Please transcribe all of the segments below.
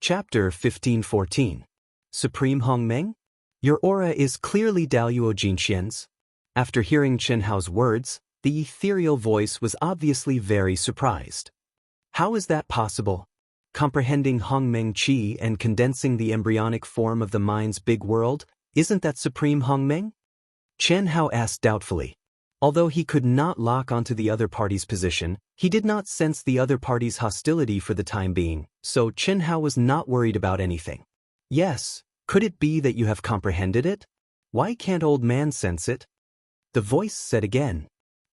Chapter 1514. Supreme Hongmeng? Your aura is clearly Daluo Jinxian's. After hearing Chen Hao's words, the ethereal voice was obviously very surprised. How is that possible? Comprehending Hongmeng Qi and condensing the embryonic form of the mind's big world, isn't that Supreme Hongmeng? Chen Hao asked doubtfully. Although he could not lock onto the other party's position, he did not sense the other party's hostility for the time being, so Chen Hao was not worried about anything. Yes, could it be that you have comprehended it? Why can't old man sense it? The voice said again.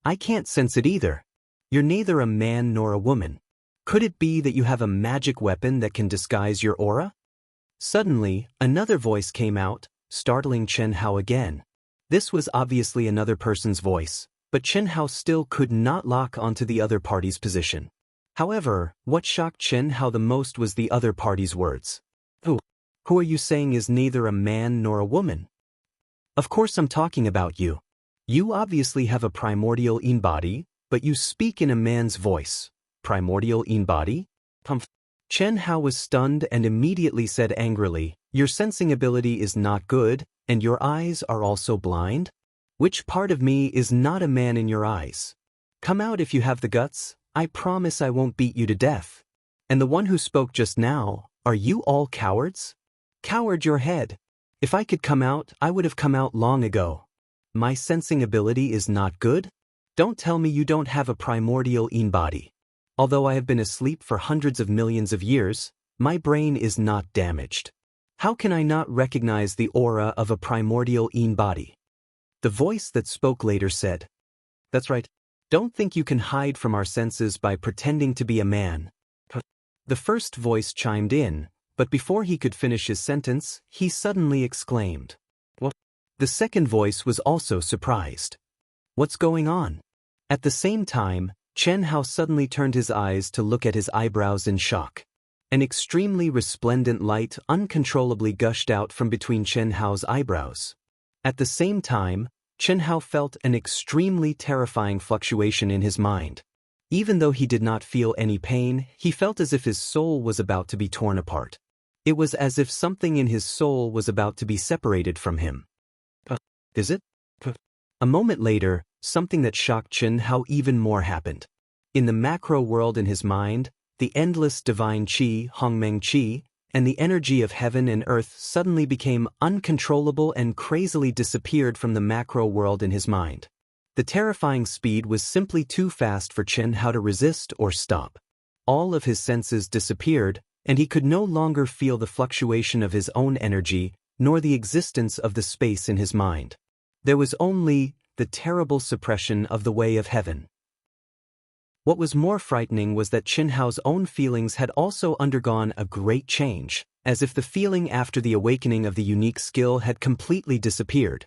I can't sense it either. You're neither a man nor a woman. Could it be that you have a magic weapon that can disguise your aura? Suddenly, another voice came out, startling Chen Hao again. This was obviously another person's voice, but Chen Hao still could not lock onto the other party's position. However, what shocked Chen Hao the most was the other party's words. Who are you saying is neither a man nor a woman? Of course I'm talking about you. You obviously have a primordial yin body, but you speak in a man's voice. Primordial yin body? Chen Hao was stunned and immediately said angrily, your sensing ability is not good, and your eyes are also blind? Which part of me is not a man in your eyes? Come out if you have the guts, I promise I won't beat you to death. And the one who spoke just now, are you all cowards? Coward your head. If I could come out, I would have come out long ago. My sensing ability is not good? Don't tell me you don't have a primordial yin body. Although I have been asleep for hundreds of millions of years, my brain is not damaged. How can I not recognize the aura of a primordial yin body? The voice that spoke later said, That's right. Don't think you can hide from our senses by pretending to be a man. The first voice chimed in, but before he could finish his sentence, he suddenly exclaimed, What? The second voice was also surprised. What's going on? At the same time, Chen Hao suddenly turned his eyes to look at his eyebrows in shock. An extremely resplendent light uncontrollably gushed out from between Chen Hao's eyebrows. At the same time, Chen Hao felt an extremely terrifying fluctuation in his mind. Even though he did not feel any pain, he felt as if his soul was about to be torn apart. It was as if something in his soul was about to be separated from him. Is it? A moment later, something that shocked Chen Hao even more happened. In the macro world in his mind, the endless divine qi, Hongmeng Qi, and the energy of heaven and earth suddenly became uncontrollable and crazily disappeared from the macro world in his mind. The terrifying speed was simply too fast for Chen Hao to resist or stop. All of his senses disappeared, and he could no longer feel the fluctuation of his own energy, nor the existence of the space in his mind. There was only the terrible suppression of the way of heaven. What was more frightening was that Chen Hao's own feelings had also undergone a great change, as if the feeling after the awakening of the unique skill had completely disappeared.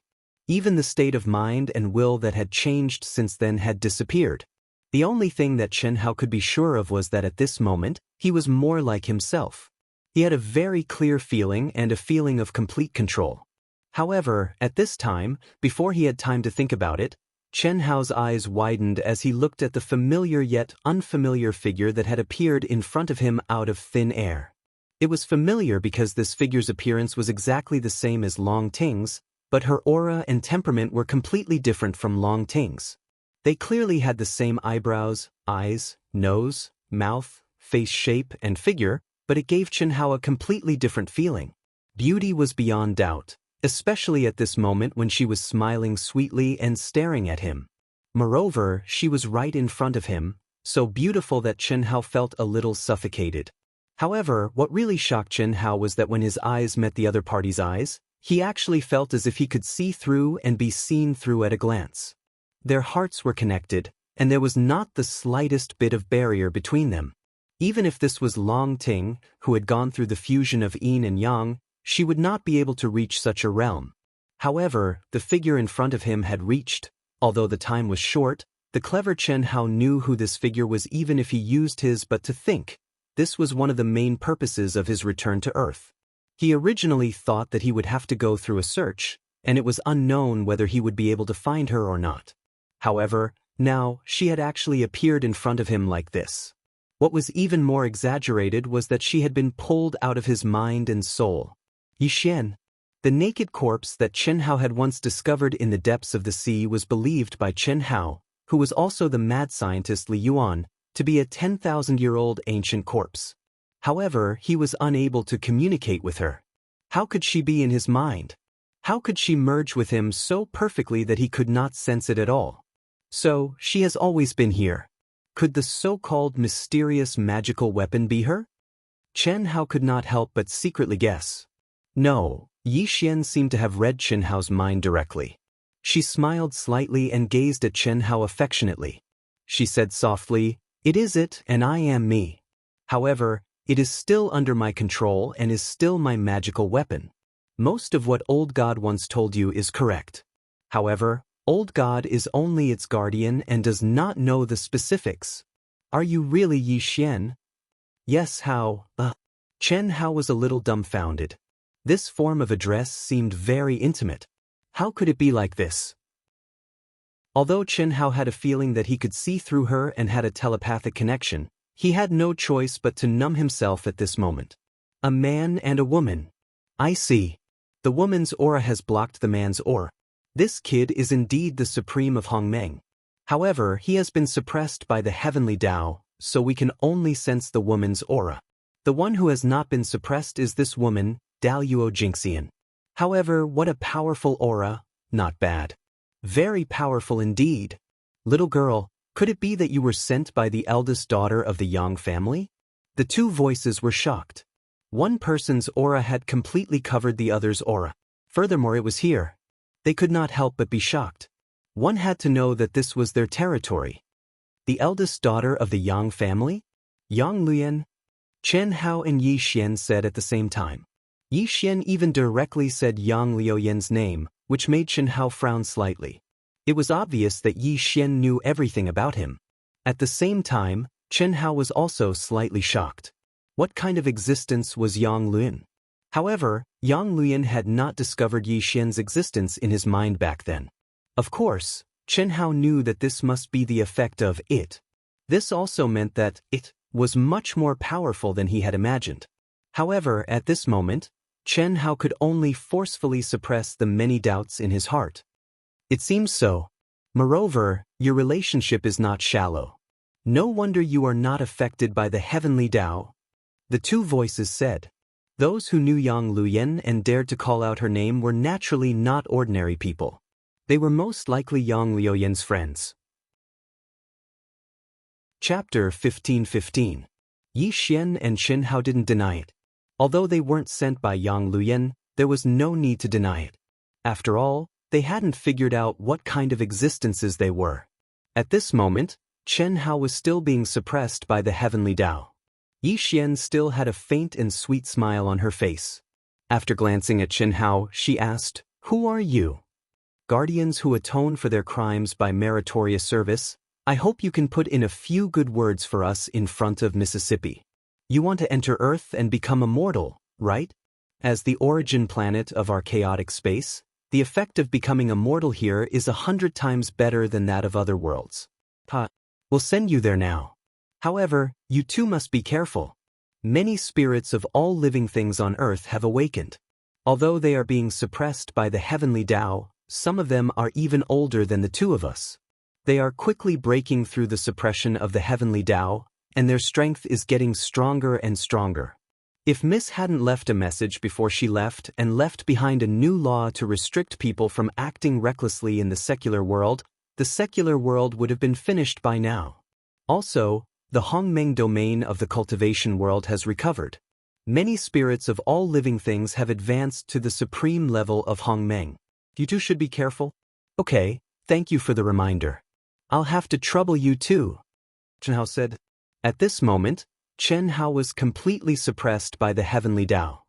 Even the state of mind and will that had changed since then had disappeared. The only thing that Chen Hao could be sure of was that at this moment, he was more like himself. He had a very clear feeling and a feeling of complete control. However, at this time, before he had time to think about it, Chen Hao's eyes widened as he looked at the familiar yet unfamiliar figure that had appeared in front of him out of thin air. It was familiar because this figure's appearance was exactly the same as Long Ting's, but her aura and temperament were completely different from Long Ting's. They clearly had the same eyebrows, eyes, nose, mouth, face shape, and figure, but it gave Chen Hao a completely different feeling. Beauty was beyond doubt, especially at this moment when she was smiling sweetly and staring at him. Moreover, she was right in front of him, so beautiful that Chen Hao felt a little suffocated. However, what really shocked Chen Hao was that when his eyes met the other party's eyes, he actually felt as if he could see through and be seen through at a glance. Their hearts were connected, and there was not the slightest bit of barrier between them. Even if this was Long Ting, who had gone through the fusion of yin and yang, she would not be able to reach such a realm. However, the figure in front of him had reached. Although the time was short, the clever Chen Hao knew who this figure was even if he used his but to think. This was one of the main purposes of his return to Earth. He originally thought that he would have to go through a search, and it was unknown whether he would be able to find her or not. However, now she had actually appeared in front of him like this. What was even more exaggerated was that she had been pulled out of his mind and soul. Yixian, the naked corpse that Chen Hao had once discovered in the depths of the sea, was believed by Chen Hao, who was also the mad scientist Li Yuan, to be a 10,000-year-old ancient corpse. However, he was unable to communicate with her. How could she be in his mind? How could she merge with him so perfectly that he could not sense it at all? So, she has always been here. Could the so-called mysterious magical weapon be her? Chen Hao could not help but secretly guess. No, Yixian seemed to have read Chen Hao's mind directly. She smiled slightly and gazed at Chen Hao affectionately. She said softly, "It is it, and I am me. However, it is still under my control and is still my magical weapon. Most of what Old God once told you is correct. However, Old God is only its guardian and does not know the specifics. Are you really Yixian?" "Yes, Hao." Chen Hao was a little dumbfounded. This form of address seemed very intimate. How could it be like this? Although Chen Hao had a feeling that he could see through her and had a telepathic connection, he had no choice but to numb himself at this moment. A man and a woman. I see. The woman's aura has blocked the man's aura. This kid is indeed the supreme of Hongmeng. However, he has been suppressed by the heavenly Tao, so we can only sense the woman's aura. The one who has not been suppressed is this woman, Daluo Jingxian. However, what a powerful aura, not bad. Very powerful indeed. Little girl, could it be that you were sent by the eldest daughter of the Yang family? The two voices were shocked. One person's aura had completely covered the other's aura. Furthermore, it was here. They could not help but be shocked. One had to know that this was their territory. The eldest daughter of the Yang family? Yang Luyan? Chen Hao and Yi Xian said at the same time. Yi Xian even directly said Yang Liuyan's name, which made Chen Hao frown slightly. It was obvious that Yi Xian knew everything about him. At the same time, Chen Hao was also slightly shocked. What kind of existence was Yang Luyan? However, Yang Luyan had not discovered Yi Xian's existence in his mind back then. Of course, Chen Hao knew that this must be the effect of it. This also meant that it was much more powerful than he had imagined. However, at this moment, Chen Hao could only forcefully suppress the many doubts in his heart. It seems so. Moreover, your relationship is not shallow. No wonder you are not affected by the heavenly Tao. The two voices said. Those who knew Yang Luyan and dared to call out her name were naturally not ordinary people. They were most likely Yang Liuyan's friends. Chapter 15:15. Yi Xian and Chen Hao didn't deny it. Although they weren't sent by Yang Luyan, there was no need to deny it. After all, they hadn't figured out what kind of existences they were. At this moment, Chen Hao was still being suppressed by the heavenly Tao. Yi Xian still had a faint and sweet smile on her face. After glancing at Chen Hao, she asked, "Who are you?" "Guardians who atone for their crimes by meritorious service. I hope you can put in a few good words for us in front of Mississippi. You want to enter Earth and become immortal, right? As the origin planet of our chaotic space, the effect of becoming immortal here is 100 times better than that of other worlds. We'll send you there now. However, you too must be careful. Many spirits of all living things on Earth have awakened. Although they are being suppressed by the heavenly Tao, some of them are even older than the two of us. They are quickly breaking through the suppression of the heavenly Tao, and their strength is getting stronger and stronger. If Miss hadn't left a message before she left and left behind a new law to restrict people from acting recklessly in the secular world would have been finished by now. Also, the Hongmeng domain of the cultivation world has recovered. Many spirits of all living things have advanced to the supreme level of Hongmeng. You two should be careful. Okay, thank you for the reminder. I'll have to trouble you too, Chen Hao said. At this moment, Chen Hao was completely suppressed by the heavenly Tao.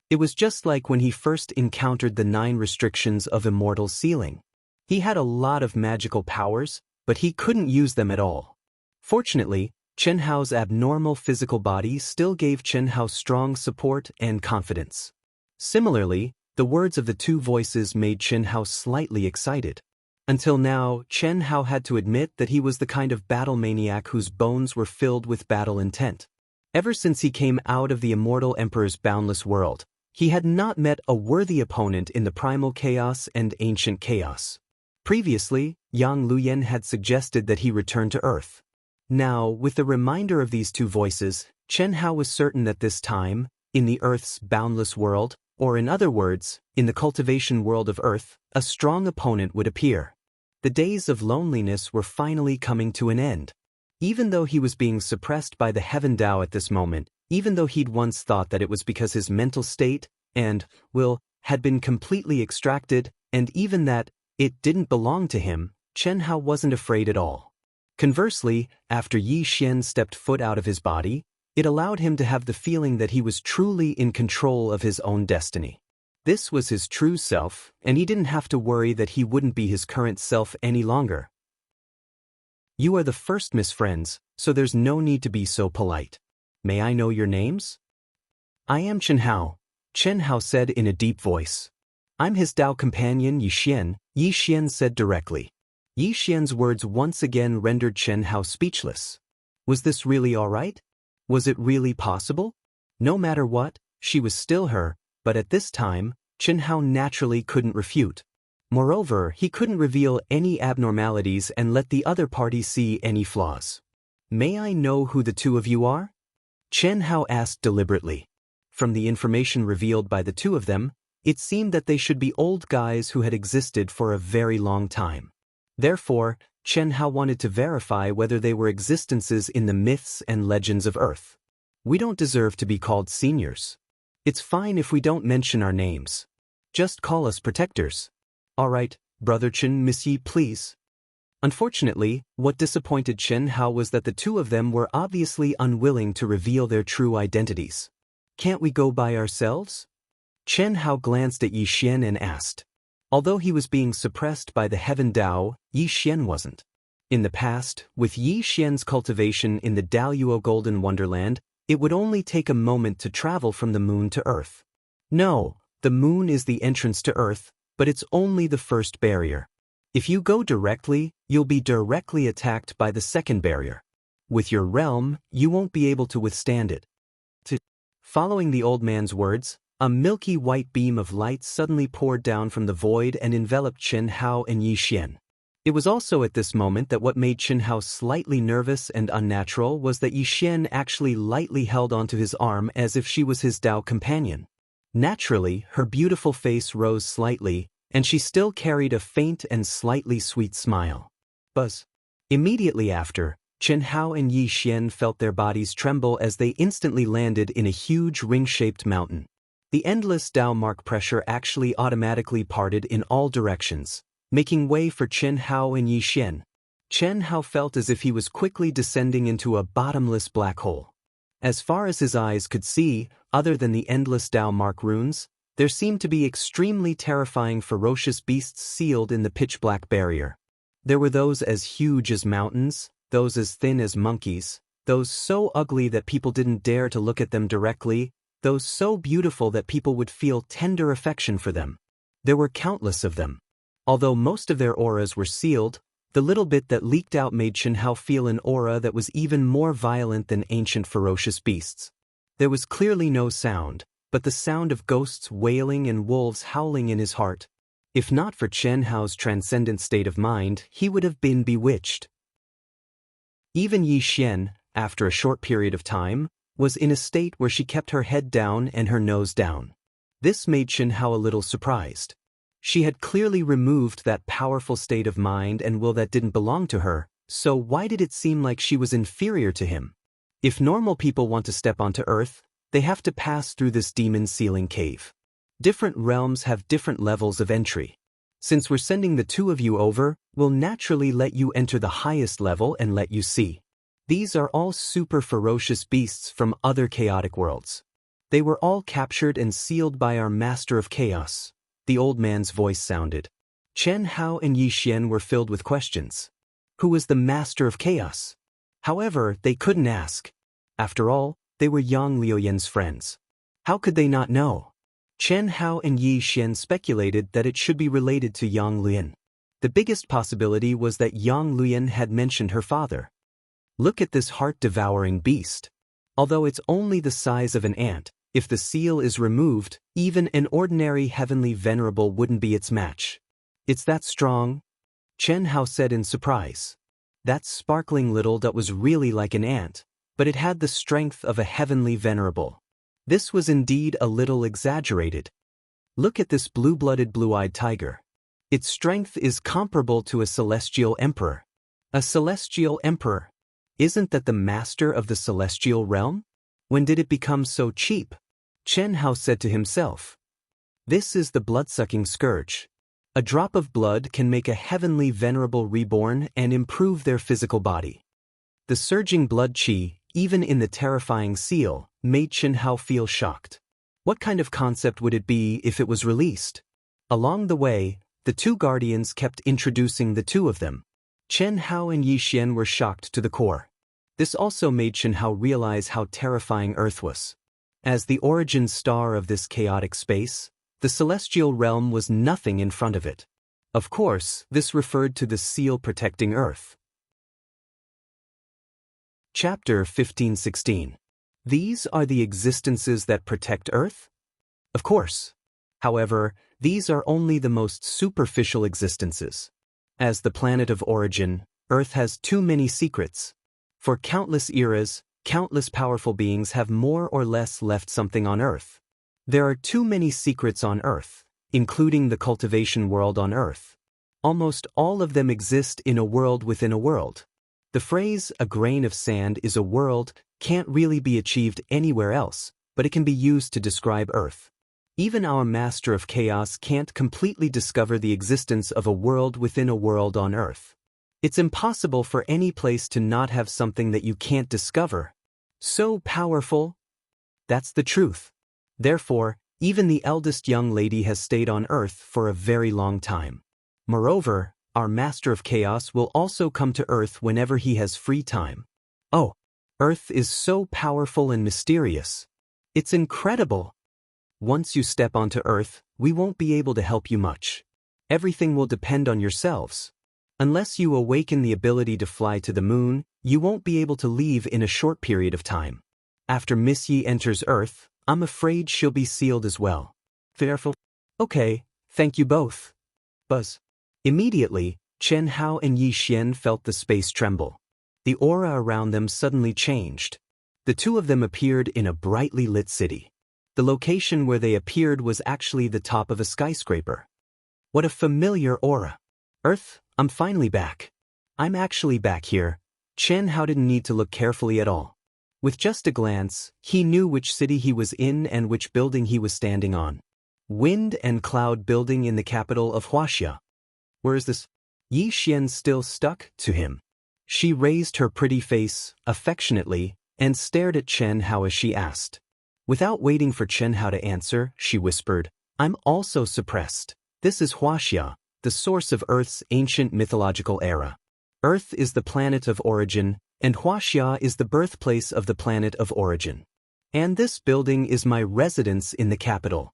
It was just like when he first encountered the 9 restrictions of immortal sealing. He had a lot of magical powers, but he couldn't use them at all. Fortunately, Chen Hao's abnormal physical body still gave Chen Hao strong support and confidence. Similarly, the words of the two voices made Chen Hao slightly excited. Until now, Chen Hao had to admit that he was the kind of battle maniac whose bones were filled with battle intent. Ever since he came out of the immortal emperor's boundless world, he had not met a worthy opponent in the primal chaos and ancient chaos. Previously, Yang Luoyan had suggested that he return to Earth. Now, with the reminder of these two voices, Chen Hao was certain that this time, in the Earth's boundless world, or in other words, in the cultivation world of Earth, a strong opponent would appear. The days of loneliness were finally coming to an end. Even though he was being suppressed by the Heaven Tao at this moment, even though he'd once thought that it was because his mental state and will had been completely extracted, and even that it didn't belong to him, Chen Hao wasn't afraid at all. Conversely, after Yi Xian stepped foot out of his body, it allowed him to have the feeling that he was truly in control of his own destiny. This was his true self, and he didn't have to worry that he wouldn't be his current self any longer. You are the first Miss Friends, so there's no need to be so polite. May I know your names? I am Chen Hao, Chen Hao said in a deep voice. I'm his Tao companion Yi Xian, Yi Xian said directly. Yi Xian's words once again rendered Chen Hao speechless. Was this really all right? Was it really possible? No matter what, she was still her, but at this time, Chen Hao naturally couldn't refute. Moreover, he couldn't reveal any abnormalities and let the other party see any flaws. May I know who the two of you are? Chen Hao asked deliberately. From the information revealed by the two of them, it seemed that they should be old guys who had existed for a very long time. Therefore, Chen Hao wanted to verify whether they were existences in the myths and legends of Earth. We don't deserve to be called seniors. It's fine if we don't mention our names. Just call us protectors. All right, Brother Chen, Miss Yi, please. Unfortunately, what disappointed Chen Hao was that the two of them were obviously unwilling to reveal their true identities. Can't we go by ourselves? Chen Hao glanced at Yi Xian and asked. Although he was being suppressed by the Heaven Tao, Yi Xian wasn't. In the past, with Yi Xian's cultivation in the Daluo Golden Wonderland, it would only take a moment to travel from the moon to Earth. No, the moon is the entrance to Earth, but it's only the first barrier. If you go directly, you'll be directly attacked by the second barrier. With your realm, you won't be able to withstand it. Following the old man's words, a milky white beam of light suddenly poured down from the void and enveloped Chen Hao and Yi Xian. It was also at this moment that what made Chen Hao slightly nervous and unnatural was that Yi Xian actually lightly held onto his arm as if she was his Tao companion. Naturally, her beautiful face rose slightly, and she still carried a faint and slightly sweet smile. Buzz. Immediately after, Chen Hao and Yi Xian felt their bodies tremble as they instantly landed in a huge ring-shaped mountain. The endless Tao mark pressure actually automatically parted in all directions, making way for Chen Hao and Yi Xian. Chen Hao felt as if he was quickly descending into a bottomless black hole. As far as his eyes could see, other than the endless Tao mark runes, there seemed to be extremely terrifying ferocious beasts sealed in the pitch-black barrier. There were those as huge as mountains, those as thin as monkeys, those so ugly that people didn't dare to look at them directly, those so beautiful that people would feel tender affection for them. There were countless of them. Although most of their auras were sealed, the little bit that leaked out made Chen Hao feel an aura that was even more violent than ancient ferocious beasts. There was clearly no sound, but the sound of ghosts wailing and wolves howling in his heart. If not for Chen Hao's transcendent state of mind, he would have been bewitched. Even Yi Xian, after a short period of time, was in a state where she kept her head down and her nose down. This made Chen Hao a little surprised. She had clearly removed that powerful state of mind and will that didn't belong to her, so why did it seem like she was inferior to him? If normal people want to step onto Earth, they have to pass through this demon sealing cave. Different realms have different levels of entry. Since we're sending the two of you over, we'll naturally let you enter the highest level and let you see. These are all super ferocious beasts from other chaotic worlds. They were all captured and sealed by our Master of Chaos. The old man's voice sounded. Chen Hao and Yi Xian were filled with questions. Who was the Master of Chaos? However, they couldn't ask. After all, they were Yang Luoyan's friends. How could they not know? Chen Hao and Yi Xian speculated that it should be related to Yang Luoyan. The biggest possibility was that Yang Luyan had mentioned her father. Look at this heart-devouring beast. Although it's only the size of an ant, if the seal is removed, even an ordinary heavenly venerable wouldn't be its match. It's that strong? Chen Hao said in surprise. That sparkling little dot was really like an ant, but it had the strength of a heavenly venerable. This was indeed a little exaggerated. Look at this blue-blooded blue-eyed tiger. Its strength is comparable to a celestial emperor. A celestial emperor. Isn't that the master of the celestial realm? When did it become so cheap? Chen Hao said to himself. This is the blood-sucking scourge. A drop of blood can make a heavenly venerable reborn and improve their physical body. The surging blood qi, even in the terrifying seal, made Chen Hao feel shocked. What kind of concept would it be if it was released? Along the way, the two guardians kept introducing the two of them. Chen Hao and Yi Xian were shocked to the core. This also made Chen Hao realize how terrifying Earth was. As the origin star of this chaotic space, the celestial realm was nothing in front of it. Of course, this referred to the seal protecting Earth. Chapter 15-16. These are the existences that protect Earth? Of course. However, these are only the most superficial existences. As the planet of origin, Earth has too many secrets. For countless eras, countless powerful beings have more or less left something on Earth. There are too many secrets on Earth, including the cultivation world on Earth. Almost all of them exist in a world within a world. The phrase, "a grain of sand is a world," can't really be achieved anywhere else, but it can be used to describe Earth. Even our master of chaos can't completely discover the existence of a world within a world on Earth. It's impossible for any place to not have something that you can't discover. So powerful. That's the truth. Therefore, even the eldest young lady has stayed on Earth for a very long time. Moreover, our master of chaos will also come to Earth whenever he has free time. Oh, Earth is so powerful and mysterious. It's incredible. Once you step onto Earth, we won't be able to help you much. Everything will depend on yourselves. Unless you awaken the ability to fly to the moon, you won't be able to leave in a short period of time. After Miss Yi enters Earth, I'm afraid she'll be sealed as well. Fearful? Okay, thank you both. Buzz. Immediately, Chen Hao and Yi Xian felt the space tremble. The aura around them suddenly changed. The two of them appeared in a brightly lit city. The location where they appeared was actually the top of a skyscraper. What a familiar aura. Earth, I'm finally back. I'm actually back here. Chen Hao didn't need to look carefully at all. With just a glance, he knew which city he was in and which building he was standing on. Wind and Cloud Building in the capital of Huaxia. Where is this? Yi Xian still stuck to him. She raised her pretty face, affectionately, and stared at Chen Hao as she asked. Without waiting for Chen Hao to answer, she whispered, I'm also suppressed. This is Huaxia, the source of Earth's ancient mythological era. Earth is the planet of origin, and Huaxia is the birthplace of the planet of origin. And this building is my residence in the capital.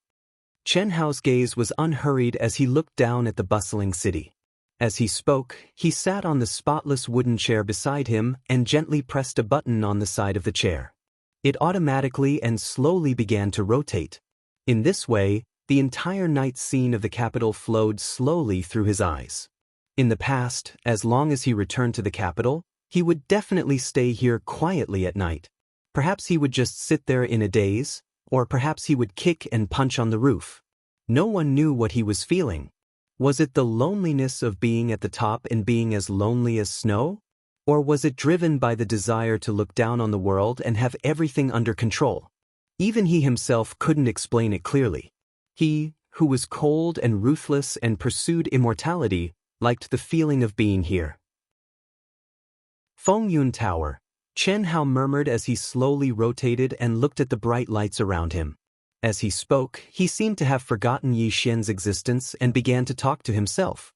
Chen Hao's gaze was unhurried as he looked down at the bustling city. As he spoke, he sat on the spotless wooden chair beside him and gently pressed a button on the side of the chair. It automatically and slowly began to rotate. In this way, the entire night scene of the capital flowed slowly through his eyes. In the past, as long as he returned to the capital, he would definitely stay here quietly at night. Perhaps he would just sit there in a daze, or perhaps he would kick and punch on the roof. No one knew what he was feeling. Was it the loneliness of being at the top and being as lonely as snow? Or was it driven by the desire to look down on the world and have everything under control? Even he himself couldn't explain it clearly. He, who was cold and ruthless and pursued immortality, liked the feeling of being here. Fengyun Tower, Chen Hao murmured as he slowly rotated and looked at the bright lights around him. As he spoke, he seemed to have forgotten Yi Xian's existence and began to talk to himself.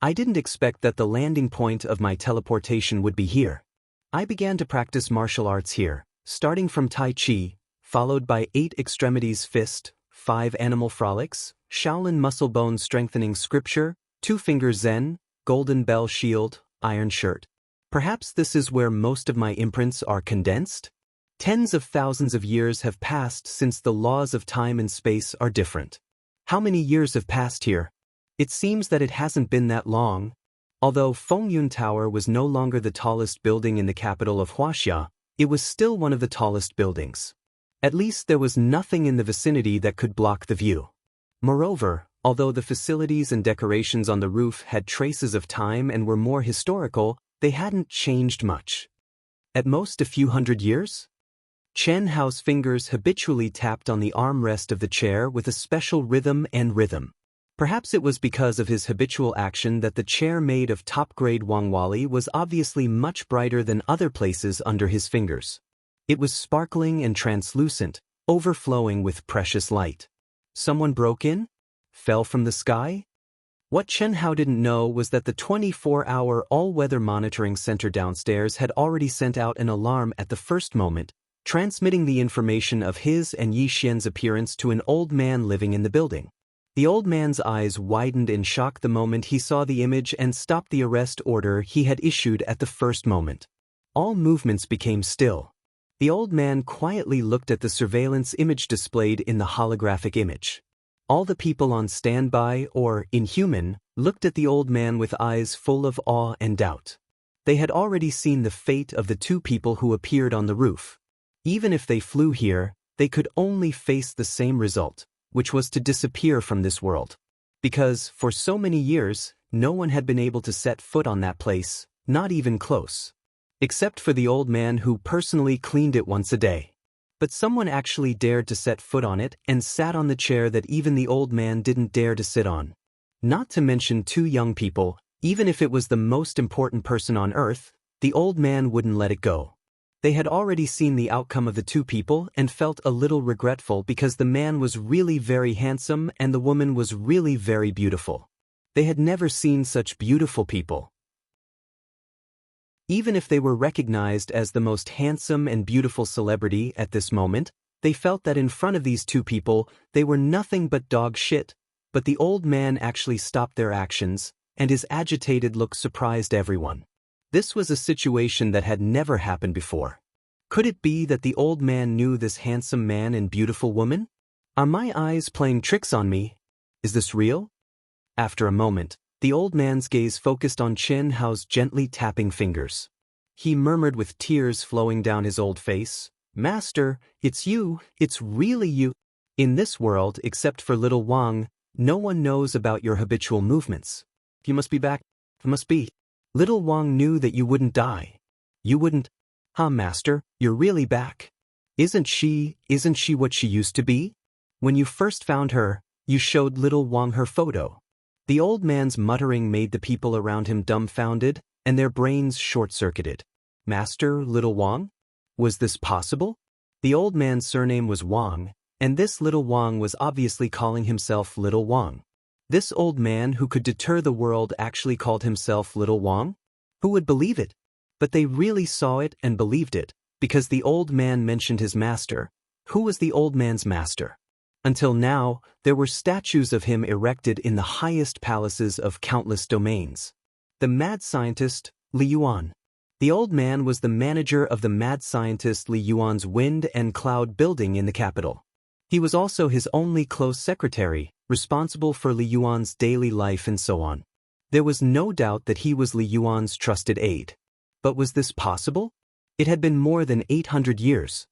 I didn't expect that the landing point of my teleportation would be here. I began to practice martial arts here, starting from Tai Chi, followed by 8 extremities fist, 5 animal frolics, Shaolin muscle bone strengthening scripture, 2-finger Zen, golden bell shield, iron shirt. Perhaps this is where most of my imprints are condensed? Tens of thousands of years have passed since the laws of time and space are different. How many years have passed here? It seems that it hasn't been that long. Although Fengyun Tower was no longer the tallest building in the capital of Huaxia, it was still one of the tallest buildings. At least there was nothing in the vicinity that could block the view. Moreover, although the facilities and decorations on the roof had traces of time and were more historical, they hadn't changed much. At most a few hundred years? Chen Hao's fingers habitually tapped on the armrest of the chair with a special rhythm. Perhaps it was because of his habitual action that the chair made of top-grade Wangwali was obviously much brighter than other places under his fingers. It was sparkling and translucent, overflowing with precious light. Someone broke in? Fell from the sky? What Chen Hao didn't know was that the 24-hour all-weather monitoring center downstairs had already sent out an alarm at the first moment, transmitting the information of his and Yi Xian's appearance to an old man living in the building. The old man's eyes widened in shock the moment he saw the image and stopped the arrest order he had issued at the first moment. All movements became still. The old man quietly looked at the surveillance image displayed in the holographic image. All the people on standby, or inhuman, looked at the old man with eyes full of awe and doubt. They had already seen the fate of the 2 people who appeared on the roof. Even if they flew here, they could only face the same result, which was to disappear from this world. Because, for so many years, no one had been able to set foot on that place, not even close. Except for the old man who personally cleaned it once a day. But someone actually dared to set foot on it and sat on the chair that even the old man didn't dare to sit on. Not to mention 2 young people, even if it was the most important person on earth, the old man wouldn't let it go. They had already seen the outcome of the 2 people and felt a little regretful because the man was really very handsome and the woman was really very beautiful. They had never seen such beautiful people. Even if they were recognized as the most handsome and beautiful celebrity at this moment, they felt that in front of these 2 people, they were nothing but dog shit. But the old man actually stopped their actions, and his agitated look surprised everyone. This was a situation that had never happened before. Could it be that the old man knew this handsome man and beautiful woman? Are my eyes playing tricks on me? Is this real? After a moment, the old man's gaze focused on Chen Hao's gently tapping fingers. He murmured with tears flowing down his old face, "Master, it's you, it's really you. In this world, except for little Wang, no one knows about your habitual movements. You must be back, you must be." Little Wang knew that you wouldn't die. You wouldn't. Master, you're really back. Isn't she what she used to be? When you first found her, you showed little Wang her photo. The old man's muttering made the people around him dumbfounded, and their brains short-circuited. Master, little Wang? Was this possible? The old man's surname was Wang, and this little Wang was obviously calling himself Little Wang. This old man who could deter the world actually called himself Little Wang? Who would believe it? But they really saw it and believed it, because the old man mentioned his master. Who was the old man's master? Until now, there were statues of him erected in the highest palaces of countless domains. The mad scientist, Li Yuan. The old man was the manager of the mad scientist Li Yuan's wind and cloud building in the capital. He was also his only close secretary, responsible for Li Yuan's daily life and so on. There was no doubt that he was Li Yuan's trusted aide. But was this possible? It had been more than 800 years.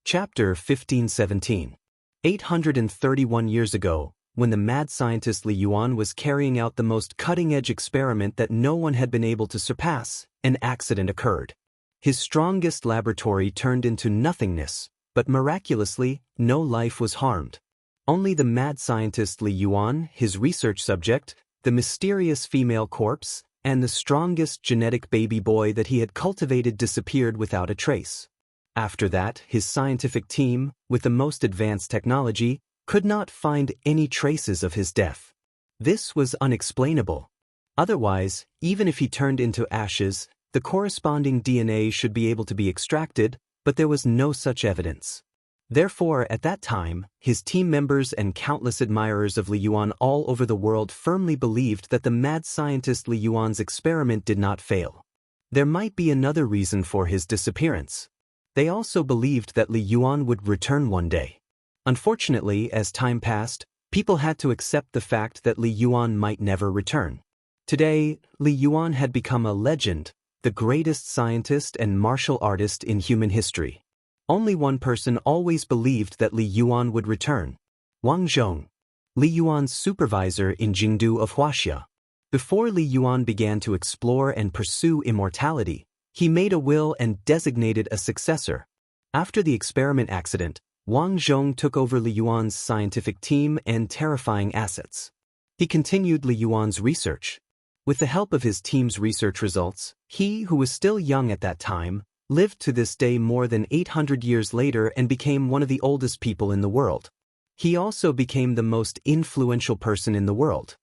Chapter 1517. 831 years ago, when the mad scientist Li Yuan was carrying out the most cutting-edge experiment that no one had been able to surpass, an accident occurred. His strongest laboratory turned into nothingness, but miraculously, no life was harmed. Only the mad scientist Li Yuan, his research subject, the mysterious female corpse, and the strongest genetic baby boy that he had cultivated disappeared without a trace. After that, his scientific team, with the most advanced technology, could not find any traces of his death. This was unexplainable. Otherwise, even if he turned into ashes, the corresponding DNA should be able to be extracted, but there was no such evidence. Therefore, at that time, his team members and countless admirers of Li Yuan all over the world firmly believed that the mad scientist Li Yuan's experiment did not fail. There might be another reason for his disappearance. They also believed that Li Yuan would return one day. Unfortunately, as time passed, people had to accept the fact that Li Yuan might never return. Today, Li Yuan had become a legend, the greatest scientist and martial artist in human history. Only one person always believed that Li Yuan would return: Wang Zhong, Li Yuan's supervisor in Jingdu of Huaxia. Before Li Yuan began to explore and pursue immortality, he made a will and designated a successor. After the experiment accident, Wang Zhong took over Li Yuan's scientific team and terrifying assets. He continued Li Yuan's research. With the help of his team's research results, he, who was still young at that time, lived to this day more than 800 years later and became one of the oldest people in the world. He also became the most influential person in the world.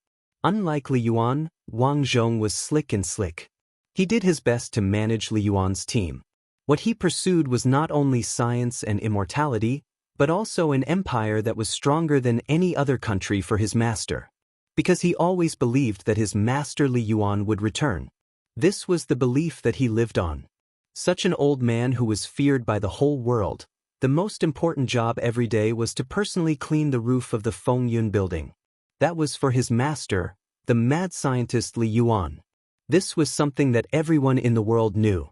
Unlike Li Yuan, Wang Zhong was slick and slick. He did his best to manage Li Yuan's team. What he pursued was not only science and immortality, but also an empire that was stronger than any other country for his master. Because he always believed that his master Li Yuan would return. This was the belief that he lived on. Such an old man who was feared by the whole world, the most important job every day was to personally clean the roof of the Fengyun building. That was for his master, the mad scientist Li Yuan. This was something that everyone in the world knew.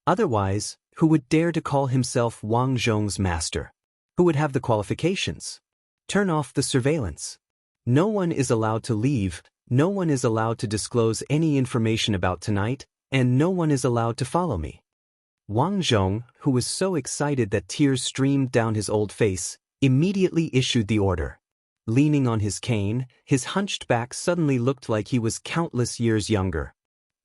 Otherwise, who would dare to call himself Wang Zhong's master? Who would have the qualifications? Turn off the surveillance. No one is allowed to leave, no one is allowed to disclose any information about tonight, and no one is allowed to follow me. Wang Zhong, who was so excited that tears streamed down his old face, immediately issued the order. Leaning on his cane, his hunched back suddenly looked like he was countless years younger.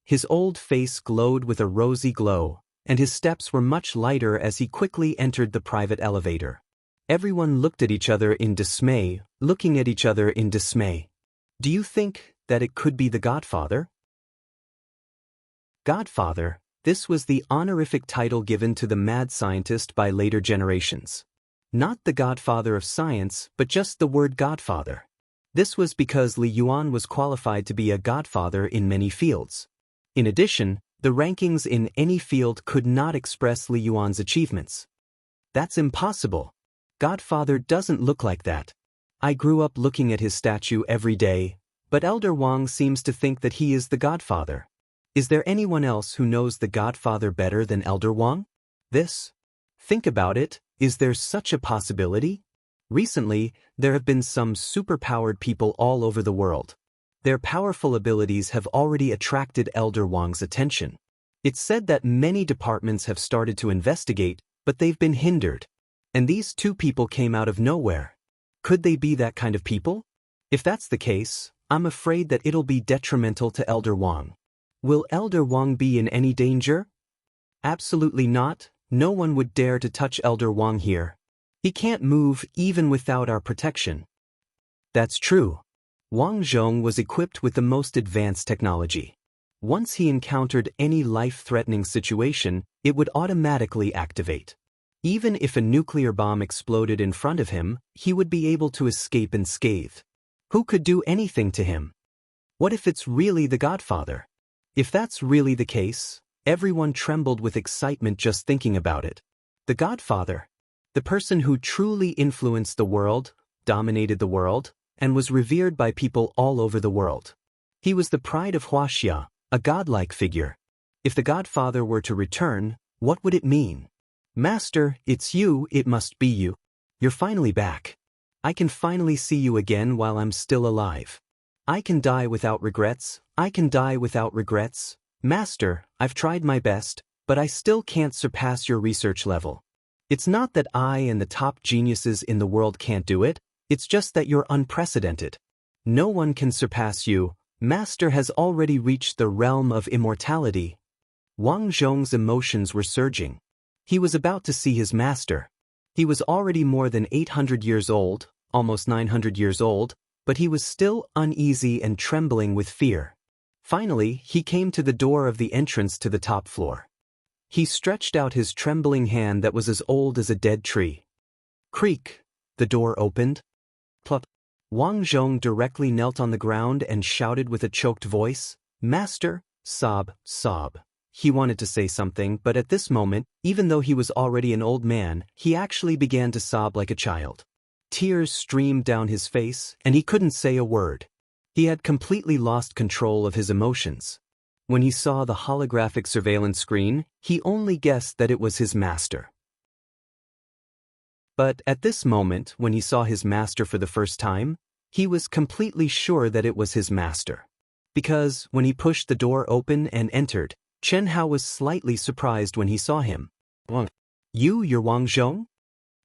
His old face glowed with a rosy glow, and his steps were much lighter as he quickly entered the private elevator. Everyone looked at each other in dismay, looking at each other in dismay. Do you think that it could be the Godfather? Godfather. This was the honorific title given to the mad scientist by later generations. Not the godfather of science, but just the word godfather. This was because Li Yuan was qualified to be a godfather in many fields. In addition, the rankings in any field could not express Li Yuan's achievements. That's impossible. Godfather doesn't look like that. I grew up looking at his statue every day, but Elder Wang seems to think that he is the godfather. Is there anyone else who knows the Godfather better than Elder Wang? Think about it, is there such a possibility? Recently, there have been some superpowered people all over the world. Their powerful abilities have already attracted Elder Wang's attention. It's said that many departments have started to investigate, but they've been hindered. And these two people came out of nowhere. Could they be that kind of people? If that's the case, I'm afraid that it'll be detrimental to Elder Wang. Will Elder Wang be in any danger? Absolutely not, no one would dare to touch Elder Wang here. He can't move even without our protection. That's true. Wang Zhong was equipped with the most advanced technology. Once he encountered any life-threatening situation, it would automatically activate. Even if a nuclear bomb exploded in front of him, he would be able to escape unscathed. Who could do anything to him? What if it's really the Godfather? If that's really the case, everyone trembled with excitement just thinking about it. The Godfather, the person who truly influenced the world, dominated the world, and was revered by people all over the world. He was the pride of Huaxia, a godlike figure. If the Godfather were to return, what would it mean? Master, it's you, it must be you. You're finally back. I can finally see you again while I'm still alive. I can die without regrets, I can die without regrets. Master, I've tried my best, but I still can't surpass your research level. It's not that I and the top geniuses in the world can't do it, it's just that you're unprecedented. No one can surpass you, Master has already reached the realm of immortality. Wang Zhong's emotions were surging. He was about to see his master. He was already more than 800 years old, almost 900 years old, but he was still uneasy and trembling with fear. Finally, he came to the door of the entrance to the top floor. He stretched out his trembling hand that was as old as a dead tree. Creak. The door opened. Plop. Wang Zhong directly knelt on the ground and shouted with a choked voice, "Master!" Sob, sob. He wanted to say something, but at this moment, even though he was already an old man, he actually began to sob like a child. Tears streamed down his face, and he couldn't say a word. He had completely lost control of his emotions. When he saw the holographic surveillance screen, he only guessed that it was his master. But at this moment, when he saw his master for the first time, he was completely sure that it was his master. Because when he pushed the door open and entered, Chen Hao was slightly surprised when he saw him. You're Wang Zhong?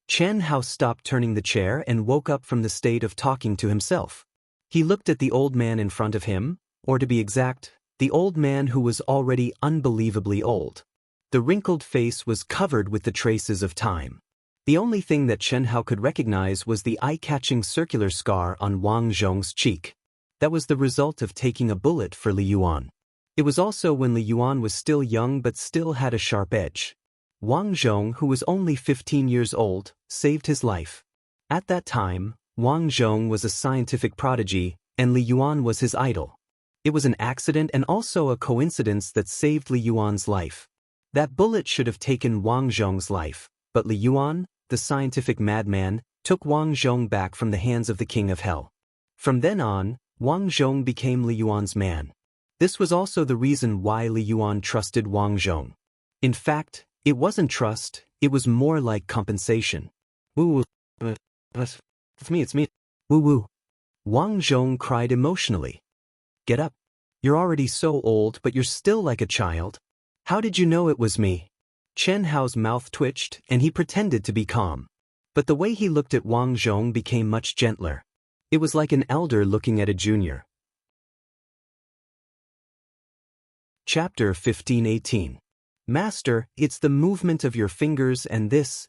Chen Hao stopped turning the chair and woke up from the state of talking to himself. He looked at the old man in front of him, or to be exact, the old man who was already unbelievably old. The wrinkled face was covered with the traces of time. The only thing that Chen Hao could recognize was the eye-catching circular scar on Wang Zhong's cheek. That was the result of taking a bullet for Li Yuan. It was also when Li Yuan was still young but still had a sharp edge. Wang Zhong, who was only 15 years old, saved his life. At that time, Wang Zhong was a scientific prodigy, and Li Yuan was his idol. It was an accident and also a coincidence that saved Li Yuan's life. That bullet should have taken Wang Zhong's life, but Li Yuan, the scientific madman, took Wang Zhong back from the hands of the King of Hell. From then on, Wang Zhong became Li Yuan's man. This was also the reason why Li Yuan trusted Wang Zhong. In fact, it wasn't trust, it was more like compensation. Woo-woo. It's me. Woo-woo. Wang Zhong cried emotionally. Get up. You're already so old, but you're still like a child. How did you know it was me? Chen Hao's mouth twitched, and he pretended to be calm. But the way he looked at Wang Zhong became much gentler. It was like an elder looking at a junior. Chapter 15:18. Master, it's the movement of your fingers and this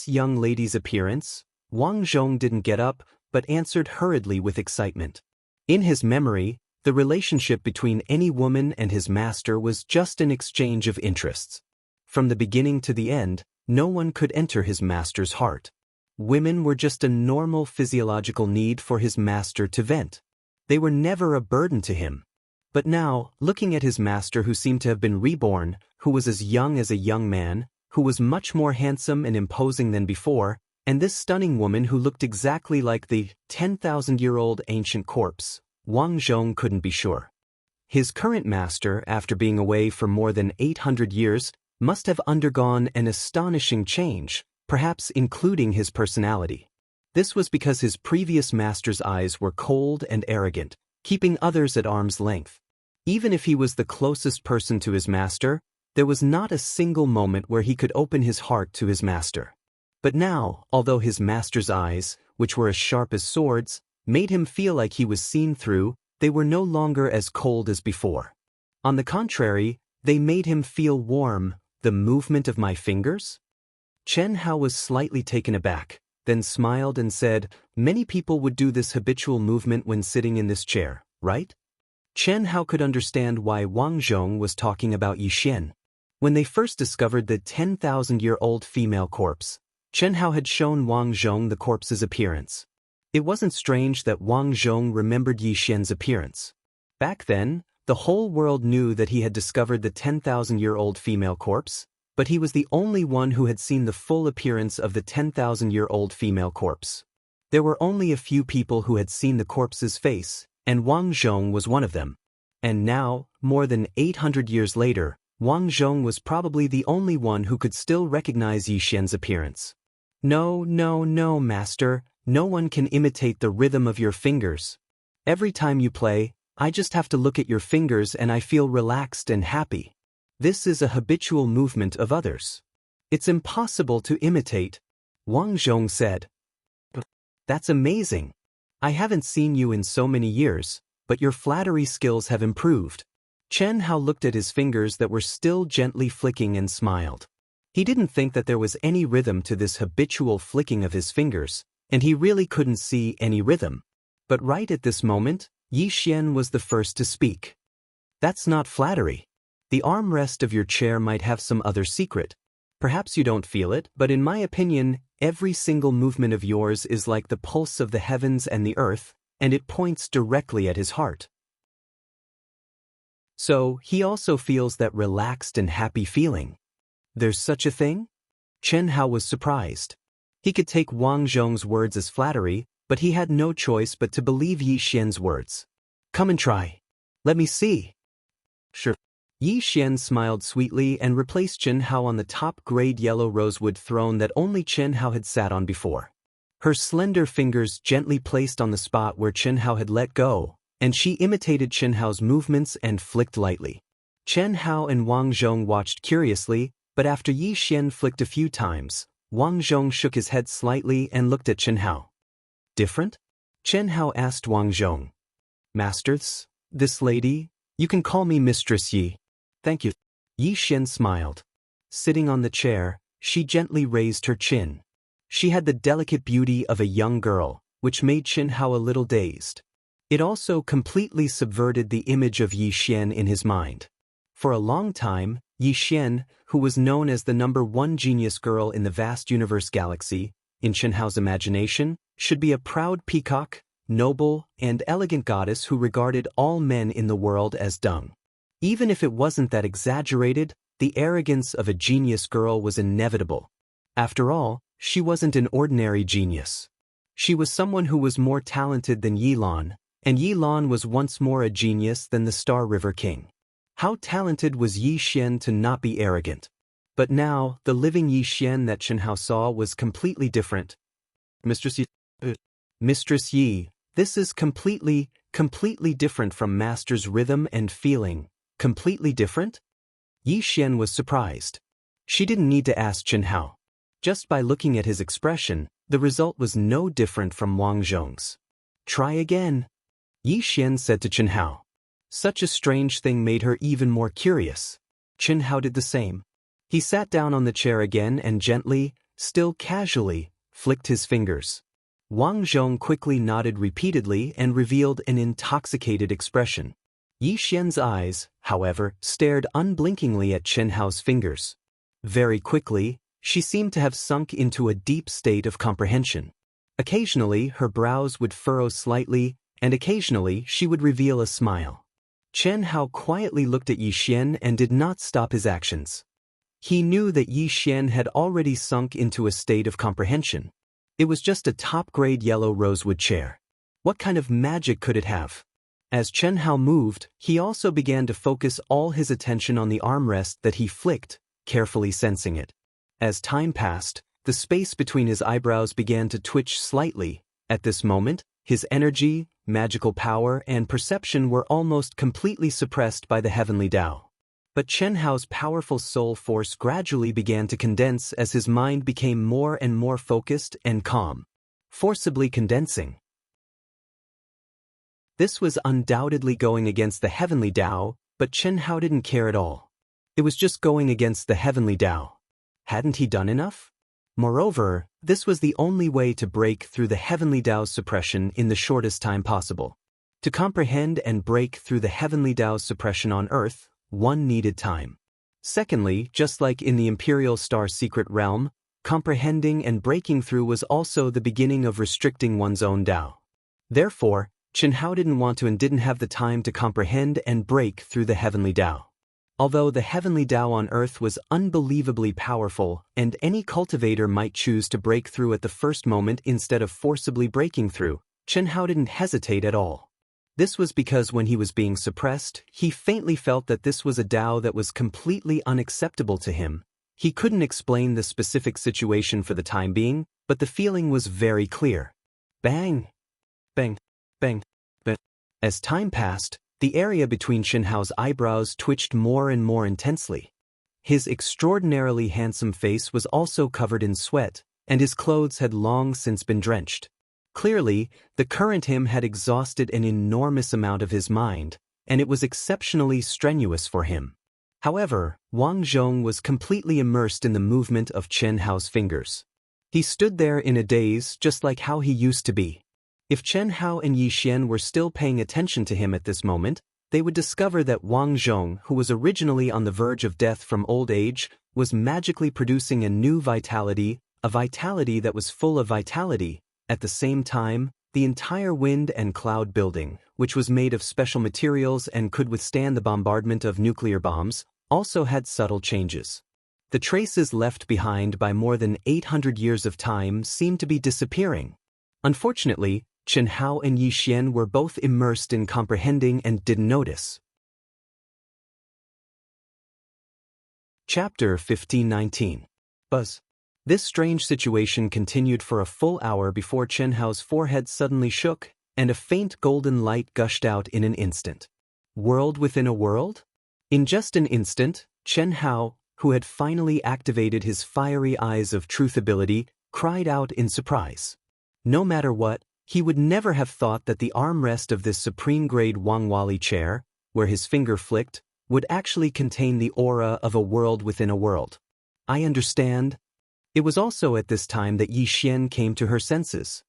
young lady's appearance. Wang Zhong didn't get up, but answered hurriedly with excitement. In his memory, the relationship between any woman and his master was just an exchange of interests. From the beginning to the end, no one could enter his master's heart. Women were just a normal physiological need for his master to vent. They were never a burden to him. But now, looking at his master who seemed to have been reborn, who was as young as a young man, who was much more handsome and imposing than before, and this stunning woman who looked exactly like the 10,000-year-old ancient corpse, Wang Zhong couldn't be sure. His current master, after being away for more than 800 years, must have undergone an astonishing change, perhaps including his personality. This was because his previous master's eyes were cold and arrogant, keeping others at arm's length. Even if he was the closest person to his master, there was not a single moment where he could open his heart to his master. But now, although his master's eyes, which were as sharp as swords, made him feel like he was seen through, they were no longer as cold as before. On the contrary, they made him feel warm. The movement of my fingers? Chen Hao was slightly taken aback, then smiled and said, many people would do this habitual movement when sitting in this chair, right? Chen Hao could understand why Wang Zhong was talking about Yixian. When they first discovered the 10,000-year-old female corpse, Chen Hao had shown Wang Zhong the corpse's appearance. It wasn't strange that Wang Zhong remembered Yixian's appearance. Back then, the whole world knew that he had discovered the 10,000-year-old female corpse, but he was the only one who had seen the full appearance of the 10,000-year-old female corpse. There were only a few people who had seen the corpse's face, and Wang Zhong was one of them. And now, more than 800 years later, Wang Zhong was probably the only one who could still recognize Yixian's appearance. No, master, no one can imitate the rhythm of your fingers. Every time you play, I just have to look at your fingers and I feel relaxed and happy. This is a habitual movement of others. It's impossible to imitate, Wang Zhong said. That's amazing. I haven't seen you in so many years, but your flattery skills have improved. Chen Hao looked at his fingers that were still gently flicking and smiled. He didn't think that there was any rhythm to this habitual flicking of his fingers, and he really couldn't see any rhythm. But right at this moment, Yixian was the first to speak. That's not flattery. The armrest of your chair might have some other secret. Perhaps you don't feel it, but in my opinion, every single movement of yours is like the pulse of the heavens and the earth, and it points directly at his heart. So, he also feels that relaxed and happy feeling. There's such a thing? Chen Hao was surprised. He could take Wang Zhong's words as flattery, but he had no choice but to believe Yi Xian's words. Come and try. Let me see. Sure. Yi Xian smiled sweetly and replaced Chen Hao on the top-grade yellow rosewood throne that only Chen Hao had sat on before. Her slender fingers gently placed on the spot where Chen Hao had let go, and she imitated Chen Hao's movements and flicked lightly. Chen Hao and Wang Zhong watched curiously, but after Yi Xian flicked a few times, Wang Zhong shook his head slightly and looked at Chen Hao. Different? Chen Hao asked Wang Zhong. Masters, this lady, you can call me Mistress Yi. Thank you. Yi Xian smiled. Sitting on the chair, she gently raised her chin. She had the delicate beauty of a young girl, which made Chen Hao a little dazed. It also completely subverted the image of Yi Xian in his mind. For a long time, Yi Xian, who was known as the #1 genius girl in the vast universe galaxy, in Chen Hao's imagination, should be a proud peacock, noble, and elegant goddess who regarded all men in the world as dung. Even if it wasn't that exaggerated, the arrogance of a genius girl was inevitable. After all, she wasn't an ordinary genius. She was someone who was more talented than Yi Lan, and Yi Lan was once more a genius than the Star River King. How talented was Yi Xian to not be arrogant? But now, the living Yi Xian that Chen Hao saw was completely different. Mistress Yi, this is completely different from Master's rhythm and feeling. Completely different? Yi Xian was surprised. She didn't need to ask Chen Hao. Just by looking at his expression, the result was no different from Wang Zhong's. Try again. Yi Xian said to Chen Hao. Such a strange thing made her even more curious. Chen Hao did the same. He sat down on the chair again and gently, still casually, flicked his fingers. Wang Zhong quickly nodded repeatedly and revealed an intoxicated expression. Yi Xian's eyes, however, stared unblinkingly at Chen Hao's fingers. Very quickly, she seemed to have sunk into a deep state of comprehension. Occasionally, her brows would furrow slightly, and occasionally she would reveal a smile. Chen Hao quietly looked at Yi Xian and did not stop his actions. He knew that Yi Xian had already sunk into a state of comprehension. It was just a top-grade yellow rosewood chair. What kind of magic could it have? As Chen Hao moved, he also began to focus all his attention on the armrest that he flicked, carefully sensing it. As time passed, the space between his eyebrows began to twitch slightly. At this moment, his energy, magical power, and perception were almost completely suppressed by the heavenly Tao. But Chen Hao's powerful soul force gradually began to condense as his mind became more and more focused and calm. Forcibly condensing. This was undoubtedly going against the heavenly Tao, but Chen Hao didn't care at all. It was just going against the heavenly Tao. Hadn't he done enough? Moreover, this was the only way to break through the heavenly Tao's suppression in the shortest time possible. To comprehend and break through the heavenly Tao's suppression on Earth, one needed time. Secondly, just like in the Imperial Star Secret Realm, comprehending and breaking through was also the beginning of restricting one's own Tao. Therefore, Chen Hao didn't want to and didn't have the time to comprehend and break through the heavenly Tao. Although the heavenly Tao on Earth was unbelievably powerful, and any cultivator might choose to break through at the first moment instead of forcibly breaking through, Chen Hao didn't hesitate at all. This was because when he was being suppressed, he faintly felt that this was a Tao that was completely unacceptable to him. He couldn't explain the specific situation for the time being, but the feeling was very clear. Bang! Bang! Bang! Bang! As time passed, the area between Chen Hao's eyebrows twitched more and more intensely. His extraordinarily handsome face was also covered in sweat, and his clothes had long since been drenched. Clearly, the current him had exhausted an enormous amount of his mind, and it was exceptionally strenuous for him. However, Wang Zhong was completely immersed in the movement of Chen Hao's fingers. He stood there in a daze just like how he used to be. If Chen Hao and Yi Xian were still paying attention to him at this moment, they would discover that Wang Zhong, who was originally on the verge of death from old age, was magically producing a new vitality, a vitality that was full of vitality. At the same time, the entire wind and cloud building, which was made of special materials and could withstand the bombardment of nuclear bombs, also had subtle changes. The traces left behind by more than 800 years of time seemed to be disappearing. Unfortunately, Chen Hao and Yi Xian were both immersed in comprehending and didn't notice. Chapter 1519. Buzz. This strange situation continued for a full hour before Chen Hao's forehead suddenly shook, and a faint golden light gushed out in an instant. World within a world? In just an instant, Chen Hao, who had finally activated his fiery eyes of truth ability, cried out in surprise. No matter what, he would never have thought that the armrest of this supreme-grade Wangwali chair, where his finger flicked, would actually contain the aura of a world within a world. I understand. It was also at this time that Yi Xian came to her senses.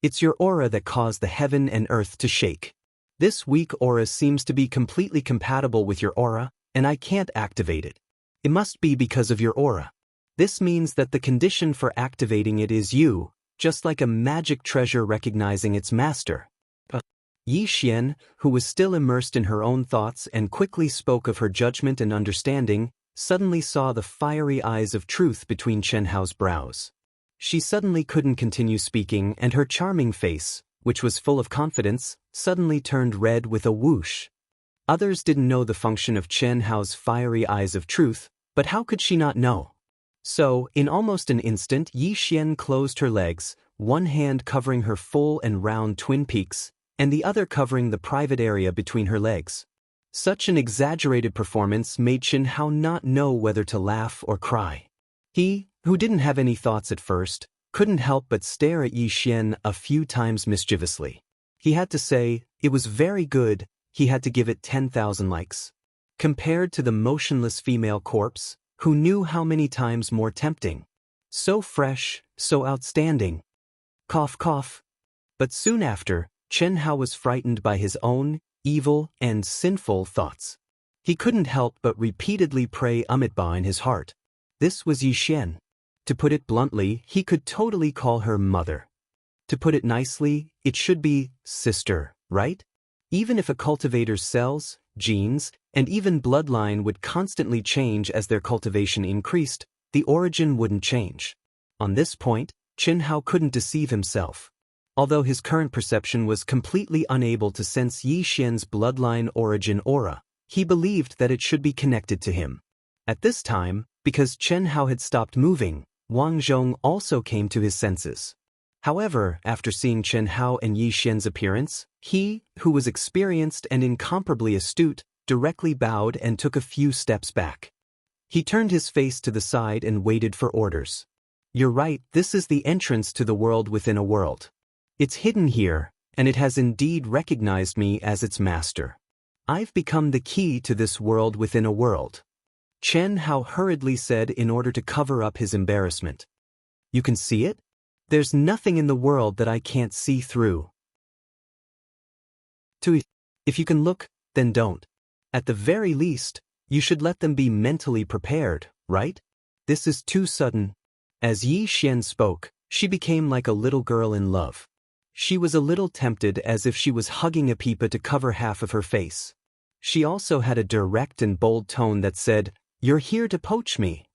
It's your aura that caused the heaven and earth to shake. This weak aura seems to be completely compatible with your aura, and I can't activate it. It must be because of your aura. This means that the condition for activating it is you, just like a magic treasure recognizing its master. Yi Xian, who was still immersed in her own thoughts and quickly spoke of her judgment and understanding, suddenly saw the fiery eyes of truth between Chen Hao's brows. She suddenly couldn't continue speaking, and her charming face, which was full of confidence, suddenly turned red with a whoosh. Others didn't know the function of Chen Hao's fiery eyes of truth, but how could she not know? So, in almost an instant, Yi Xian closed her legs, one hand covering her full and round twin peaks, and the other covering the private area between her legs. Such an exaggerated performance made Chen Hao not know whether to laugh or cry. He, who didn't have any thoughts at first, couldn't help but stare at Yi Xian a few times mischievously. He had to say, it was very good, he had to give it 10,000 likes. Compared to the motionless female corpse, who knew how many times more tempting. So fresh, so outstanding. Cough cough. But soon after, Chen Hao was frightened by his own evil and sinful thoughts. He couldn't help but repeatedly pray Amitabha in his heart. This was Yi Xian. To put it bluntly, he could totally call her mother. To put it nicely, it should be sister, right? Even if a cultivator's cells, genes, and even bloodline would constantly change as their cultivation increased, the origin wouldn't change. On this point, Chen Hao couldn't deceive himself. Although his current perception was completely unable to sense Yi Xian's bloodline origin aura, he believed that it should be connected to him. At this time, because Chen Hao had stopped moving, Wang Zhong also came to his senses. However, after seeing Chen Hao and Yi Xian's appearance, he, who was experienced and incomparably astute, directly bowed and took a few steps back. He turned his face to the side and waited for orders. You're right, this is the entrance to the world within a world. It's hidden here, and it has indeed recognized me as its master. I've become the key to this world within a world. Chen Hao hurriedly said in order to cover up his embarrassment. You can see it? There's nothing in the world that I can't see through. If you can look, then don't. At the very least, you should let them be mentally prepared, right? This is too sudden. As Yi Xian spoke, she became like a little girl in love. She was a little tempted, as if she was hugging a peepa to cover half of her face. She also had a direct and bold tone that said, "You're here to poach me."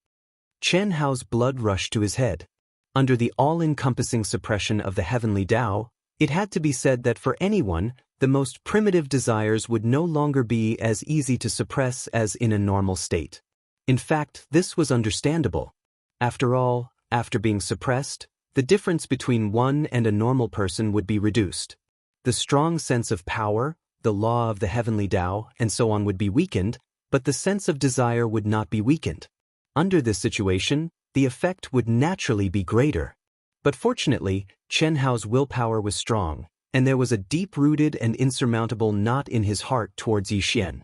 Chen Hao's blood rushed to his head. Under the all-encompassing suppression of the heavenly Tao, it had to be said that for anyone, the most primitive desires would no longer be as easy to suppress as in a normal state. In fact, this was understandable. After all, after being suppressed, the difference between one and a normal person would be reduced. The strong sense of power, the law of the heavenly Tao, and so on would be weakened, but the sense of desire would not be weakened. Under this situation, the effect would naturally be greater. But fortunately, Chen Hao's willpower was strong, and there was a deep-rooted and insurmountable knot in his heart towards Yi Xian.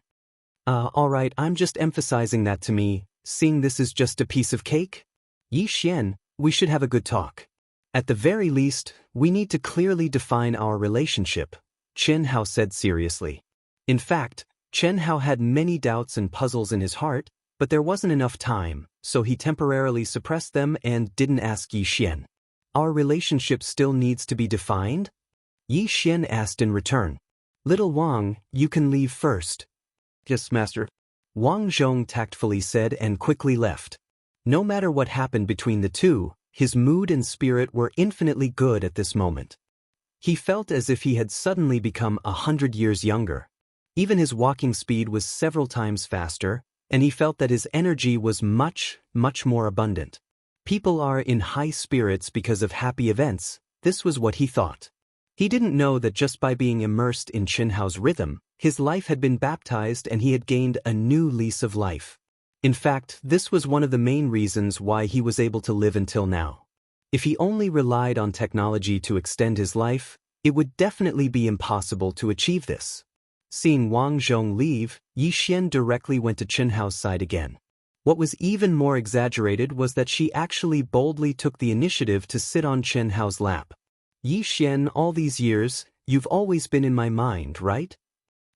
All right, I'm just emphasizing that to me, seeing this is just a piece of cake. Yi Xian, we should have a good talk. At the very least, we need to clearly define our relationship, Chen Hao said seriously. In fact, Chen Hao had many doubts and puzzles in his heart, but there wasn't enough time, so he temporarily suppressed them and didn't ask Yi Xian. Our relationship still needs to be defined? Yi Xian asked in return. Little Wang, you can leave first. Yes, master. Wang Zhong tactfully said and quickly left. No matter what happened between the two, his mood and spirit were infinitely good at this moment. He felt as if he had suddenly become 100 years younger. Even his walking speed was several times faster, and he felt that his energy was much, much more abundant. People are in high spirits because of happy events, this was what he thought. He didn't know that just by being immersed in Qinhao's rhythm, his life had been baptized and he had gained a new lease of life. In fact, this was one of the main reasons why he was able to live until now. If he only relied on technology to extend his life, it would definitely be impossible to achieve this. Seeing Wang Zhong leave, Yi Xian directly went to Qinhao's side again. What was even more exaggerated was that she actually boldly took the initiative to sit on Qinhao's lap. Yi Xian, all these years, you've always been in my mind, right?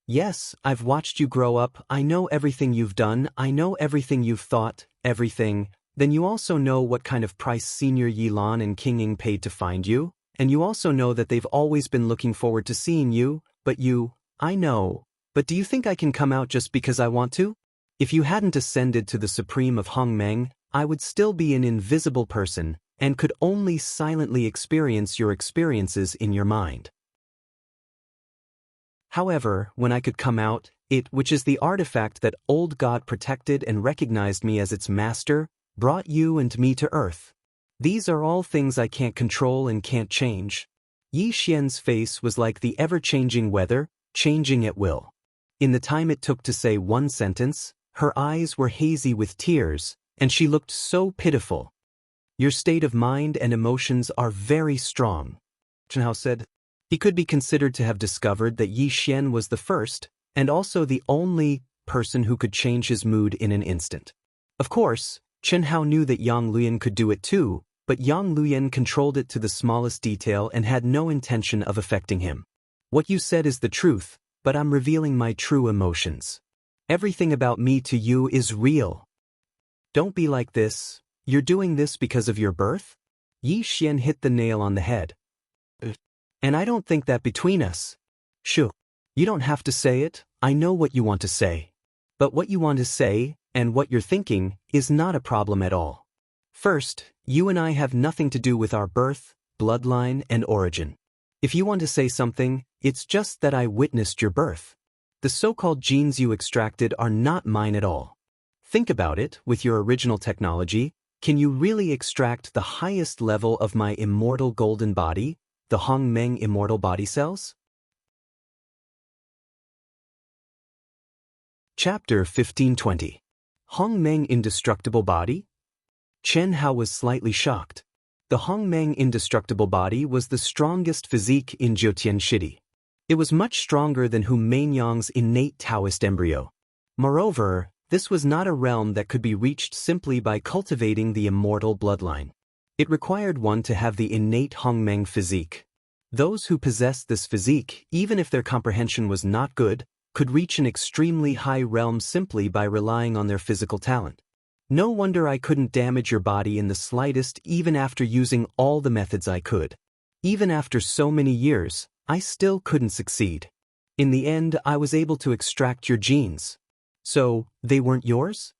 Yes, I've watched you grow up, I know everything you've done, I know everything you've thought, everything. Then you also know what kind of price Senior Yi Lan and King Ying paid to find you, and you also know that they've always been looking forward to seeing you, I know. But do you think I can come out just because I want to? If you hadn't ascended to the Supreme of Hongmeng, I would still be an invisible person, and could only silently experience your experiences in your mind. However, when I could come out, which is the artifact that old God protected and recognized me as its master, brought you and me to earth. These are all things I can't control and can't change. Yi Xian's face was like the ever-changing weather, changing at will. In the time it took to say one sentence, her eyes were hazy with tears, and she looked so pitiful. Your state of mind and emotions are very strong, Qinhao said. He could be considered to have discovered that Yi Xian was the first, and also the only, person who could change his mood in an instant. Of course, Qinhao knew that Yang Luyan could do it too, but Yang Luyan controlled it to the smallest detail and had no intention of affecting him. What you said is the truth, but I'm revealing my true emotions. Everything about me to you is real. Don't be like this. You're doing this because of your birth? Yi Xian hit the nail on the head. And I don't think that between us. Shoo. You don't have to say it, I know what you want to say. But what you want to say, and what you're thinking, is not a problem at all. First, you and I have nothing to do with our birth, bloodline, and origin. If you want to say something, it's just that I witnessed your birth. The so-called genes you extracted are not mine at all. Think about it, with your original technology, can you really extract the highest level of my immortal golden body, the Hongmeng immortal body cells? Chapter 1520. Hongmeng indestructible body? Chen Hao was slightly shocked. The Hongmeng indestructible body was the strongest physique in Jiutian City. It was much stronger than Hu Mainyang's innate Taoist embryo. Moreover, this was not a realm that could be reached simply by cultivating the immortal bloodline. It required one to have the innate Hongmeng physique. Those who possessed this physique, even if their comprehension was not good, could reach an extremely high realm simply by relying on their physical talent. No wonder I couldn't damage your body in the slightest even after using all the methods I could. Even after so many years, I still couldn't succeed. In the end, I was able to extract your genes. So, they weren't yours?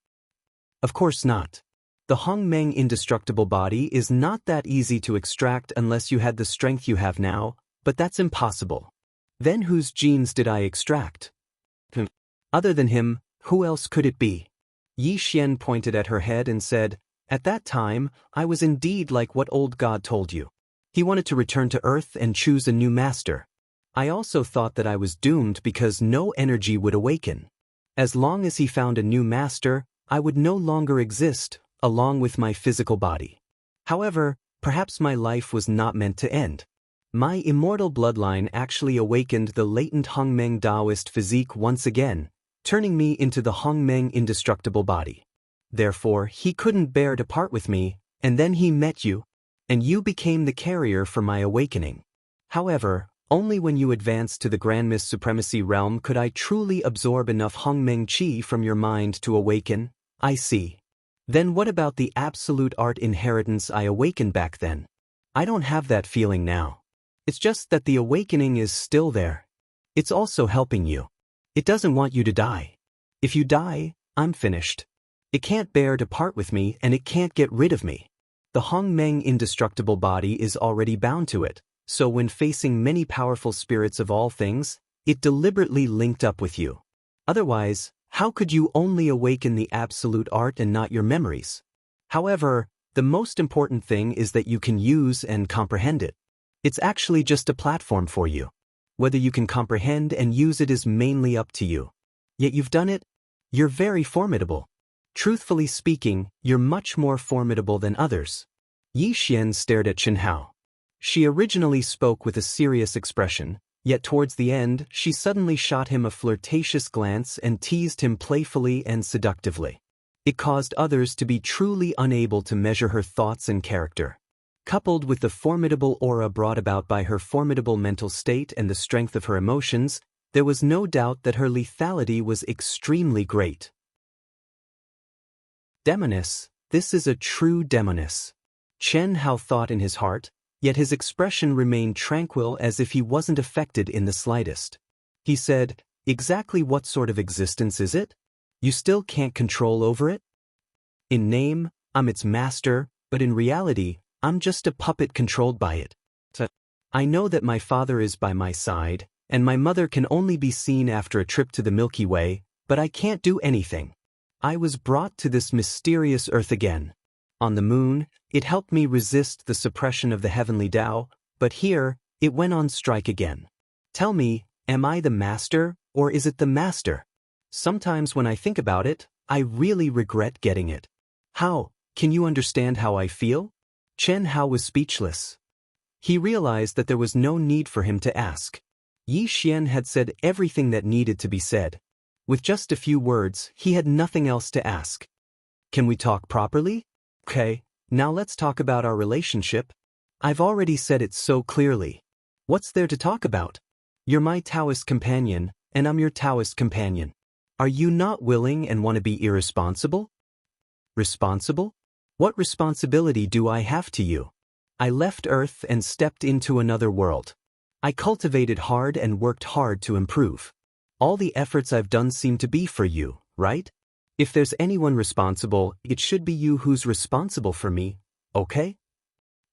Of course not. The Hongmeng indestructible body is not that easy to extract unless you had the strength you have now, but that's impossible. Then whose genes did I extract? Other than him, who else could it be? Yi Xian pointed at her head and said, At that time, I was indeed like what old God told you. He wanted to return to Earth and choose a new master. I also thought that I was doomed because no energy would awaken. As long as he found a new master, I would no longer exist, along with my physical body. However, perhaps my life was not meant to end. My immortal bloodline actually awakened the latent Hongmeng Taoist physique once again, turning me into the Hongmeng indestructible body. Therefore, he couldn't bear to part with me, and then he met you, and you became the carrier for my awakening. However, only when you advanced to the Grandmist Supremacy realm could I truly absorb enough Hongmeng Qi from your mind to awaken. I see. Then what about the absolute art inheritance I awakened back then? I don't have that feeling now. It's just that the awakening is still there. It's also helping you. It doesn't want you to die. If you die, I'm finished. It can't bear to part with me and it can't get rid of me. The Hongmeng indestructible body is already bound to it, so when facing many powerful spirits of all things, it deliberately linked up with you. Otherwise, how could you only awaken the absolute art and not your memories? However, the most important thing is that you can use and comprehend it. It's actually just a platform for you. Whether you can comprehend and use it is mainly up to you. Yet you've done it? You're very formidable. Truthfully speaking, you're much more formidable than others. Yi Xian stared at Chen Hao. She originally spoke with a serious expression, yet towards the end, she suddenly shot him a flirtatious glance and teased him playfully and seductively. It caused others to be truly unable to measure her thoughts and character. Coupled with the formidable aura brought about by her formidable mental state and the strength of her emotions, there was no doubt that her lethality was extremely great. Demoness, this is a true demoness. Chen Hao thought in his heart, yet his expression remained tranquil as if he wasn't affected in the slightest. He said, "Exactly what sort of existence is it? You still can't control over it? In name, I'm its master, but in reality, I'm just a puppet controlled by it. I know that my father is by my side, and my mother can only be seen after a trip to the Milky Way, but I can't do anything. I was brought to this mysterious earth again. On the moon, it helped me resist the suppression of the heavenly Tao, but here, it went on strike again. Tell me, am I the master, or is it the master? Sometimes when I think about it, I really regret getting it. How? Can you understand how I feel?" Chen Hao was speechless. He realized that there was no need for him to ask. Yi Xian had said everything that needed to be said. With just a few words, he had nothing else to ask. "Can we talk properly? Okay, now let's talk about our relationship. I've already said it so clearly. What's there to talk about? You're my Taoist companion, and I'm your Taoist companion. Are you not willing and want to be irresponsible?" "Responsible? What responsibility do I have to you? I left Earth and stepped into another world. I cultivated hard and worked hard to improve. All the efforts I've done seem to be for you, right? If there's anyone responsible, it should be you who's responsible for me, okay?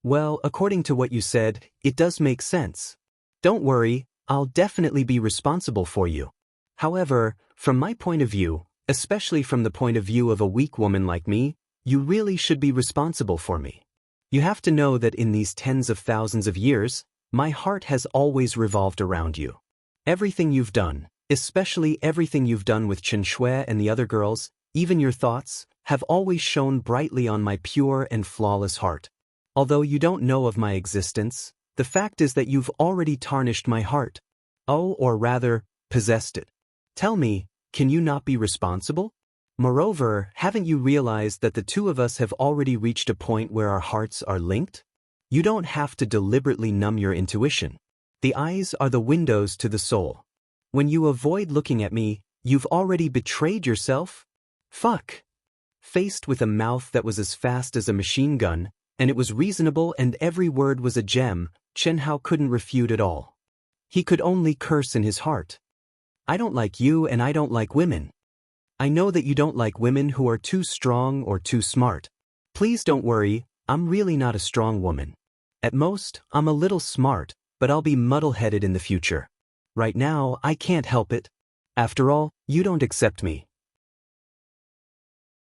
Well, according to what you said, it does make sense. Don't worry, I'll definitely be responsible for you. However, from my point of view, especially from the point of view of a weak woman like me, you really should be responsible for me. You have to know that in these tens of thousands of years, my heart has always revolved around you. Everything you've done, especially everything you've done with Chen Shui and the other girls, even your thoughts, have always shone brightly on my pure and flawless heart. Although you don't know of my existence, the fact is that you've already tarnished my heart. Oh, or rather, possessed it. Tell me, can you not be responsible? Moreover, haven't you realized that the two of us have already reached a point where our hearts are linked? You don't have to deliberately numb your intuition. The eyes are the windows to the soul. When you avoid looking at me, you've already betrayed yourself? Fuck. Faced with a mouth that was as fast as a machine gun, and it was reasonable and every word was a gem, Chen Hao couldn't refute at all. He could only curse in his heart. I don't like you and I don't like women. I know that you don't like women who are too strong or too smart. Please don't worry, I'm really not a strong woman. At most, I'm a little smart, but I'll be muddle-headed in the future. Right now, I can't help it. After all, you don't accept me.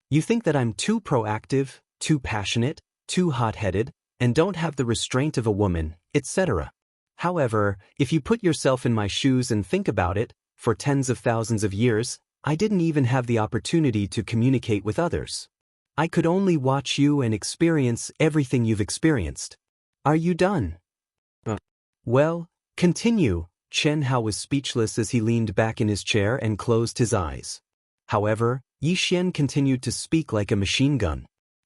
You think that I'm too proactive, too passionate, too hot-headed, and don't have the restraint of a woman, etc. However, if you put yourself in my shoes and think about it, for tens of thousands of years, I didn't even have the opportunity to communicate with others. I could only watch you and experience everything you've experienced. Are you done? Well, continue. Chen Hao was speechless as he leaned back in his chair and closed his eyes. However, Yi Xian continued to speak like a machine gun.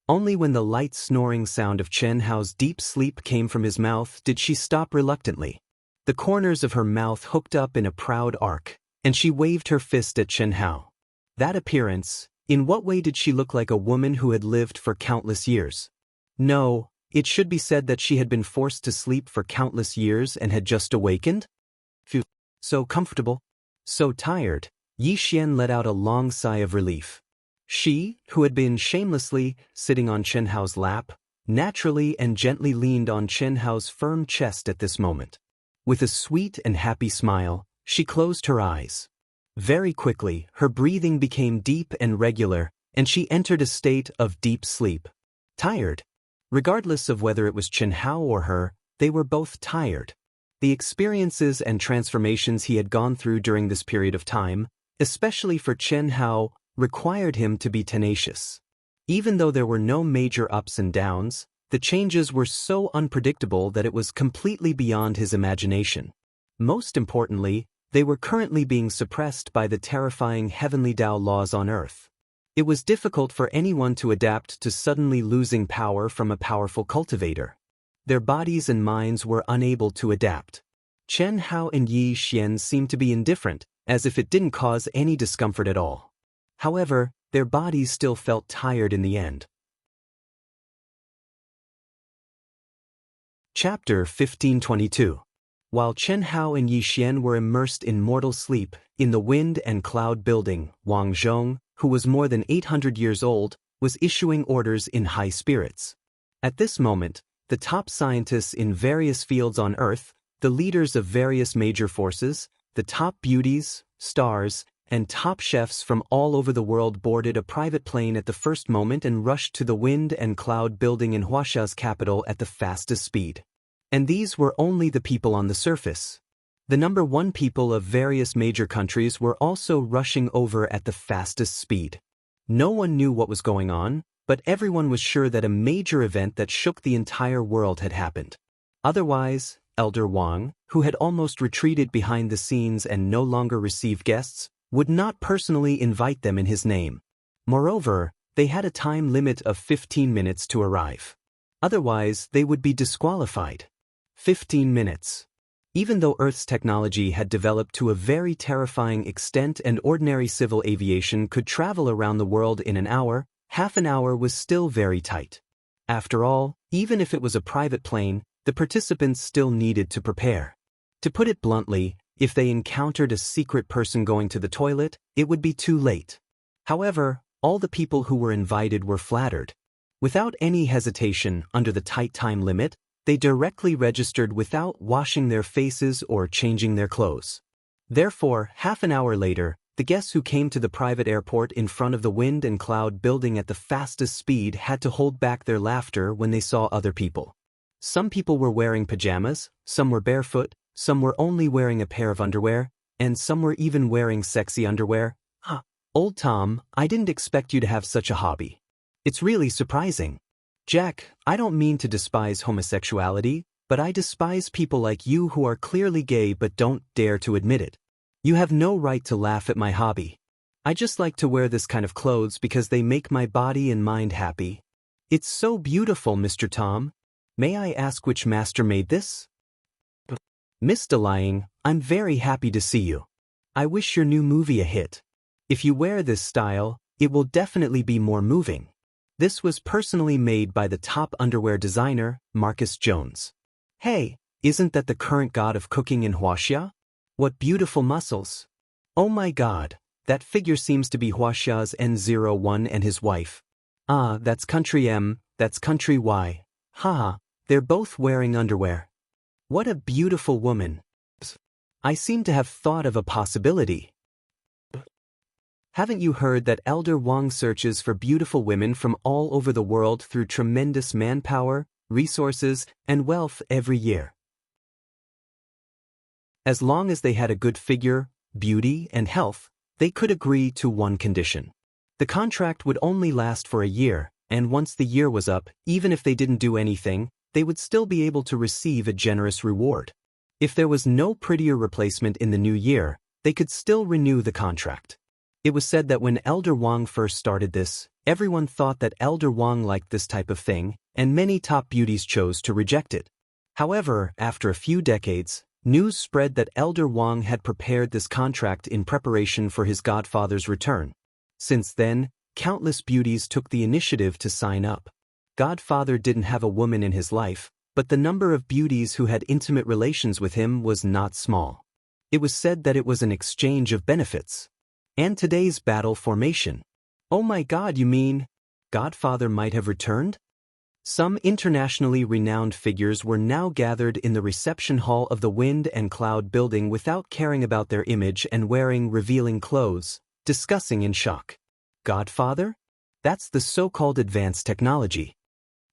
Only when the light snoring sound of Chen Hao's deep sleep came from his mouth did she stop reluctantly. The corners of her mouth hooked up in a proud arc, and she waved her fist at Chen Hao. That appearance, In what way did she look like a woman who had lived for countless years? No, it should be said that she had been forced to sleep for countless years and had just awakened? Phew. So comfortable. So tired. Yi Xian let out a long sigh of relief. She, who had been shamelessly sitting on Chen Hao's lap, naturally and gently leaned on Chen Hao's firm chest at this moment. With a sweet and happy smile, she closed her eyes. Very quickly, her breathing became deep and regular, and she entered a state of deep sleep. Tired. Regardless of whether it was Chen Hao or her, they were both tired. The experiences and transformations he had gone through during this period of time, especially for Chen Hao, required him to be tenacious. Even though there were no major ups and downs, the changes were so unpredictable that it was completely beyond his imagination. Most importantly, they were currently being suppressed by the terrifying heavenly Tao laws on Earth. It was difficult for anyone to adapt to suddenly losing power from a powerful cultivator. Their bodies and minds were unable to adapt. Chen Hao and Yi Xian seemed to be indifferent, as if it didn't cause any discomfort at all. However, their bodies still felt tired in the end. Chapter 1522. While Chen Hao and Yi Xian were immersed in mortal sleep, in the wind and cloud building, Wang Zhong, who was more than 800 years old, was issuing orders in high spirits. At this moment, the top scientists in various fields on Earth, the leaders of various major forces, the top beauties, stars, and top chefs from all over the world boarded a private plane at the first moment and rushed to the wind and cloud building in Huaxia's capital at the fastest speed. And these were only the people on the surface. The number one people of various major countries were also rushing over at the fastest speed. No one knew what was going on, but everyone was sure that a major event that shook the entire world had happened. Otherwise, Elder Wang, who had almost retreated behind the scenes and no longer received guests, would not personally invite them in his name. Moreover, they had a time limit of 15 minutes to arrive. Otherwise, they would be disqualified. 15 minutes. Even though Earth's technology had developed to a very terrifying extent and ordinary civil aviation could travel around the world in an hour, half an hour was still very tight. After all, even if it was a private plane, the participants still needed to prepare. To put it bluntly, if they encountered a secret person going to the toilet, it would be too late. However, all the people who were invited were flattered. Without any hesitation, under the tight time limit, they directly registered without washing their faces or changing their clothes. Therefore, half an hour later, the guests who came to the private airport in front of the wind and cloud building at the fastest speed had to hold back their laughter when they saw other people. Some people were wearing pajamas, some were barefoot, some were only wearing a pair of underwear, and some were even wearing sexy underwear. Old Tom, I didn't expect you to have such a hobby. It's really surprising. Jack, I don't mean to despise homosexuality, but I despise people like you who are clearly gay but don't dare to admit it. You have no right to laugh at my hobby. I just like to wear this kind of clothes because they make my body and mind happy. It's so beautiful, Mr. Tom. May I ask which master made this? Miss DeLying, I'm very happy to see you. I wish your new movie a hit. If you wear this style, it will definitely be more moving. This was personally made by the top underwear designer, Marcus Jones. Hey, isn't that the current god of cooking in Huaxia? What beautiful muscles. Oh my god, that figure seems to be Huaxia's N01 and his wife. Ah, that's country M, that's country Y. Haha, they're both wearing underwear. What a beautiful woman. I seem to have thought of a possibility. Haven't you heard that Elder Wang searches for beautiful women from all over the world through tremendous manpower, resources, and wealth every year? As long as they had a good figure, beauty, and health, they could agree to one condition. The contract would only last for a year, and once the year was up, even if they didn't do anything, they would still be able to receive a generous reward. If there was no prettier replacement in the new year, they could still renew the contract. It was said that when Elder Wang first started this, everyone thought that Elder Wang liked this type of thing, and many top beauties chose to reject it. However, after a few decades, news spread that Elder Wang had prepared this contract in preparation for his godfather's return. Since then, countless beauties took the initiative to sign up. Godfather didn't have a woman in his life, but the number of beauties who had intimate relations with him was not small. It was said that it was an exchange of benefits. And today's battle formation. Oh my God, you mean Godfather might have returned? Some internationally renowned figures were now gathered in the reception hall of the Wind and Cloud building without caring about their image and wearing revealing clothes, discussing in shock. Godfather? That's the so-called advanced technology.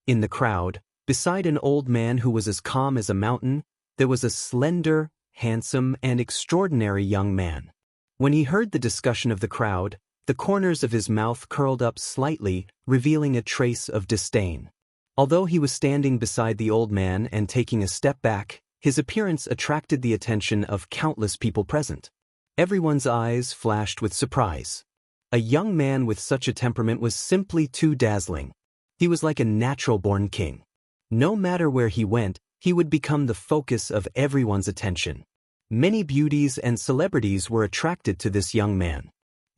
In the crowd, beside an old man who was as calm as a mountain, there was a slender, handsome, and extraordinary young man. When he heard the discussion of the crowd, the corners of his mouth curled up slightly, revealing a trace of disdain. Although he was standing beside the old man and taking a step back, his appearance attracted the attention of countless people present. Everyone's eyes flashed with surprise. A young man with such a temperament was simply too dazzling. He was like a natural-born king. No matter where he went, he would become the focus of everyone's attention. Many beauties and celebrities were attracted to this young man.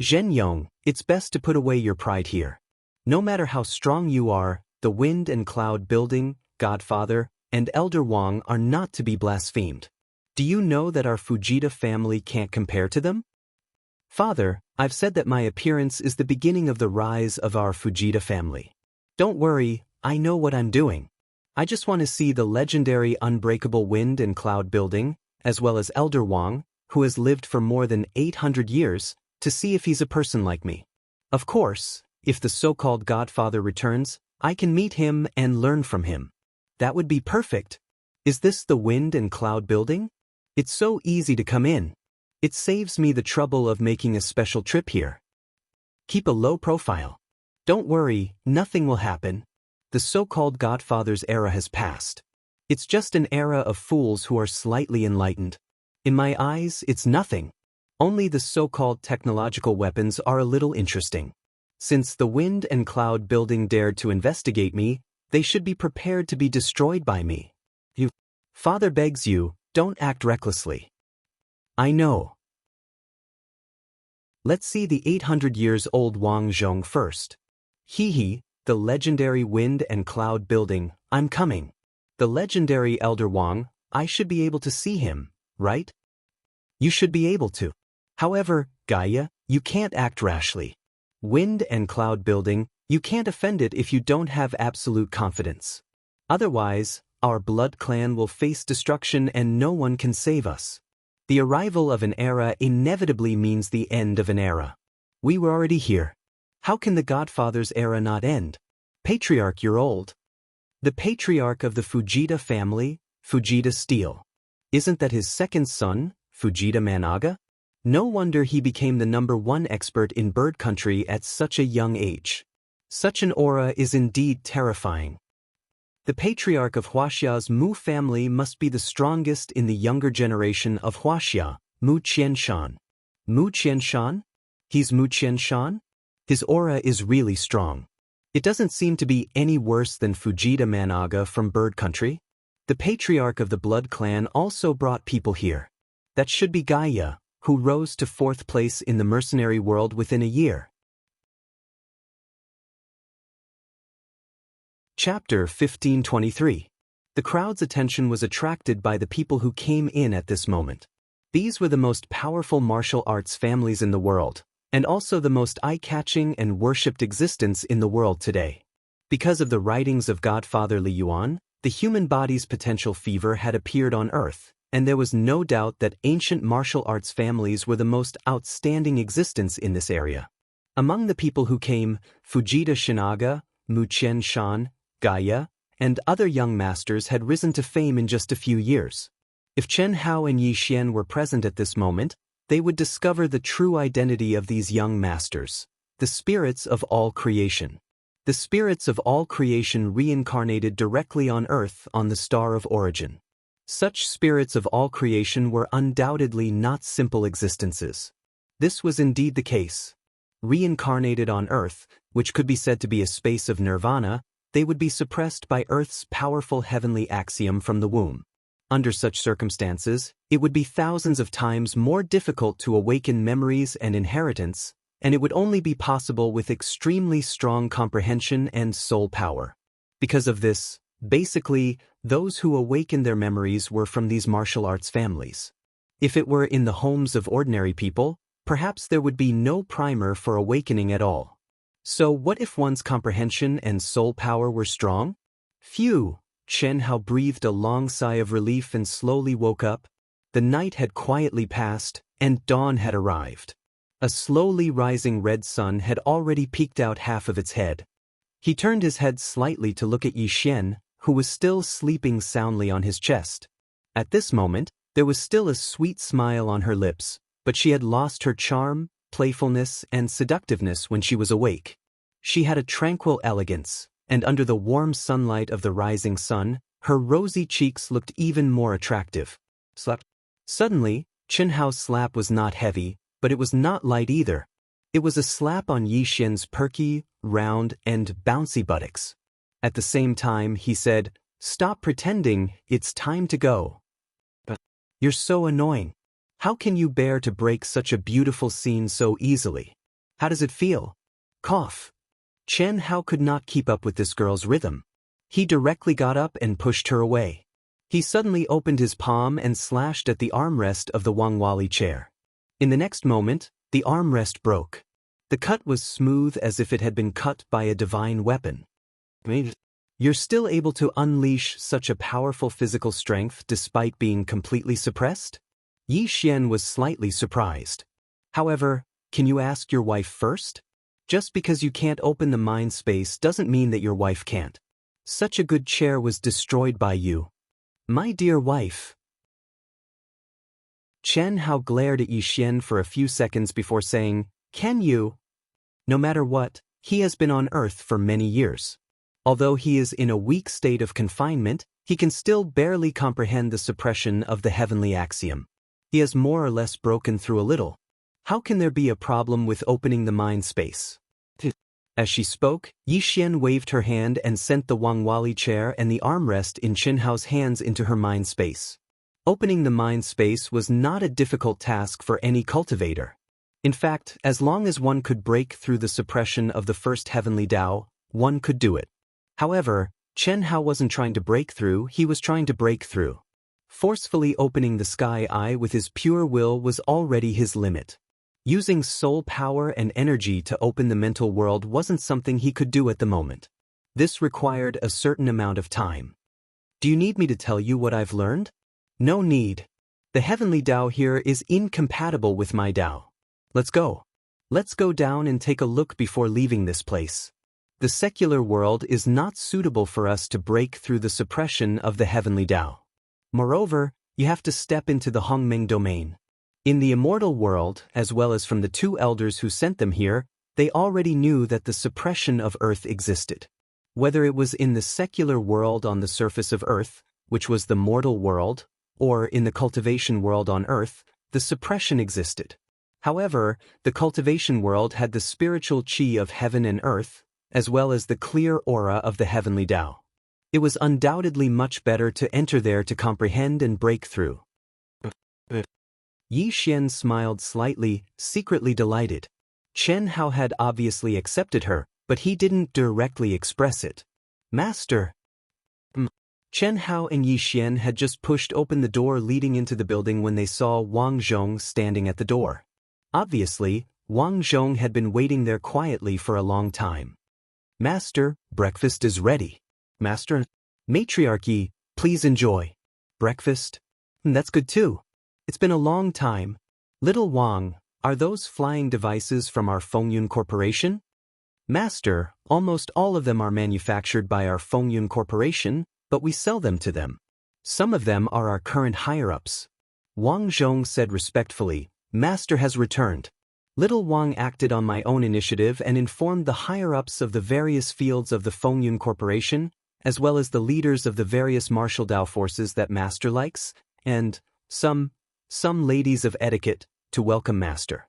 Zhen Yong, it's best to put away your pride here. No matter how strong you are, the Wind and Cloud building, Godfather, and Elder Wang are not to be blasphemed. Do you know that our Fujita family can't compare to them? Father, I've said that my appearance is the beginning of the rise of our Fujita family. Don't worry, I know what I'm doing. I just want to see the legendary unbreakable Wind and Cloud building, as well as Elder Wang, who has lived for more than 800 years, to see if he's a person like me. Of course, if the so-called Godfather returns, I can meet him and learn from him. That would be perfect. Is this the Wind and Cloud building? It's so easy to come in. It saves me the trouble of making a special trip here. Keep a low profile. Don't worry, nothing will happen. The so-called Godfather's era has passed. It's just an era of fools who are slightly enlightened. In my eyes, it's nothing. Only the so-called technological weapons are a little interesting. Since the Wind and Cloud building dared to investigate me, they should be prepared to be destroyed by me. Father begs you, don't act recklessly. I know. Let's see the 800 years old Wang Zhong first. He, the legendary Wind and Cloud building, I'm coming. The legendary Elder Wang, I should be able to see him, right? You should be able to. However, Gaia, you can't act rashly. Wind and Cloud building, you can't offend it if you don't have absolute confidence. Otherwise, our blood clan will face destruction and no one can save us. The arrival of an era inevitably means the end of an era. We were already here. How can the Godfather's era not end? Patriarch, you're old. The patriarch of the Fujita family, Fujita Steel. Isn't that his second son, Fujita Managa? No wonder he became the #1 expert in bird country at such a young age. Such an aura is indeed terrifying. The patriarch of Huaxia's Mu family must be the strongest in the younger generation of Huaxia, Mu Qianshan. Mu Qianshan? He's Mu Qianshan? His aura is really strong. It doesn't seem to be any worse than Fujita Managa from bird country. The patriarch of the blood clan also brought people here. That should be Gaia, who rose to 4th place in the mercenary world within a year. Chapter 1523. The crowd's attention was attracted by the people who came in at this moment. These were the most powerful martial arts families in the world, and also the most eye-catching and worshipped existence in the world today. Because of the writings of Godfather Li Yuan, the human body's potential fever had appeared on Earth, and there was no doubt that ancient martial arts families were the most outstanding existence in this area. Among the people who came, Fujita Shinaga, Mu Qianshan, Gaia, and other young masters had risen to fame in just a few years. If Chen Hao and Yi Xian were present at this moment, they would discover the true identity of these young masters, the spirits of all creation. The spirits of all creation reincarnated directly on Earth on the Star of Origin. Such spirits of all creation were undoubtedly not simple existences. This was indeed the case. Reincarnated on Earth, which could be said to be a space of nirvana, they would be suppressed by Earth's powerful heavenly axiom from the womb. Under such circumstances, it would be thousands of times more difficult to awaken memories and inheritance, and it would only be possible with extremely strong comprehension and soul power. Because of this, basically, those who awakened their memories were from these martial arts families. If it were in the homes of ordinary people, perhaps there would be no primer for awakening at all. So what if one's comprehension and soul power were strong? Phew! Chen Hao breathed a long sigh of relief and slowly woke up. The night had quietly passed, and dawn had arrived. A slowly rising red sun had already peeked out half of its head. He turned his head slightly to look at Yi Xian, who was still sleeping soundly on his chest. At this moment, there was still a sweet smile on her lips, but she had lost her charm, playfulness, and seductiveness when she was awake. She had a tranquil elegance, and under the warm sunlight of the rising sun, her rosy cheeks looked even more attractive. Suddenly, Chen Hao's slap was not heavy, but it was not light either. It was a slap on Yi Xian's perky, round, and bouncy buttocks. At the same time, he said, "Stop pretending, it's time to go." "But you're so annoying. How can you bear to break such a beautiful scene so easily? How does it feel?" Cough. Chen Hao could not keep up with this girl's rhythm. He directly got up and pushed her away. He suddenly opened his palm and slashed at the armrest of the Wangwali chair. In the next moment, the armrest broke. The cut was smooth as if it had been cut by a divine weapon. "You're still able to unleash such a powerful physical strength despite being completely suppressed?" Yi Xian was slightly surprised. "However, can you ask your wife first? Just because you can't open the mind space doesn't mean that your wife can't. Such a good chair was destroyed by you. My dear wife." Chen Hao glared at Yi Xian for a few seconds before saying, "Can you?" No matter what, he has been on Earth for many years. Although he is in a weak state of confinement, he can still barely comprehend the suppression of the heavenly axiom. He has more or less broken through a little. How can there be a problem with opening the mind space? As she spoke, Yi Xian waved her hand and sent the Wangwali chair and the armrest in Chen Hao's hands into her mind space. Opening the mind space was not a difficult task for any cultivator. In fact, as long as one could break through the suppression of the first heavenly Tao, one could do it. However, Chen Hao wasn't trying to break through, he was trying to break through. Forcefully opening the sky eye with his pure will was already his limit. Using soul power and energy to open the mental world wasn't something he could do at the moment. This required a certain amount of time. Do you need me to tell you what I've learned? No need. The heavenly Tao here is incompatible with my Tao. Let's go. Let's go down and take a look before leaving this place. The secular world is not suitable for us to break through the suppression of the heavenly Tao. Moreover, you have to step into the Hongmeng domain. In the immortal world, as well as from the two elders who sent them here, they already knew that the suppression of Earth existed. Whether it was in the secular world on the surface of Earth, which was the mortal world, or in the cultivation world on Earth, the suppression existed. However, the cultivation world had the spiritual chi of heaven and earth, as well as the clear aura of the heavenly Tao. It was undoubtedly much better to enter there to comprehend and break through. Yi Xian smiled slightly, secretly delighted. Chen Hao had obviously accepted her, but he didn't directly express it. "Master." Chen Hao and Yi Xian had just pushed open the door leading into the building when they saw Wang Zhong standing at the door. Obviously, Wang Zhong had been waiting there quietly for a long time. "Master, breakfast is ready." "Master, matriarchy, please enjoy." "Breakfast? That's good too. It's been a long time. Little Wang, are those flying devices from our Fengyun Corporation?" "Master, almost all of them are manufactured by our Fengyun Corporation, but we sell them to them. Some of them are our current higher-ups." Wang Zhong said respectfully, "Master has returned." Little Wang acted on my own initiative and informed the higher-ups of the various fields of the Fengyun Corporation, as well as the leaders of the various martial Tao forces that Master likes, and some ladies of etiquette, to welcome Master.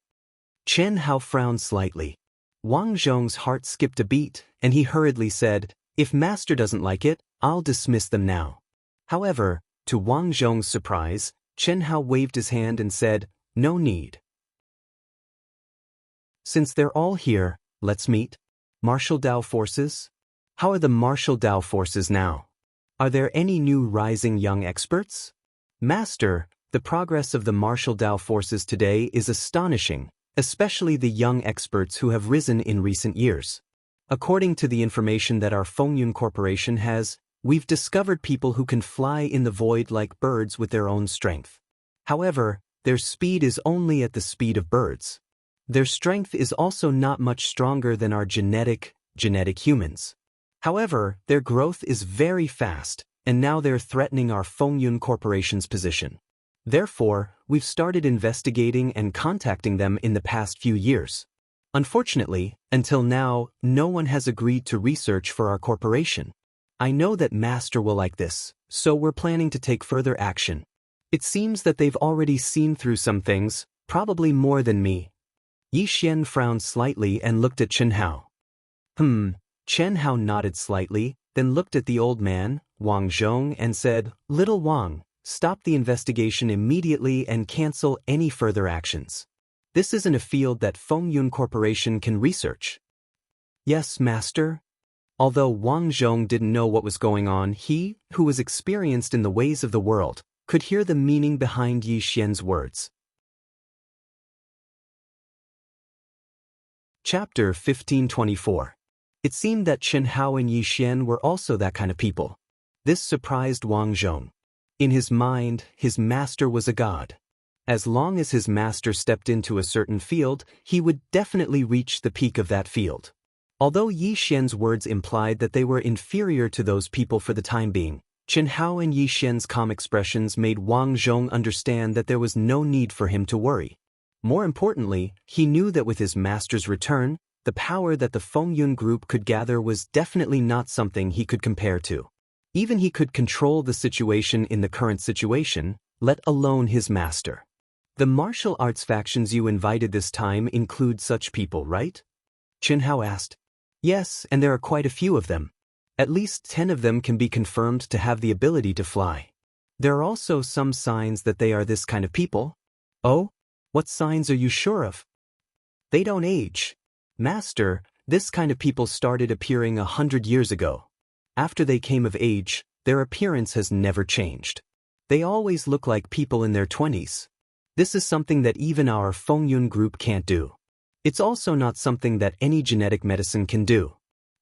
Chen Hao frowned slightly. Wang Zhong's heart skipped a beat, and he hurriedly said, "If Master doesn't like it, I'll dismiss them now." However, to Wang Zhong's surprise, Chen Hao waved his hand and said, "No need." Since they're all here, let's meet. Martial Dao forces? How are the martial Dao forces now? Are there any new rising young experts? Master, the progress of the martial Dao forces today is astonishing, especially the young experts who have risen in recent years. According to the information that our Fengyun Corporation has, we've discovered people who can fly in the void like birds with their own strength. However, their speed is only at the speed of birds. Their strength is also not much stronger than our genetic humans. However, their growth is very fast, and now they're threatening our Fengyun Corporation's position. Therefore, we've started investigating and contacting them in the past few years. Unfortunately, until now, no one has agreed to research for our corporation. I know that Master will like this, so we're planning to take further action. It seems that they've already seen through some things, probably more than me. Yi Xian frowned slightly and looked at Chen Hao. Chen Hao nodded slightly, then looked at the old man, Wang Zhong, and said, "Little Wang, stop the investigation immediately and cancel any further actions. This isn't a field that Fengyun Corporation can research." "Yes, Master." Although Wang Zhong didn't know what was going on, he, who was experienced in the ways of the world, could hear the meaning behind Yi Xian's words. Chapter 1524. It seemed that Chen Hao and Yi Xian were also that kind of people. This surprised Wang Zhong. In his mind, his master was a god. As long as his master stepped into a certain field, he would definitely reach the peak of that field. Although Yi Xian's words implied that they were inferior to those people for the time being, Chen Hao and Yi Xian's calm expressions made Wang Zhong understand that there was no need for him to worry. More importantly, he knew that with his master's return, the power that the Fengyun group could gather was definitely not something he could compare to. Even he could control the situation in the current situation, let alone his master. The martial arts factions you invited this time include such people, right? Chen Hao asked. Yes, and there are quite a few of them. At least 10 of them can be confirmed to have the ability to fly. There are also some signs that they are this kind of people. Oh? What signs are you sure of? They don't age. Master, this kind of people started appearing 100 years ago. After they came of age, their appearance has never changed. They always look like people in their 20s. This is something that even our Fengyun group can't do. It's also not something that any genetic medicine can do.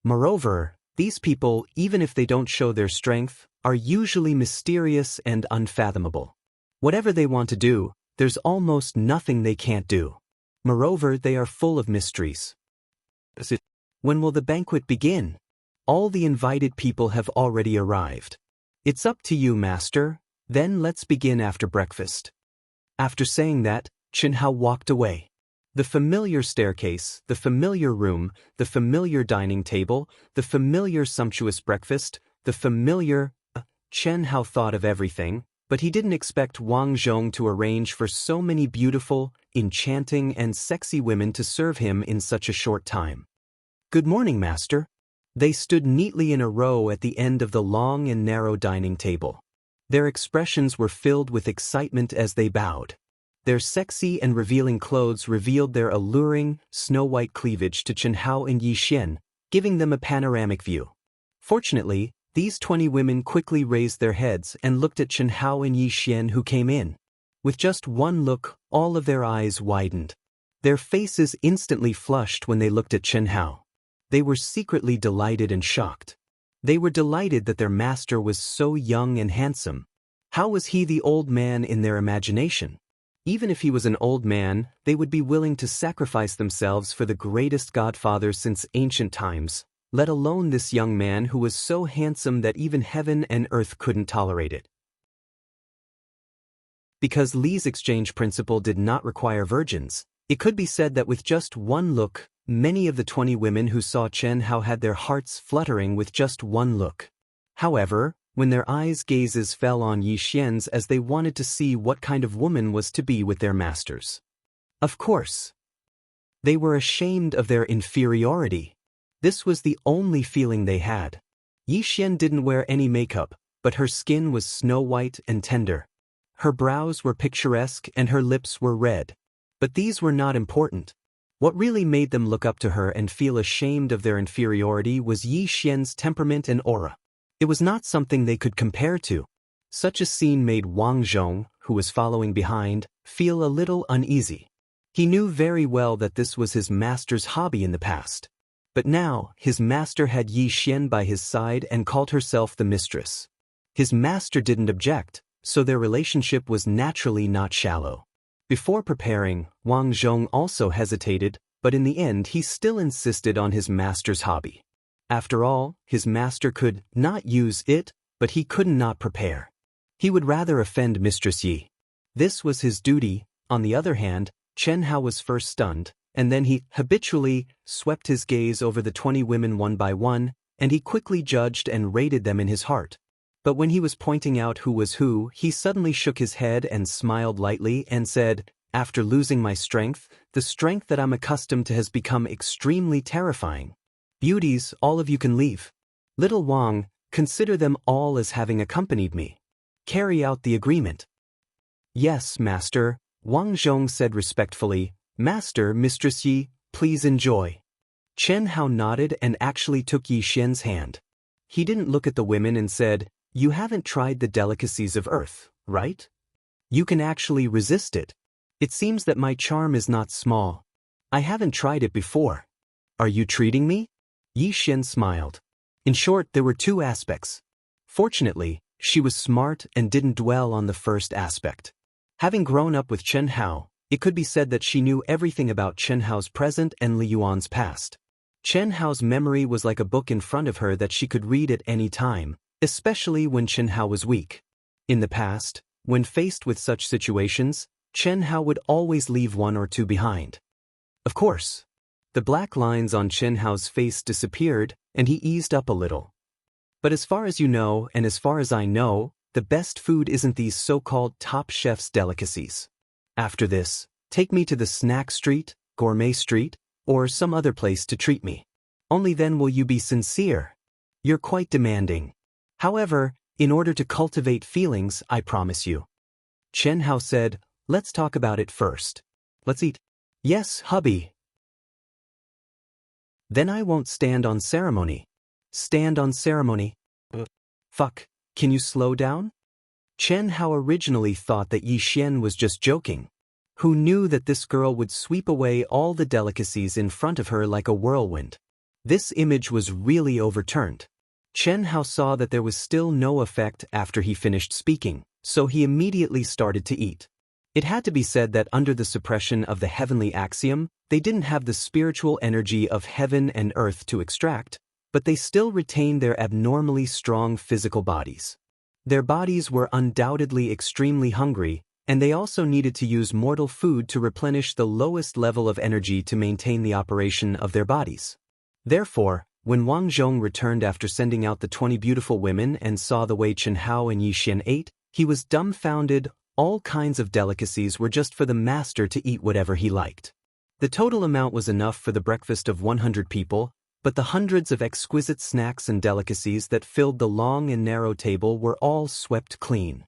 Moreover, these people, even if they don't show their strength, are usually mysterious and unfathomable. Whatever they want to do, there's almost nothing they can't do. Moreover, they are full of mysteries. When will the banquet begin? All the invited people have already arrived. It's up to you, Master. Then let's begin after breakfast. After saying that, Chen Hao walked away. The familiar staircase, the familiar room, the familiar dining table, the familiar sumptuous breakfast, the familiar... Chen Hao thought of everything, but he didn't expect Wang Zhong to arrange for so many beautiful, enchanting, and sexy women to serve him in such a short time. Good morning, Master. They stood neatly in a row at the end of the long and narrow dining table. Their expressions were filled with excitement as they bowed. Their sexy and revealing clothes revealed their alluring, snow-white cleavage to Chen Hao and Yi Xian, giving them a panoramic view. Fortunately, these 20 women quickly raised their heads and looked at Chen Hao and Yi Xian, who came in. With just one look, all of their eyes widened. Their faces instantly flushed when they looked at Chen Hao. They were secretly delighted and shocked. They were delighted that their master was so young and handsome. How was he the old man in their imagination? Even if he was an old man, they would be willing to sacrifice themselves for the greatest godfather since ancient times, let alone this young man who was so handsome that even heaven and earth couldn't tolerate it. Because Li's exchange principle did not require virgins, it could be said that with just one look, many of the 20 women who saw Chen Hao had their hearts fluttering with just one look. However, when their gazes fell on Yi Xian's as they wanted to see what kind of woman was to be with their masters. Of course. They were ashamed of their inferiority. This was the only feeling they had. Yi Xian didn't wear any makeup, but her skin was snow-white and tender. Her brows were picturesque and her lips were red. But these were not important. What really made them look up to her and feel ashamed of their inferiority was Yi Xian's temperament and aura. It was not something they could compare to. Such a scene made Wang Zhong, who was following behind, feel a little uneasy. He knew very well that this was his master's hobby in the past. But now, his master had Yi Xian by his side and called herself the mistress. His master didn't object, so their relationship was naturally not shallow. Before preparing, Wang Zhong also hesitated, but in the end he still insisted on his master's hobby. After all, his master could not use it, but he could not prepare. He would rather offend Mistress Yi. This was his duty. On the other hand, Chen Hao was first stunned, and then he habitually swept his gaze over the 20 women one by one, and he quickly judged and rated them in his heart. But when he was pointing out who was who, he suddenly shook his head and smiled lightly and said, "After losing my strength, the strength that I'm accustomed to has become extremely terrifying. Beauties, all of you can leave. Little Wang, consider them all as having accompanied me. Carry out the agreement." "Yes, master," Wang Zhong said respectfully. "Master, Mistress Yi, please enjoy." Chen Hao nodded and actually took Yi Xian's hand. He didn't look at the women and said, "You haven't tried the delicacies of earth, right? You can actually resist it. It seems that my charm is not small. I haven't tried it before. Are you treating me?" Yi Xian smiled. In short, there were two aspects. Fortunately, she was smart and didn't dwell on the first aspect. Having grown up with Chen Hao, it could be said that she knew everything about Chen Hao's present and Li Yuan's past. Chen Hao's memory was like a book in front of her that she could read at any time, especially when Chen Hao was weak. In the past, when faced with such situations, Chen Hao would always leave one or two behind. Of course, the black lines on Chen Hao's face disappeared, and he eased up a little. "But as far as you know, and as far as I know, the best food isn't these so-called top chef's delicacies. After this, take me to the snack street, gourmet street, or some other place to treat me. Only then will you be sincere. You're quite demanding. However, in order to cultivate feelings, I promise you." Chen Hao said, "Let's talk about it first. Let's eat." "Yes, hubby." "Then I won't stand on ceremony." "Stand on ceremony? Fuck, can you slow down?" Chen Hao originally thought that Yi Xian was just joking. Who knew that this girl would sweep away all the delicacies in front of her like a whirlwind? This image was really overturned. Chen Hao saw that there was still no effect after he finished speaking, so he immediately started to eat. It had to be said that under the suppression of the heavenly axiom, they didn't have the spiritual energy of heaven and earth to extract, but they still retained their abnormally strong physical bodies. Their bodies were undoubtedly extremely hungry, and they also needed to use mortal food to replenish the lowest level of energy to maintain the operation of their bodies. Therefore, when Wang Zhong returned after sending out the 20 beautiful women and saw the way Chen Hao and Yi Xian ate, he was dumbfounded. All kinds of delicacies were just for the master to eat whatever he liked. The total amount was enough for the breakfast of 100 people, but the hundreds of exquisite snacks and delicacies that filled the long and narrow table were all swept clean.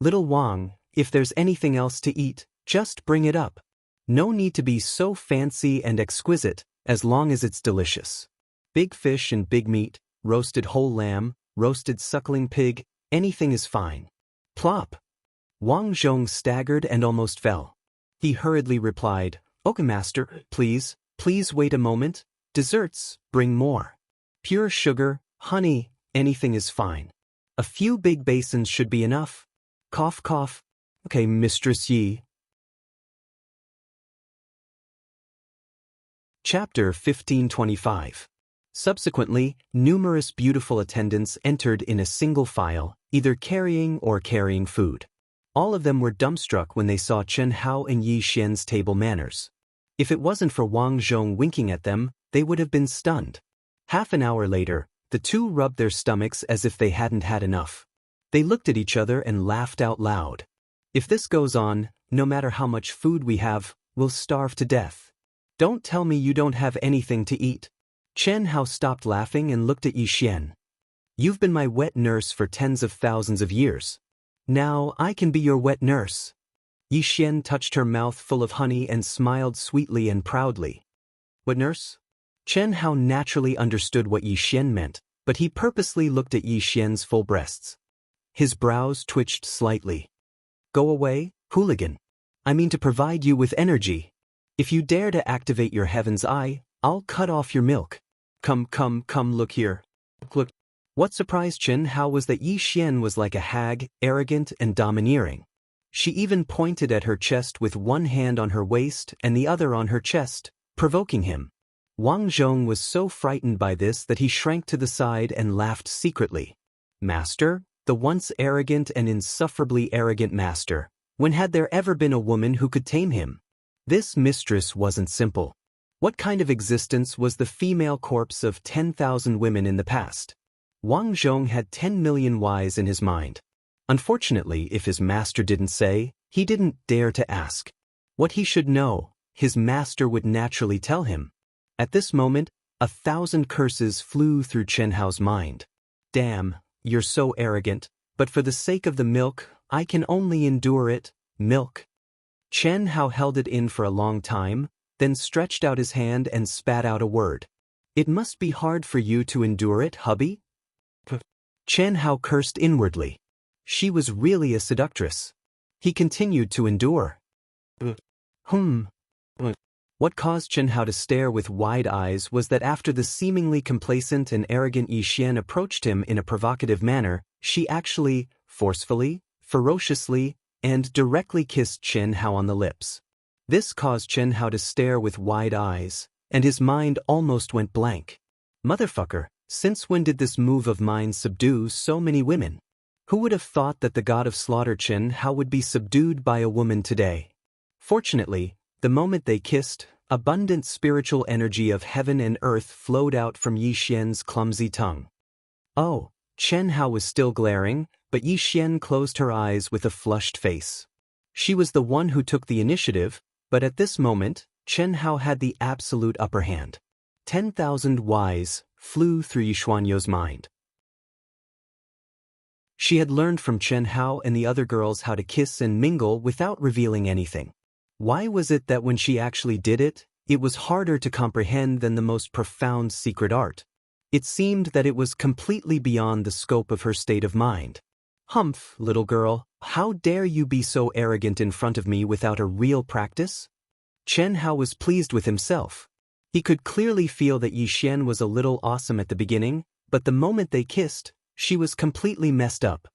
"Little Wang, if there's anything else to eat, just bring it up. No need to be so fancy and exquisite, as long as it's delicious. Big fish and big meat, roasted whole lamb, roasted suckling pig, anything is fine." Plop! Wang Zhong staggered and almost fell. He hurriedly replied, "Okay, master, please wait a moment. Desserts, bring more. Pure sugar, honey, anything is fine. A few big basins should be enough. Cough, cough. Okay, Mistress Yi." Chapter 1525. Subsequently, numerous beautiful attendants entered in a single file, either carrying food. All of them were dumbstruck when they saw Chen Hao and Yi Xian's table manners. If it wasn't for Wang Zhong winking at them, they would have been stunned. Half an hour later, the two rubbed their stomachs as if they hadn't had enough. They looked at each other and laughed out loud. "If this goes on, no matter how much food we have, we'll starve to death. Don't tell me you don't have anything to eat." Chen Hao stopped laughing and looked at Yi Xian. "You've been my wet nurse for tens of thousands of years. Now I can be your wet nurse." Yi Xian touched her mouth full of honey and smiled sweetly and proudly. What, nurse? Chen Hao naturally understood what Yi Xian meant, but he purposely looked at Yi Xian's full breasts. His brows twitched slightly. Go away, hooligan. I mean to provide you with energy. If you dare to activate your heaven's eye, I'll cut off your milk. Come, look here. Look. What surprised Chen Hao was that Yi Xian was like a hag, arrogant and domineering. She even pointed at her chest with one hand on her waist and the other on her chest, provoking him. Wang Zhong was so frightened by this that he shrank to the side and laughed secretly. Master, the once arrogant and insufferably arrogant master, when had there ever been a woman who could tame him? This mistress wasn't simple. What kind of existence was the female corpse of 10,000 women in the past? Wang Zhong had 10 million whys in his mind. Unfortunately, if his master didn't say, he didn't dare to ask. What he should know, his master would naturally tell him. At this moment, 1,000 curses flew through Chen Hao's mind. Damn, you're so arrogant, but for the sake of the milk, I can only endure it, milk. Chen Hao held it in for a long time, then stretched out his hand and spat out a word. It must be hard for you to endure it, hubby? Chen Hao cursed inwardly. She was really a seductress. He continued to endure. What caused Chen Hao to stare with wide eyes was that after the seemingly complacent and arrogant Yi Xian approached him in a provocative manner, she actually, forcefully, ferociously, and directly kissed Chen Hao on the lips. This caused Chen Hao to stare with wide eyes, and his mind almost went blank. Motherfucker, since when did this move of mine subdue so many women? Who would have thought that the god of slaughter Chen Hao would be subdued by a woman today? Fortunately, the moment they kissed, abundant spiritual energy of heaven and earth flowed out from Yi Xian's clumsy tongue. Oh, Chen Hao was still glaring, but Yi Xian closed her eyes with a flushed face. She was the one who took the initiative, but at this moment, Chen Hao had the absolute upper hand. 10,000 whys flew through Yi Xuanyou's mind. She had learned from Chen Hao and the other girls how to kiss and mingle without revealing anything. Why was it that when she actually did it, it was harder to comprehend than the most profound secret art? It seemed that it was completely beyond the scope of her state of mind. Humph, little girl, how dare you be so arrogant in front of me without a real practice? Chen Hao was pleased with himself. He could clearly feel that Yi Xian was a little awesome at the beginning, but the moment they kissed, she was completely messed up.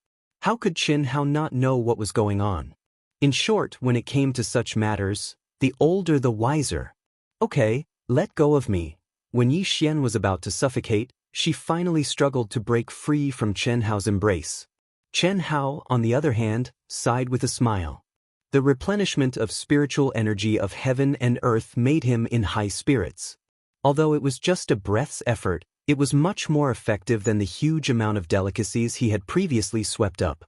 How could Chen Hao not know what was going on? In short, when it came to such matters, the older the wiser. Okay, let go of me. When Yi Xian was about to suffocate, she finally struggled to break free from Chen Hao's embrace. Chen Hao, on the other hand, sighed with a smile. The replenishment of spiritual energy of heaven and earth made him in high spirits. Although it was just a breath's effort, it was much more effective than the huge amount of delicacies he had previously swept up.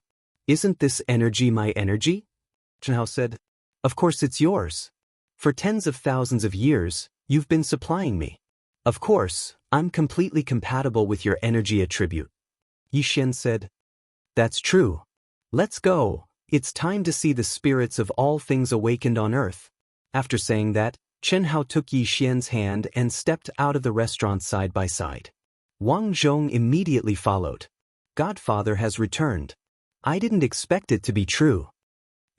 Isn't this energy my energy? Chen Hao said. Of course it's yours. For tens of thousands of years, you've been supplying me. Of course, I'm completely compatible with your energy attribute. Yi Xian said. That's true. Let's go. It's time to see the spirits of all things awakened on earth. After saying that, Chen Hao took Yi Xian's hand and stepped out of the restaurant side by side. Wang Zhong immediately followed. Godfather has returned. I didn't expect it to be true.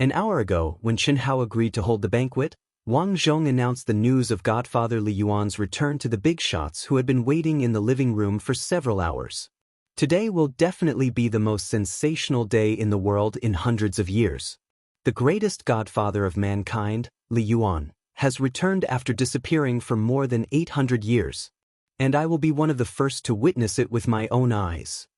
An hour ago, when Chen Hao agreed to hold the banquet, Wang Zhong announced the news of Godfather Li Yuan's return to the big shots who had been waiting in the living room for several hours. Today will definitely be the most sensational day in the world in hundreds of years. The greatest godfather of mankind, Li Yuan, has returned after disappearing for more than 800 years. And I will be one of the first to witness it with my own eyes.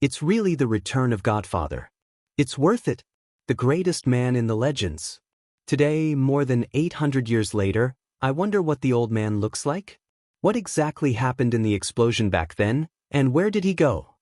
It's really the return of Godfather. It's worth it. The greatest man in the legends. Today, more than 800 years later, I wonder what the old man looks like? What exactly happened in the explosion back then, and where did he go?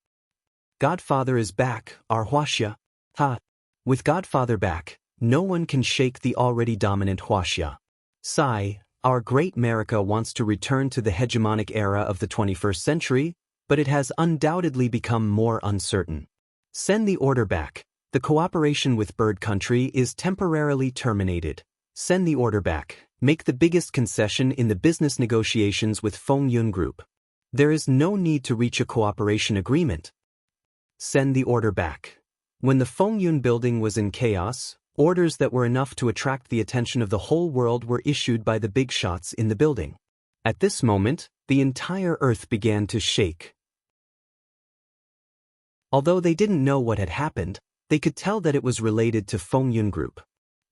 Godfather is back, our Huaxia. Ha! With Godfather back, no one can shake the already dominant Huaxia. Sigh, our great America wants to return to the hegemonic era of the 21st century, but it has undoubtedly become more uncertain. Send the order back. The cooperation with Bird Country is temporarily terminated. Send the order back. Make the biggest concession in the business negotiations with Fengyun Group. There is no need to reach a cooperation agreement. Send the order back. When the Fengyun building was in chaos, orders that were enough to attract the attention of the whole world were issued by the big shots in the building. At this moment, the entire earth began to shake. Although they didn't know what had happened, they could tell that it was related to Fengyun Group.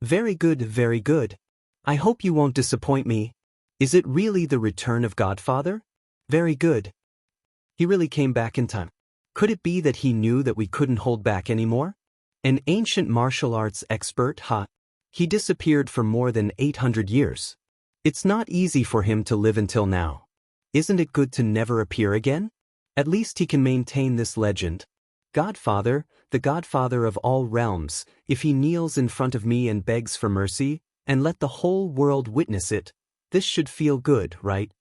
Very good, very good. I hope you won't disappoint me. Is it really the return of Godfather? Very good. He really came back in time. Could it be that he knew that we couldn't hold back anymore? An ancient martial arts expert, huh? He disappeared for more than 800 years. It's not easy for him to live until now. Isn't it good to never appear again? At least he can maintain this legend. Godfather, the Godfather of all realms, if he kneels in front of me and begs for mercy, and let the whole world witness it, this should feel good, right?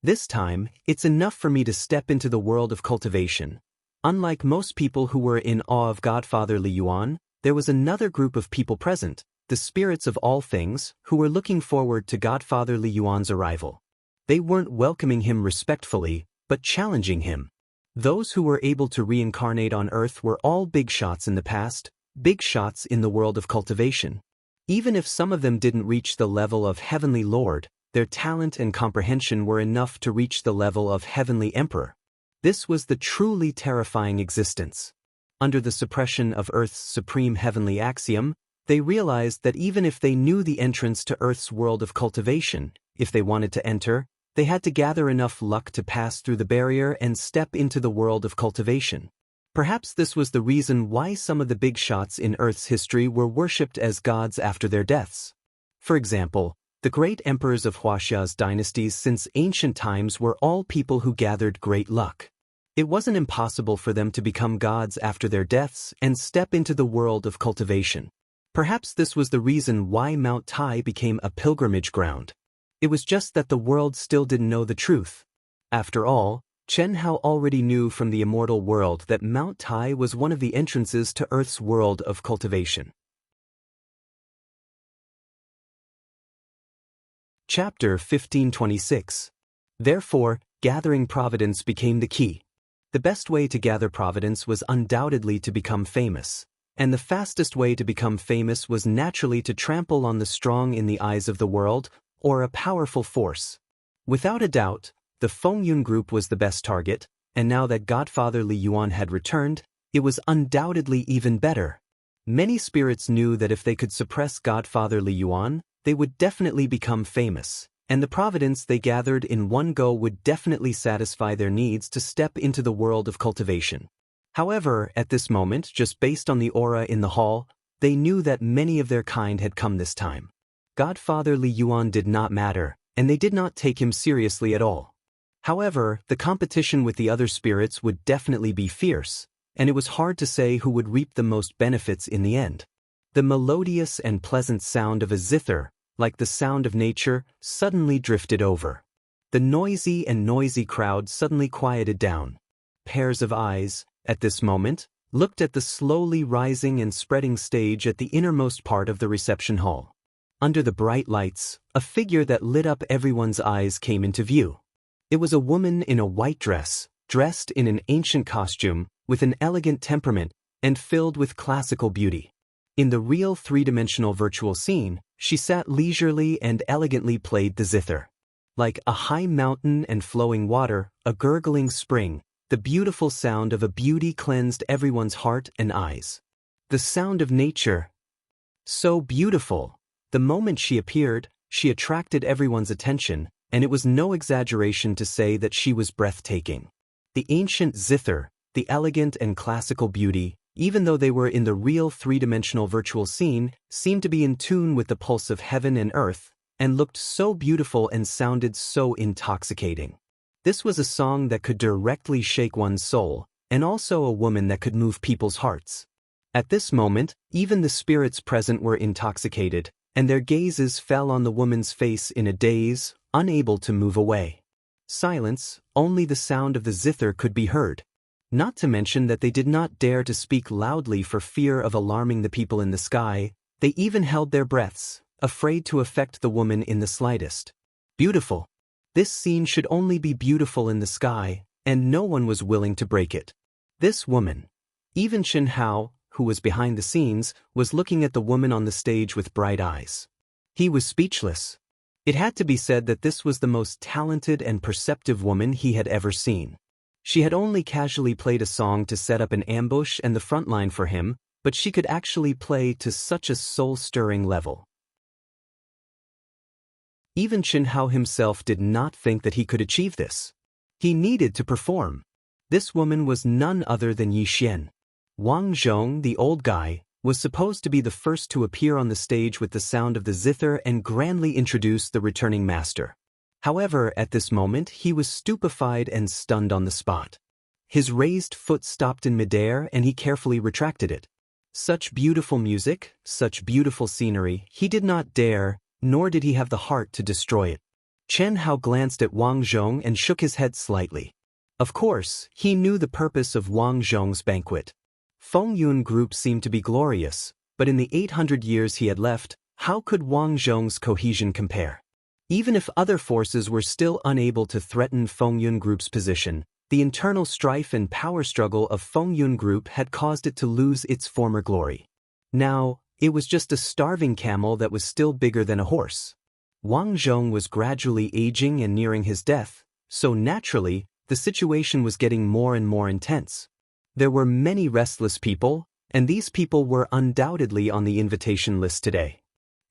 This time, it's enough for me to step into the world of cultivation. Unlike most people who were in awe of Godfather Li Yuan, there was another group of people present, the spirits of all things, who were looking forward to Godfather Li Yuan's arrival. They weren't welcoming him respectfully, but challenging him. Those who were able to reincarnate on Earth were all big shots in the past, big shots in the world of cultivation. Even if some of them didn't reach the level of Heavenly Lord, their talent and comprehension were enough to reach the level of Heavenly Emperor. This was the truly terrifying existence. Under the suppression of Earth's supreme heavenly axiom, they realized that even if they knew the entrance to Earth's world of cultivation, if they wanted to enter, they had to gather enough luck to pass through the barrier and step into the world of cultivation. Perhaps this was the reason why some of the big shots in Earth's history were worshipped as gods after their deaths. For example, the great emperors of Huaxia's dynasties since ancient times were all people who gathered great luck. It wasn't impossible for them to become gods after their deaths and step into the world of cultivation. Perhaps this was the reason why Mount Tai became a pilgrimage ground. It was just that the world still didn't know the truth. After all, Chen Hao already knew from the immortal world that Mount Tai was one of the entrances to Earth's world of cultivation. Chapter 1526. Therefore, gathering providence became the key. The best way to gather providence was undoubtedly to become famous, and the fastest way to become famous was naturally to trample on the strong in the eyes of the world, or a powerful force. Without a doubt, the Fengyun Group was the best target, and now that Godfather Li Yuan had returned, it was undoubtedly even better. Many spirits knew that if they could suppress Godfather Li Yuan, they would definitely become famous, and the providence they gathered in one go would definitely satisfy their needs to step into the world of cultivation. However, at this moment, just based on the aura in the hall, they knew that many of their kind had come this time. Godfather Li Yuan did not matter, and they did not take him seriously at all. However, the competition with the other spirits would definitely be fierce, and it was hard to say who would reap the most benefits in the end. The melodious and pleasant sound of a zither, like the sound of nature, suddenly drifted over. The noisy crowd suddenly quieted down. Pairs of eyes, at this moment, looked at the slowly rising and spreading stage at the innermost part of the reception hall. Under the bright lights, a figure that lit up everyone's eyes came into view. It was a woman in a white dress, dressed in an ancient costume, with an elegant temperament, and filled with classical beauty. In the real three-dimensional virtual scene, she sat leisurely and elegantly played the zither. Like a high mountain and flowing water, a gurgling spring, the beautiful sound of a beauty cleansed everyone's heart and eyes. The sound of nature. So beautiful. The moment she appeared, she attracted everyone's attention, and it was no exaggeration to say that she was breathtaking. The ancient zither, the elegant and classical beauty, even though they were in the real three-dimensional virtual scene, seemed to be in tune with the pulse of heaven and earth, and looked so beautiful and sounded so intoxicating. This was a song that could directly shake one's soul, and also a woman that could move people's hearts. At this moment, even the spirits present were intoxicated, and their gazes fell on the woman's face in a daze, unable to move away. Silence, only the sound of the zither could be heard. Not to mention that they did not dare to speak loudly for fear of alarming the people in the sky. They even held their breaths, afraid to affect the woman in the slightest. Beautiful. This scene should only be beautiful in the sky, and no one was willing to break it. This woman, even Chen Hao, who was behind the scenes, was looking at the woman on the stage with bright eyes. He was speechless. It had to be said that this was the most talented and perceptive woman he had ever seen. She had only casually played a song to set up an ambush and the front line for him, but she could actually play to such a soul-stirring level. Even Chen Hao himself did not think that he could achieve this. He needed to perform. This woman was none other than Yi Xian. Wang Zhong, the old guy, was supposed to be the first to appear on the stage with the sound of the zither and grandly introduce the returning master. However, at this moment he was stupefied and stunned on the spot. His raised foot stopped in midair and he carefully retracted it. Such beautiful music, such beautiful scenery, he did not dare, nor did he have the heart to destroy it. Chen Hao glanced at Wang Zhong and shook his head slightly. Of course, he knew the purpose of Wang Zhong's banquet. Fengyun Group seemed to be glorious, but in the 800 years he had left, how could Wang Zhong's cohesion compare? Even if other forces were still unable to threaten Fengyun Group's position, the internal strife and power struggle of Fengyun Group had caused it to lose its former glory. Now, it was just a starving camel that was still bigger than a horse. Wang Zhong was gradually aging and nearing his death, so naturally, the situation was getting more and more intense. There were many restless people, and these people were undoubtedly on the invitation list today.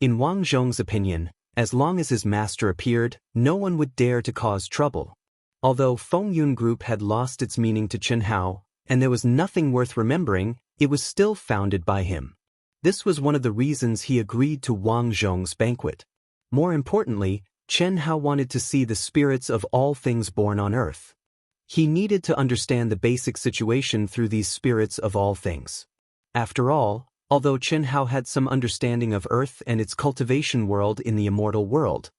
In Wang Zhong's opinion, as long as his master appeared, no one would dare to cause trouble. Although Fengyun Group had lost its meaning to Chen Hao, and there was nothing worth remembering, it was still founded by him. This was one of the reasons he agreed to Wang Zhong's banquet. More importantly, Chen Hao wanted to see the spirits of all things born on earth. He needed to understand the basic situation through these spirits of all things. After all, although Chen Hao had some understanding of earth and its cultivation world in the immortal world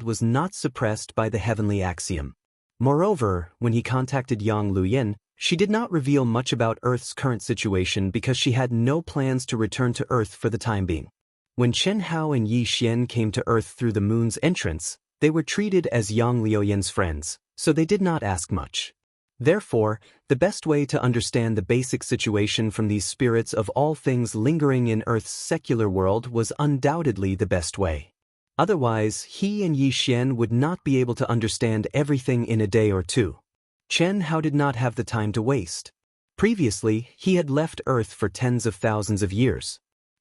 was not suppressed by the heavenly axiom. Moreover, when he contacted Yang Luyin, she did not reveal much about Earth's current situation because she had no plans to return to Earth for the time being. When Chen Hao and Yi Xian came to Earth through the moon's entrance, they were treated as Yang Liuyan's friends, so they did not ask much. Therefore, the best way to understand the basic situation from these spirits of all things lingering in Earth's secular world was undoubtedly the best way. Otherwise, he and Yi Xian would not be able to understand everything in a day or two. Chen Hao did not have the time to waste. Previously, he had left Earth for tens of thousands of years.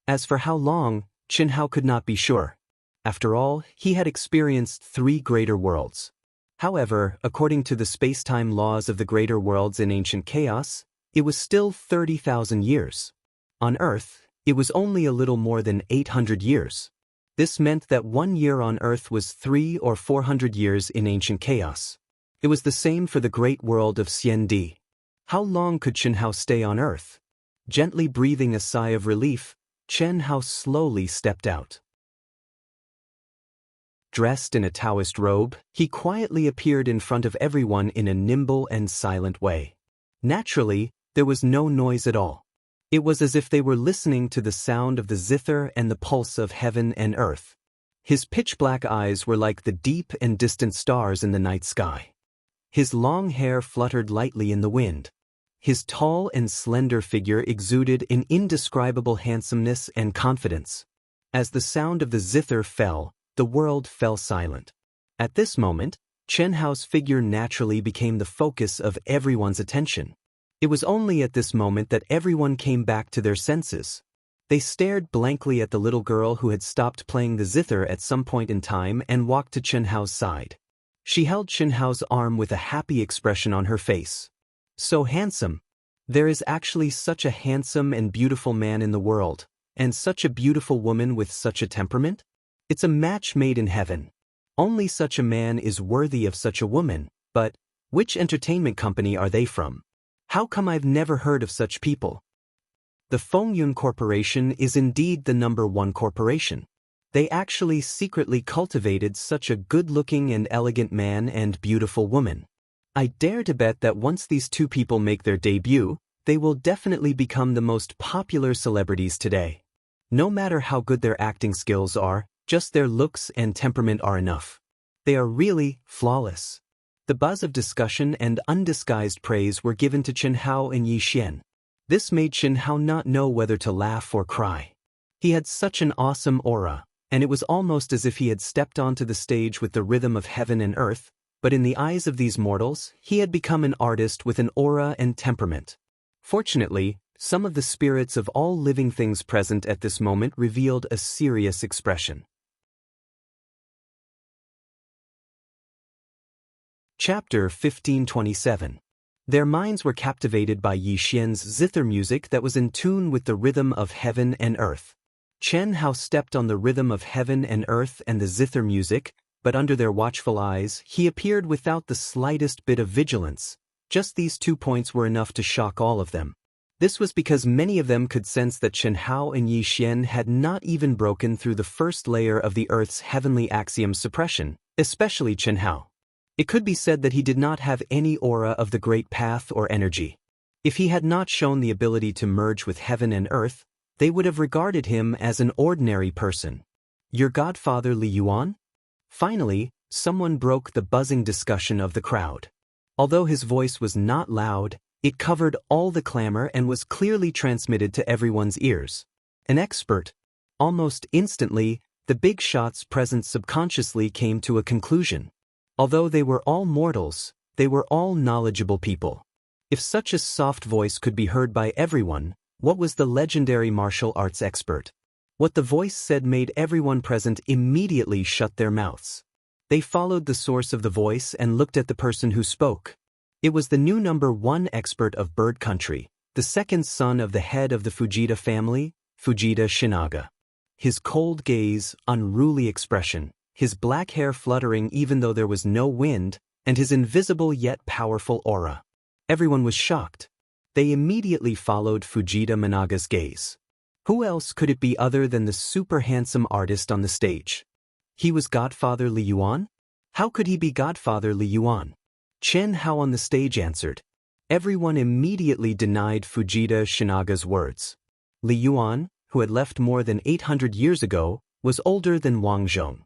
As for how long, Chen Hao could not be sure. After all, he had experienced 3 greater worlds. However, according to the space-time laws of the greater worlds in ancient chaos, it was still 30,000 years. On Earth, it was only a little more than 800 years. This meant that 1 year on Earth was 300 or 400 years in ancient chaos. It was the same for the great world of Xiandi. How long could Chen Hao stay on Earth? Gently breathing a sigh of relief, Chen Hao slowly stepped out. Dressed in a Taoist robe, he quietly appeared in front of everyone in a nimble and silent way. Naturally, there was no noise at all. It was as if they were listening to the sound of the zither and the pulse of heaven and earth. His pitch-black eyes were like the deep and distant stars in the night sky. His long hair fluttered lightly in the wind. His tall and slender figure exuded an indescribable handsomeness and confidence. As the sound of the zither fell, the world fell silent. At this moment, Chen Hao's figure naturally became the focus of everyone's attention. It was only at this moment that everyone came back to their senses. They stared blankly at the little girl who had stopped playing the zither at some point in time and walked to Chen Hao's side. She held Chen Hao's arm with a happy expression on her face. So handsome. There is actually such a handsome and beautiful man in the world, and such a beautiful woman with such a temperament? It's a match made in heaven. Only such a man is worthy of such a woman, but which entertainment company are they from? How come I've never heard of such people? The Fengyun Corporation is indeed the #1 corporation. They actually secretly cultivated such a good-looking and elegant man and beautiful woman. I dare to bet that once these two people make their debut, they will definitely become the most popular celebrities today. No matter how good their acting skills are, just their looks and temperament are enough. They are really flawless. The buzz of discussion and undisguised praise were given to Chen Hao and Yi Xian. This made Chen Hao not know whether to laugh or cry. He had such an awesome aura, and it was almost as if he had stepped onto the stage with the rhythm of heaven and earth, but in the eyes of these mortals, he had become an artist with an aura and temperament. Fortunately, some of the spirits of all living things present at this moment revealed a serious expression. Chapter 1527. Their minds were captivated by Yi Xian's zither music that was in tune with the rhythm of heaven and earth. Chen Hao stepped on the rhythm of heaven and earth and the zither music, but under their watchful eyes, he appeared without the slightest bit of vigilance. Just these 2 points were enough to shock all of them. This was because many of them could sense that Chen Hao and Yi Xian had not even broken through the first layer of the earth's heavenly axiom suppression, especially Chen Hao. It could be said that he did not have any aura of the great path or energy. If he had not shown the ability to merge with heaven and earth, they would have regarded him as an ordinary person. Your godfather Li Yuan? Finally, someone broke the buzzing discussion of the crowd. Although his voice was not loud, it covered all the clamor and was clearly transmitted to everyone's ears. An expert. Almost instantly, the big shots present subconsciously came to a conclusion. Although they were all mortals, they were all knowledgeable people. If such a soft voice could be heard by everyone, what was the legendary martial arts expert? What the voice said made everyone present immediately shut their mouths. They followed the source of the voice and looked at the person who spoke. It was the new #1 expert of bird country, the second son of the head of the Fujita family, Fujita Shinaga. His cold gaze, unruly expression, his black hair fluttering even though there was no wind, and his invisible yet powerful aura. Everyone was shocked. They immediately followed Fujita Managa's gaze. Who else could it be other than the super handsome artist on the stage? He was Godfather Li Yuan? How could he be Godfather Li Yuan? Chen Hao on the stage answered. Everyone immediately denied Fujita Shinaga's words. Li Yuan, who had left more than 800 years ago, was older than Wang Zhong.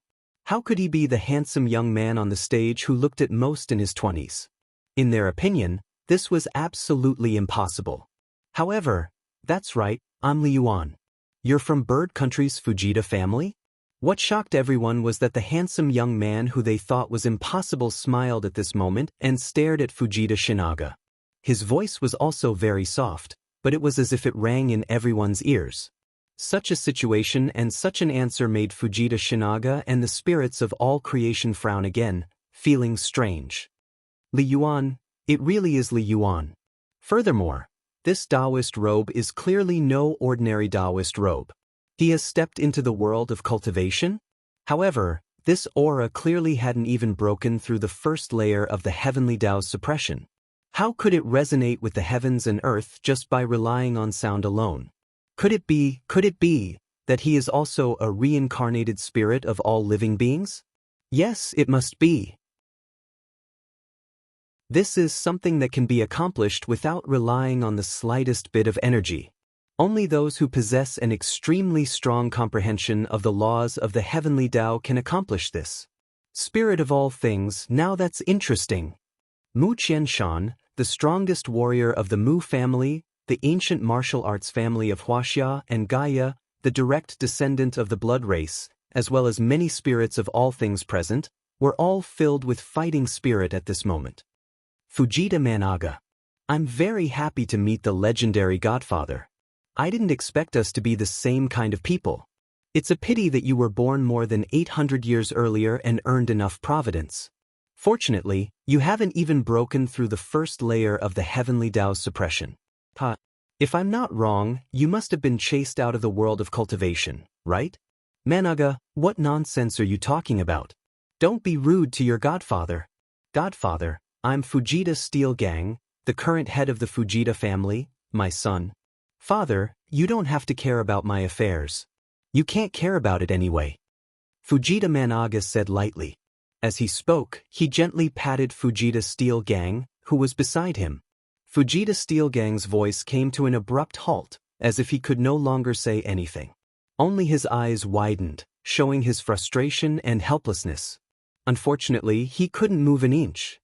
How could he be the handsome young man on the stage who looked at most in his 20s? In their opinion, this was absolutely impossible. However, that's right, I'm Li Yuan. You're from Bird Country's Fujita family? What shocked everyone was that the handsome young man who they thought was impossible smiled at this moment and stared at Fujita Shinaga. His voice was also very soft, but it was as if it rang in everyone's ears. Such a situation and such an answer made Fujita Shinaga and the spirits of all creation frown again, feeling strange. Li Yuan, it really is Li Yuan. Furthermore, this Taoist robe is clearly no ordinary Taoist robe. He has stepped into the world of cultivation? However, this aura clearly hadn't even broken through the first layer of the heavenly Tao's suppression. How could it resonate with the heavens and earth just by relying on sound alone? Could it be that he is also a reincarnated spirit of all living beings? Yes, it must be. This is something that can be accomplished without relying on the slightest bit of energy. Only those who possess an extremely strong comprehension of the laws of the heavenly Tao can accomplish this. Spirit of all things, now that's interesting. Mu Qianshan, the strongest warrior of the Mu family, the ancient martial arts family of Huaxia and Gaia, the direct descendant of the blood race, as well as many spirits of all things present, were all filled with fighting spirit at this moment. Fujita Managa. I'm very happy to meet the legendary Godfather. I didn't expect us to be the same kind of people. It's a pity that you were born more than 800 years earlier and earned enough providence. Fortunately, you haven't even broken through the first layer of the heavenly Tao's suppression. If I'm not wrong, you must have been chased out of the world of cultivation, right? Managa, what nonsense are you talking about? Don't be rude to your godfather. Godfather, I'm Fujita Steel Gang, the current head of the Fujita family, my son. Father, you don't have to care about my affairs. You can't care about it anyway. Fujita Managa said lightly. As he spoke, he gently patted Fujita Steel Gang, who was beside him. Fujita Steel Gang's voice came to an abrupt halt, as if he could no longer say anything. Only his eyes widened, showing his frustration and helplessness. Unfortunately, he couldn't move an inch.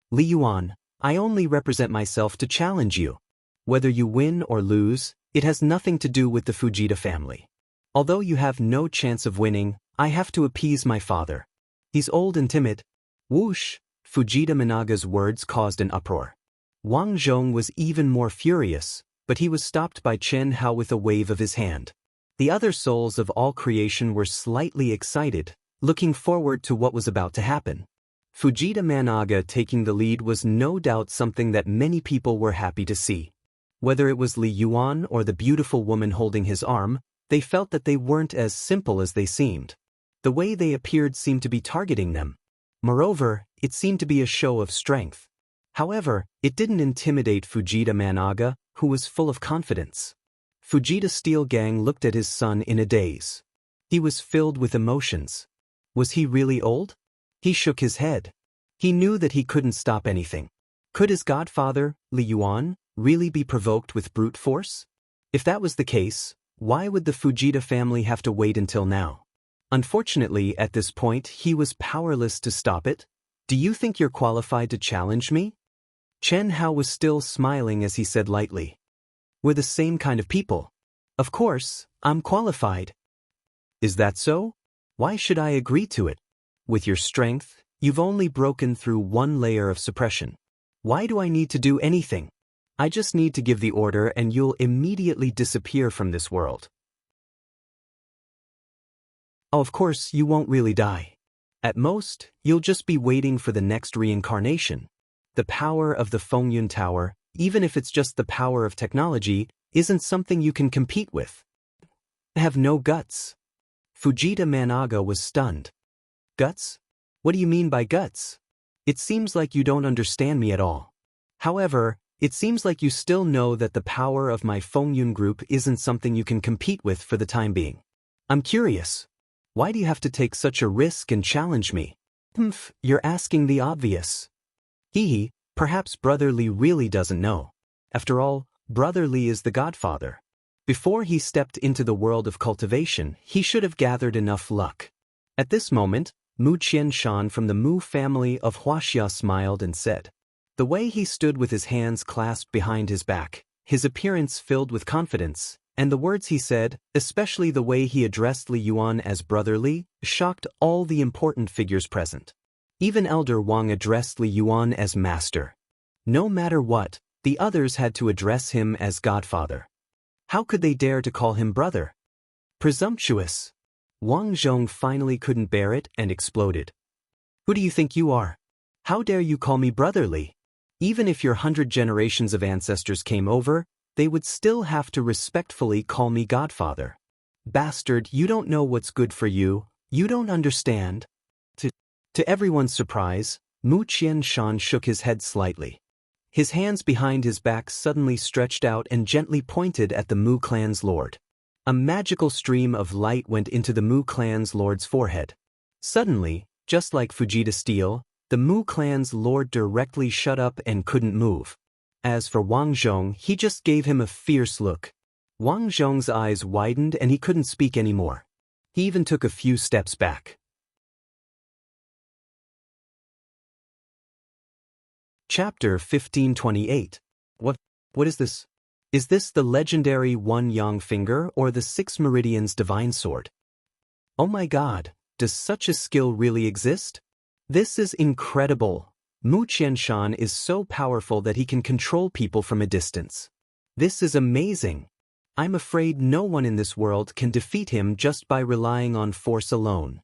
Li Yuan, I only represent myself to challenge you. Whether you win or lose, it has nothing to do with the Fujita family. Although you have no chance of winning, I have to appease my father. He's old and timid. Whoosh! Fujita Managa's words caused an uproar. Wang Zhong was even more furious, but he was stopped by Chen Hao with a wave of his hand. The other souls of all creation were slightly excited, looking forward to what was about to happen. Fujita Managa taking the lead was no doubt something that many people were happy to see. Whether it was Li Yuan or the beautiful woman holding his arm, they felt that they weren't as simple as they seemed. The way they appeared seemed to be targeting them. Moreover, it seemed to be a show of strength. However, it didn't intimidate Fujita Managa, who was full of confidence. Fujita Steel Gang looked at his son in a daze. He was filled with emotions. Was he really old? He shook his head. He knew that he couldn't stop anything. Could his godfather, Li Yuan, really be provoked with brute force? If that was the case, why would the Fujita family have to wait until now? Unfortunately, at this point, he was powerless to stop it. Do you think you're qualified to challenge me? Chen Hao was still smiling as he said lightly. We're the same kind of people. Of course, I'm qualified. Is that so? Why should I agree to it? With your strength, you've only broken through one layer of suppression. Why do I need to do anything? I just need to give the order and you'll immediately disappear from this world. Oh, of course, you won't really die. At most, you'll just be waiting for the next reincarnation. The power of the Fengyun Tower, even if it's just the power of technology, isn't something you can compete with. I have no guts. Fujita Managa was stunned. Guts? What do you mean by guts? It seems like you don't understand me at all. However, it seems like you still know that the power of my Fengyun group isn't something you can compete with for the time being. I'm curious. Why do you have to take such a risk and challenge me? You're asking the obvious. Perhaps Brother Li really doesn't know. After all, Brother Li is the godfather. Before he stepped into the world of cultivation, he should have gathered enough luck. At this moment, Mu Qianshan from the Mu family of Huaxia smiled and said. The way he stood with his hands clasped behind his back, his appearance filled with confidence, and the words he said, especially the way he addressed Li Yuan as Brother Li, shocked all the important figures present. Even Elder Wang addressed Li Yuan as Master. No matter what, the others had to address him as Godfather. How could they dare to call him brother? Presumptuous. Wang Zhong finally couldn't bear it and exploded. Who do you think you are? How dare you call me brotherly? Even if your 100 generations of ancestors came over, they would still have to respectfully call me Godfather. Bastard, you don't know what's good for you, you don't understand. To everyone's surprise, Mu Qianshan shook his head slightly. His hands behind his back suddenly stretched out and gently pointed at the Mu clan's lord. A magical stream of light went into the Mu clan's lord's forehead. Suddenly, just like Fujita Steel, the Mu clan's lord directly shut up and couldn't move. As for Wang Zhong, he just gave him a fierce look. Wang Zhong's eyes widened and he couldn't speak anymore. He even took a few steps back. Chapter 1528. What is this? Is this the legendary One Yang Finger or the Six Meridians Divine Sword? Oh my god, does such a skill really exist? This is incredible. Mu Qianshan is so powerful that he can control people from a distance. This is amazing. I'm afraid no one in this world can defeat him just by relying on force alone.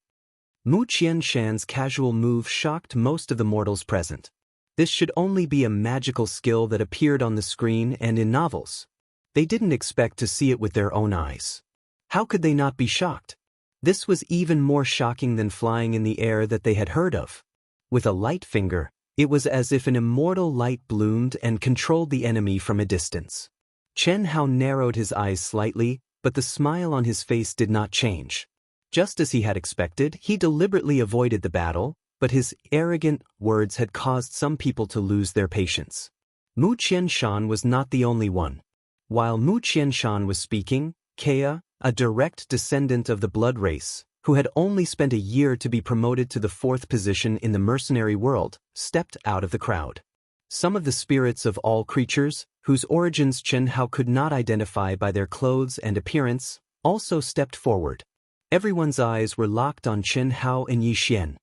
Mu Qianshan's casual move shocked most of the mortals present. This should only be a magical skill that appeared on the screen and in novels. They didn't expect to see it with their own eyes. How could they not be shocked? This was even more shocking than flying in the air that they had heard of. With a light finger, it was as if an immortal light bloomed and controlled the enemy from a distance. Chen Hao narrowed his eyes slightly, but the smile on his face did not change. Just as he had expected, he deliberately avoided the battle, but his arrogant words had caused some people to lose their patience. Mu Qianshan was not the only one. While Mu Qianshan was speaking, Kea, a direct descendant of the blood race, who had only spent a year to be promoted to the 4th position in the mercenary world, stepped out of the crowd. Some of the spirits of all creatures, whose origins Chen Hao could not identify by their clothes and appearance, also stepped forward. Everyone's eyes were locked on Chen Hao and Yi Xian.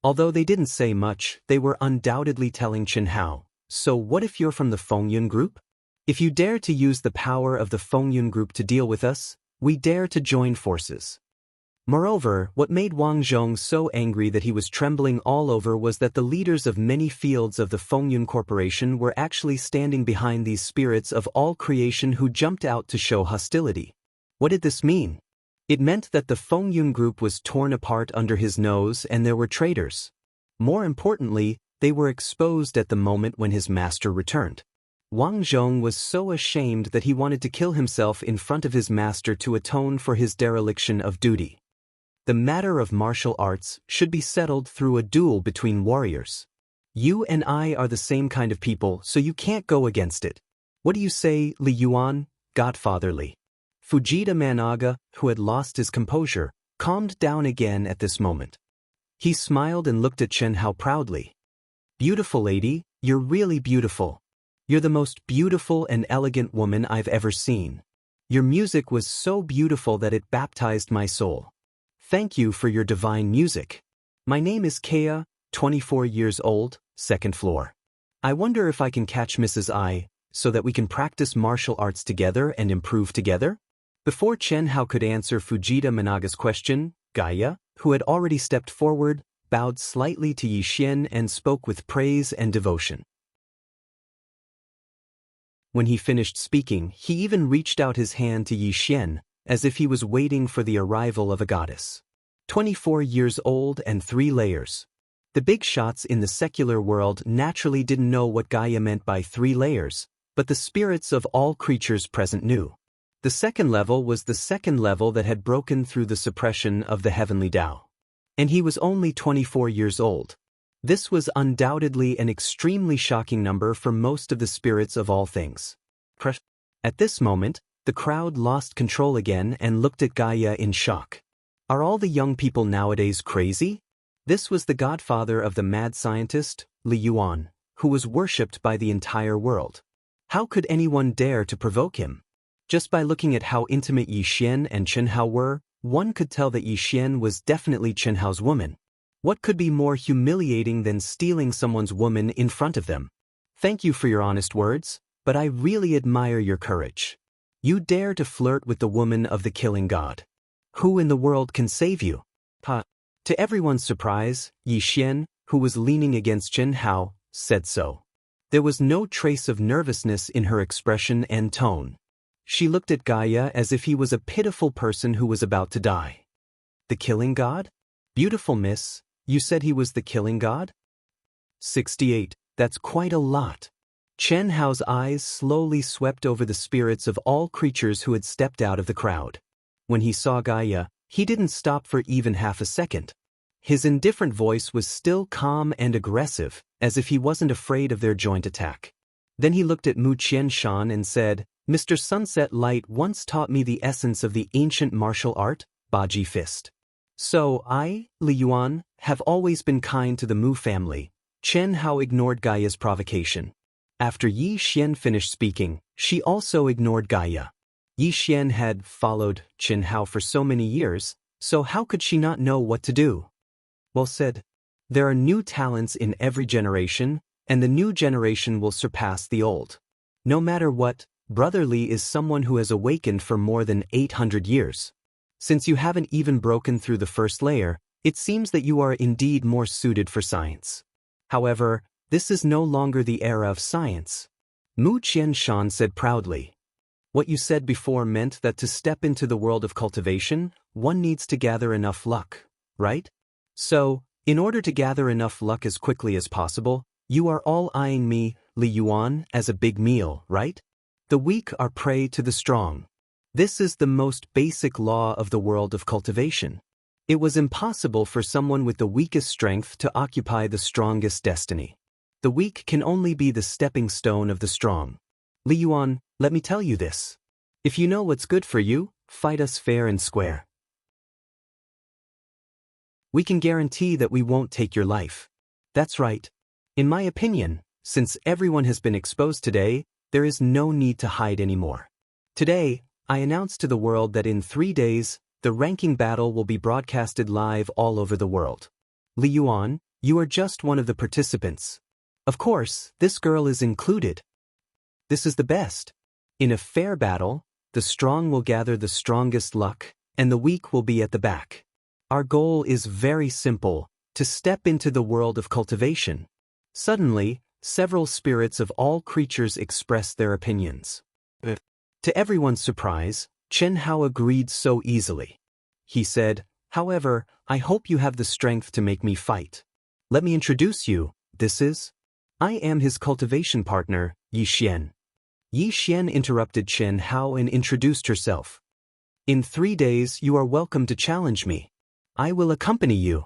Although they didn't say much, they were undoubtedly telling Chen Hao, "So what if you're from the Fengyun group? If you dare to use the power of the Fengyun group to deal with us, we dare to join forces." Moreover, what made Wang Zhong so angry that he was trembling all over was that the leaders of many fields of the Fengyun Corporation were actually standing behind these spirits of all creation who jumped out to show hostility. What did this mean? It meant that the Fengyun group was torn apart under his nose and there were traitors. More importantly, they were exposed at the moment when his master returned. Wang Zhong was so ashamed that he wanted to kill himself in front of his master to atone for his dereliction of duty. The matter of martial arts should be settled through a duel between warriors. You and I are the same kind of people, so you can't go against it. What do you say, Li Yuan, godfatherly? Fujita Managa, who had lost his composure, calmed down again at this moment. He smiled and looked at Chen Hao proudly. "Beautiful lady, you're really beautiful. You're the most beautiful and elegant woman I've ever seen. Your music was so beautiful that it baptized my soul. Thank you for your divine music. My name is Kea, 24 years old, 2nd floor. I wonder if I can catch Mrs. I, so that we can practice martial arts together and improve together?" Before Chen Hao could answer Fujita Managa's question, Gaia, who had already stepped forward, bowed slightly to Yi Xian and spoke with praise and devotion. When he finished speaking, he even reached out his hand to Yi Xian, as if he was waiting for the arrival of a goddess. 24 years old and 3 layers. The big shots in the secular world naturally didn't know what Gaia meant by 3 layers, but the spirits of all creatures present knew. The 2nd level was the 2nd level that had broken through the suppression of the heavenly Tao. And he was only 24 years old. This was undoubtedly an extremely shocking number for most of the spirits of all things. At this moment, the crowd lost control again and looked at Gaia in shock. Are all the young people nowadays crazy? This was the godfather of the mad scientist, Li Yuan, who was worshipped by the entire world. How could anyone dare to provoke him? Just by looking at how intimate Yi Xian and Chen Hao were, one could tell that Yi Xian was definitely Chen Hao's woman. What could be more humiliating than stealing someone's woman in front of them? Thank you for your honest words, but I really admire your courage. You dare to flirt with the woman of the killing god. Who in the world can save you? To everyone's surprise, Yi Xian, who was leaning against Chen Hao, said so. There was no trace of nervousness in her expression and tone. She looked at Gaia as if he was a pitiful person who was about to die. The killing god? Beautiful miss, you said he was the killing god? 68, that's quite a lot. Chen Hao's eyes slowly swept over the spirits of all creatures who had stepped out of the crowd. When he saw Gaia, he didn't stop for even half a second. His indifferent voice was still calm and aggressive, as if he wasn't afraid of their joint attack. Then he looked at Mu Qianshan and said, "Mr. Sunset Light once taught me the essence of the ancient martial art, Baji Fist. So I, Li Yuan, have always been kind to the Mu family." Chen Hao ignored Gaia's provocation. After Yi Xian finished speaking, she also ignored Gaia. Yi Xian had followed Chen Hao for so many years, so how could she not know what to do? Well said. There are new talents in every generation, and the new generation will surpass the old. No matter what, Brother Li is someone who has awakened for more than 800 years. Since you haven't even broken through the 1st layer, it seems that you are indeed more suited for science. However, this is no longer the era of science. Mu Qianshan said proudly. What you said before meant that to step into the world of cultivation, one needs to gather enough luck, right? So, in order to gather enough luck as quickly as possible, you are all eyeing me, Li Yuan, as a big meal, right? The weak are prey to the strong. This is the most basic law of the world of cultivation. It was impossible for someone with the weakest strength to occupy the strongest destiny. The weak can only be the stepping stone of the strong. Li Yuan, let me tell you this. If you know what's good for you, fight us fair and square. We can guarantee that we won't take your life. That's right. In my opinion, since everyone has been exposed today, there is no need to hide anymore. Today, I announce to the world that in 3 days, the ranking battle will be broadcasted live all over the world. Li Yuan, you are just one of the participants. Of course, this girl is included. This is the best. In a fair battle, the strong will gather the strongest luck, and the weak will be at the back. Our goal is very simple, to step into the world of cultivation. Suddenly, several spirits of all creatures expressed their opinions. To everyone's surprise, Chen Hao agreed so easily. He said, however, I hope you have the strength to make me fight. Let me introduce you, I am his cultivation partner, Yi Xian. Yi Xian interrupted Chen Hao and introduced herself. In 3 days you are welcome to challenge me. I will accompany you.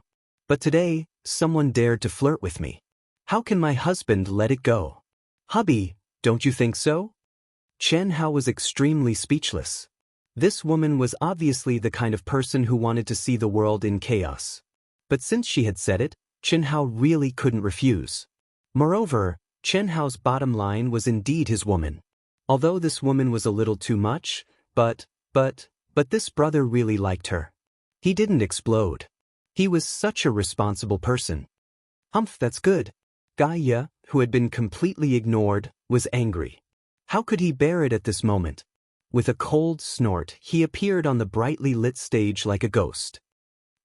But today, someone dared to flirt with me. How can my husband let it go? Hubby, don't you think so? Chen Hao was extremely speechless. This woman was obviously the kind of person who wanted to see the world in chaos. But since she had said it, Chen Hao really couldn't refuse. Moreover, Chen Hao's bottom line was indeed his woman. Although this woman was a little too much, but this brother really liked her. He didn't explode. He was such a responsible person. Humph, that's good. Gaia, who had been completely ignored, was angry. How could he bear it at this moment? With a cold snort, he appeared on the brightly lit stage like a ghost.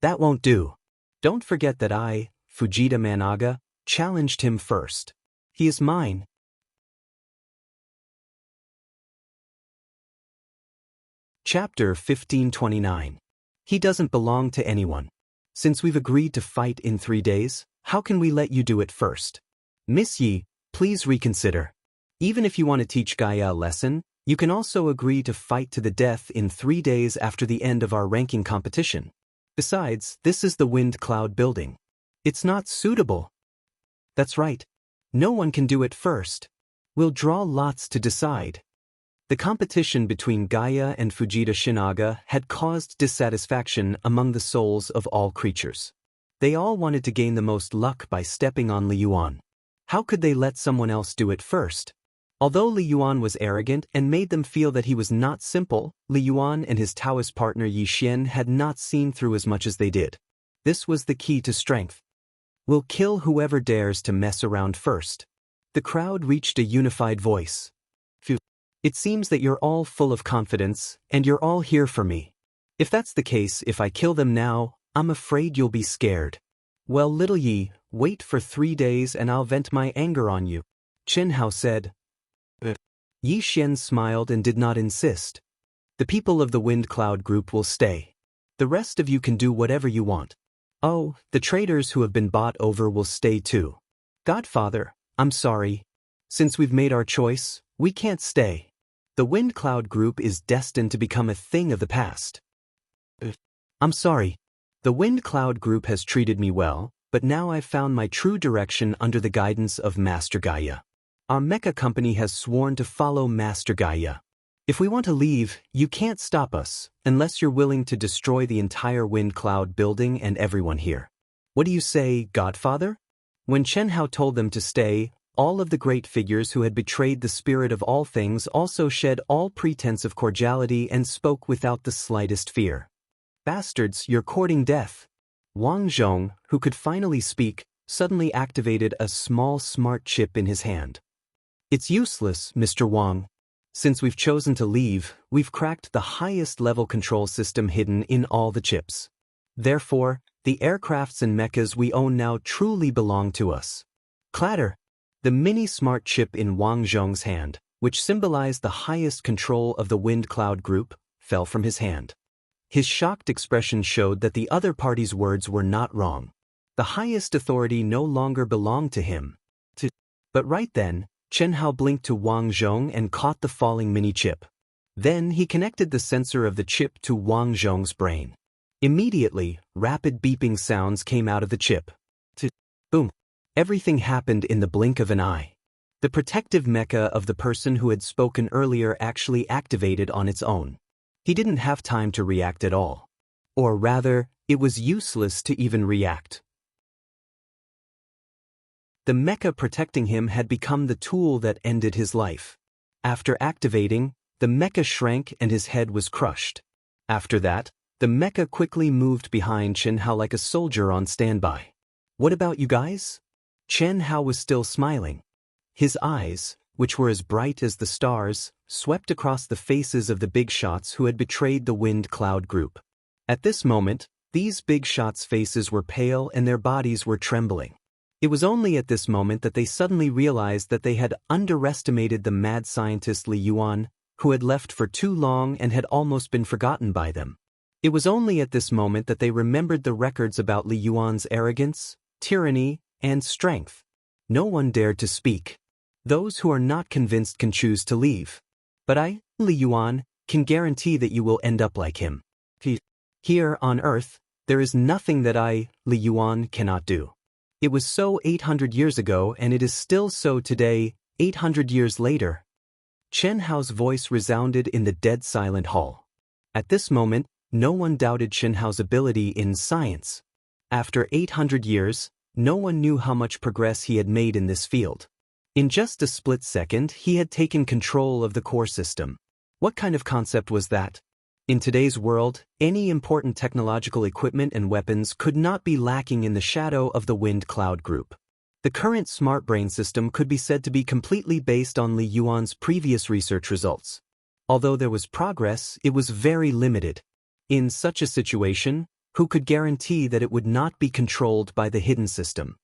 That won't do. Don't forget that I, Fujita Managa, challenged him first. He is mine. Chapter 1529. He doesn't belong to anyone. Since we've agreed to fight in 3 days, how can we let you do it first? Miss Yi, please reconsider. Even if you want to teach Gaia a lesson, you can also agree to fight to the death in 3 days after the end of our ranking competition. Besides, this is the Wind Cloud building. It's not suitable. That's right. No one can do it first. We'll draw lots to decide. The competition between Gaia and Fujita Shinaga had caused dissatisfaction among the souls of all creatures. They all wanted to gain the most luck by stepping on Li Yuan. How could they let someone else do it first? Although Li Yuan was arrogant and made them feel that he was not simple, Li Yuan and his Taoist partner Yi Xian had not seen through as much as they did. This was the key to strength. We'll kill whoever dares to mess around first. The crowd reached a unified voice. Phew. It seems that you're all full of confidence, and you're all here for me. If that's the case, if I kill them now, I'm afraid you'll be scared. Well, little Yi, wait for 3 days and I'll vent my anger on you. Chen Hao said. Yi Xian smiled and did not insist. The people of the Wind Cloud group will stay. The rest of you can do whatever you want. Oh, the traitors who have been bought over will stay too. Godfather, I'm sorry. Since we've made our choice, we can't stay. The Wind Cloud group is destined to become a thing of the past. I'm sorry. The Wind Cloud group has treated me well, but now I've found my true direction under the guidance of Master Gaia. Our mecha company has sworn to follow Master Gaia. If we want to leave, you can't stop us, unless you're willing to destroy the entire Wind Cloud building and everyone here. What do you say, Godfather? When Chen Hao told them to stay, all of the great figures who had betrayed the spirit of all things also shed all pretense of cordiality and spoke without the slightest fear. Bastards, you're courting death. Wang Zhong, who could finally speak, suddenly activated a small smart chip in his hand. It's useless, Mr. Wang. Since we've chosen to leave, we've cracked the highest level control system hidden in all the chips. Therefore, the aircrafts and mechas we own now truly belong to us. Clatter! The mini smart chip in Wang Zhong's hand, which symbolized the highest control of the Wind Cloud group, fell from his hand. His shocked expression showed that the other party's words were not wrong. The highest authority no longer belonged to him. But right then, Chen Hao blinked to Wang Zhong and caught the falling mini-chip. Then he connected the sensor of the chip to Wang Zhong's brain. Immediately, rapid beeping sounds came out of the chip. Boom. Everything happened in the blink of an eye. The protective mecha of the person who had spoken earlier actually activated on its own. He didn't have time to react at all. Or rather, it was useless to even react. The mecha protecting him had become the tool that ended his life. After activating, the mecha shrank and his head was crushed. After that, the mecha quickly moved behind Chen Hao like a soldier on standby. What about you guys? Chen Hao was still smiling. His eyes, which were as bright as the stars, swept across the faces of the big shots who had betrayed the Wind Cloud group. At this moment, these big shots' faces were pale and their bodies were trembling. It was only at this moment that they suddenly realized that they had underestimated the mad scientist Li Yuan, who had left for too long and had almost been forgotten by them. It was only at this moment that they remembered the records about Li Yuan's arrogance, tyranny, and strength. No one dared to speak. Those who are not convinced can choose to leave. But I, Li Yuan, can guarantee that you will end up like him. Here on Earth, there is nothing that I, Li Yuan, cannot do. It was so 800 years ago and it is still so today, 800 years later. Chen Hao's voice resounded in the dead silent hall. At this moment, no one doubted Chen Hao's ability in science. After 800 years, no one knew how much progress he had made in this field. In just a split second, he had taken control of the core system. What kind of concept was that? In today's world, any important technological equipment and weapons could not be lacking in the shadow of the Wind Cloud group. The current smart brain system could be said to be completely based on Li Yuan's previous research results. Although there was progress, it was very limited. In such a situation, who could guarantee that it would not be controlled by the hidden system?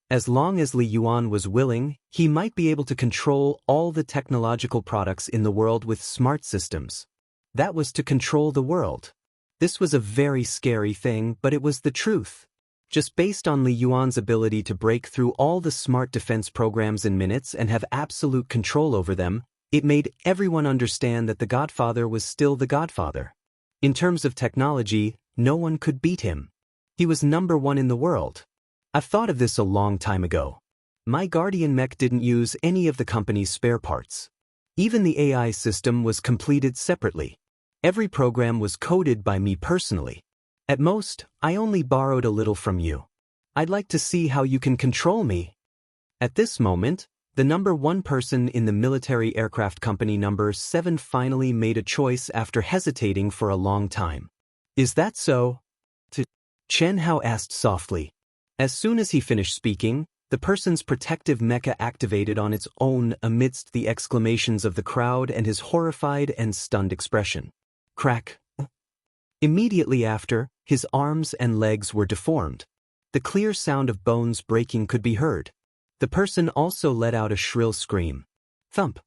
As long as Li Yuan was willing, he might be able to control all the technological products in the world with smart systems. That was to control the world. This was a very scary thing, but it was the truth. Just based on Li Yuan's ability to break through all the smart defense programs in minutes and have absolute control over them, it made everyone understand that the Godfather was still the Godfather. In terms of technology, no one could beat him. He was #1 in the world. I've thought of this a long time ago. My Guardian mech didn't use any of the company's spare parts. Even the AI system was completed separately. Every program was coded by me personally. At most, I only borrowed a little from you. I'd like to see how you can control me. At this moment, the #1 person in the military aircraft company #7 finally made a choice after hesitating for a long time. Is that so? Chen Hao asked softly. As soon as he finished speaking, the person's protective mecha activated on its own amidst the exclamations of the crowd and his horrified and stunned expression. Crack. Immediately after, his arms and legs were deformed. The clear sound of bones breaking could be heard. The person also let out a shrill scream. Thump.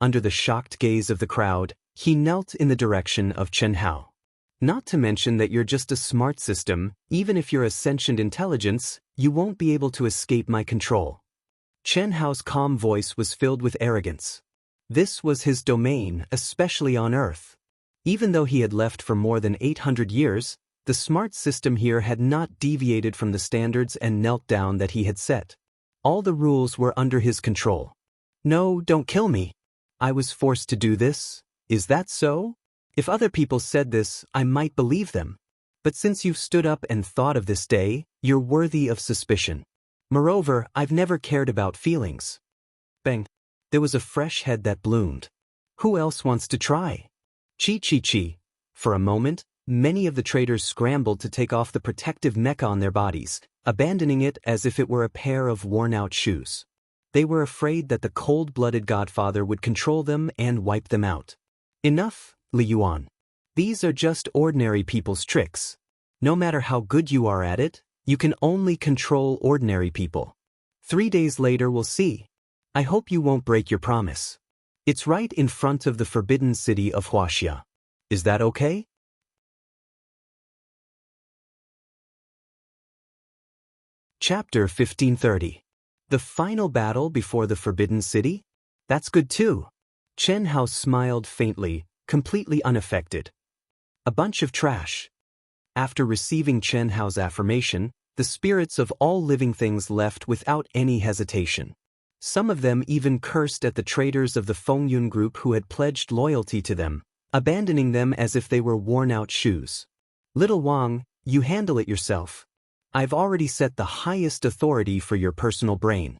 Under the shocked gaze of the crowd, he knelt in the direction of Chen Hao. Not to mention that you're just a smart system, even if you're a sentient intelligence, you won't be able to escape my control. Chen Hao's calm voice was filled with arrogance. This was his domain, especially on Earth. Even though he had left for more than 800 years, the smart system here had not deviated from the standards and knelt down that he had set. All the rules were under his control. No, don't kill me. I was forced to do this. Is that so? If other people said this, I might believe them. But since you've stood up and thought of this day, you're worthy of suspicion. Moreover, I've never cared about feelings. Bang. There was a fresh head that bloomed. Who else wants to try? Chi. For a moment, many of the traders scrambled to take off the protective mecha on their bodies, abandoning it as if it were a pair of worn-out shoes. They were afraid that the cold-blooded Godfather would control them and wipe them out. Enough, Li Yuan. These are just ordinary people's tricks. No matter how good you are at it, you can only control ordinary people. 3 days later we'll see. I hope you won't break your promise. It's right in front of the forbidden city of Huaxia. Is that okay? Chapter 1530. The final battle before the forbidden city? That's good too. Chen Hao smiled faintly, completely unaffected. A bunch of trash. After receiving Chen Hao's affirmation, the spirits of all living things left without any hesitation. Some of them even cursed at the traitors of the Fengyun group who had pledged loyalty to them, abandoning them as if they were worn-out shoes. Little Wang, you handle it yourself. I've already set the highest authority for your personal brain.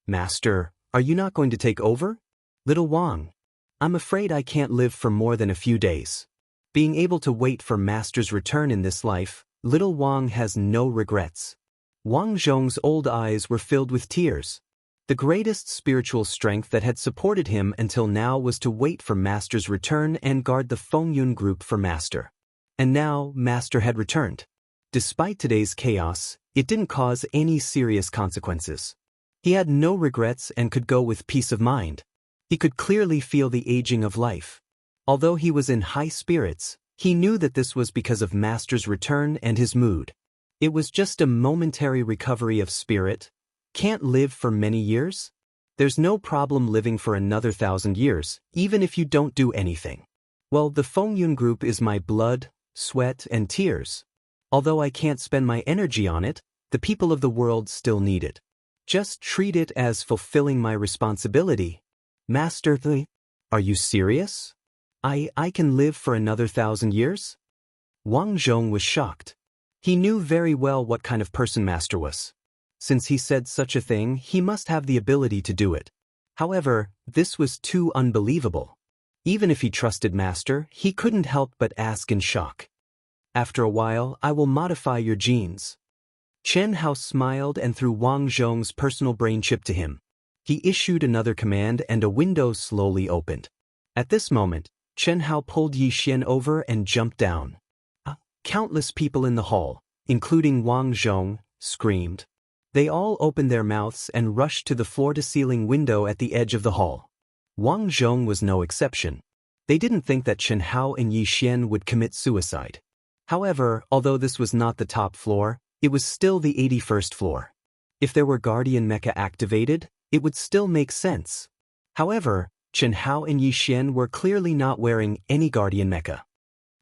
Master, are you not going to take over? Little Wang, I'm afraid I can't live for more than a few days. Being able to wait for Master's return in this life, Little Wang has no regrets. Wang Zhong's old eyes were filled with tears. The greatest spiritual strength that had supported him until now was to wait for Master's return and guard the Fengyun group for Master. And now Master had returned. Despite today's chaos, it didn't cause any serious consequences. He had no regrets and could go with peace of mind. He could clearly feel the aging of life. Although he was in high spirits, he knew that this was because of Master's return and his mood. It was just a momentary recovery of spirit. Can't live for many years? There's no problem living for another 1,000 years, even if you don't do anything. Well, the Fengyun group is my blood, sweat, and tears. Although I can't spend my energy on it, the people of the world still need it. Just treat it as fulfilling my responsibility. Master, are you serious? I can live for another 1,000 years? Wang Zhong was shocked. He knew very well what kind of person Master was. Since he said such a thing, he must have the ability to do it. However, this was too unbelievable. Even if he trusted Master, he couldn't help but ask in shock. After a while, I will modify your genes. Chen Hao smiled and threw Wang Zhong's personal brain chip to him. He issued another command and a window slowly opened. At this moment, Chen Hao pulled Yi Xian over and jumped down. Countless people in the hall, including Wang Zhong, screamed. They all opened their mouths and rushed to the floor-to-ceiling window at the edge of the hall. Wang Zhong was no exception. They didn't think that Chen Hao and Yi Xian would commit suicide. However, although this was not the top floor, it was still the 81st floor. If there were Guardian Mecha activated, it would still make sense. However, Chen Hao and Yi Xian were clearly not wearing any Guardian Mecha.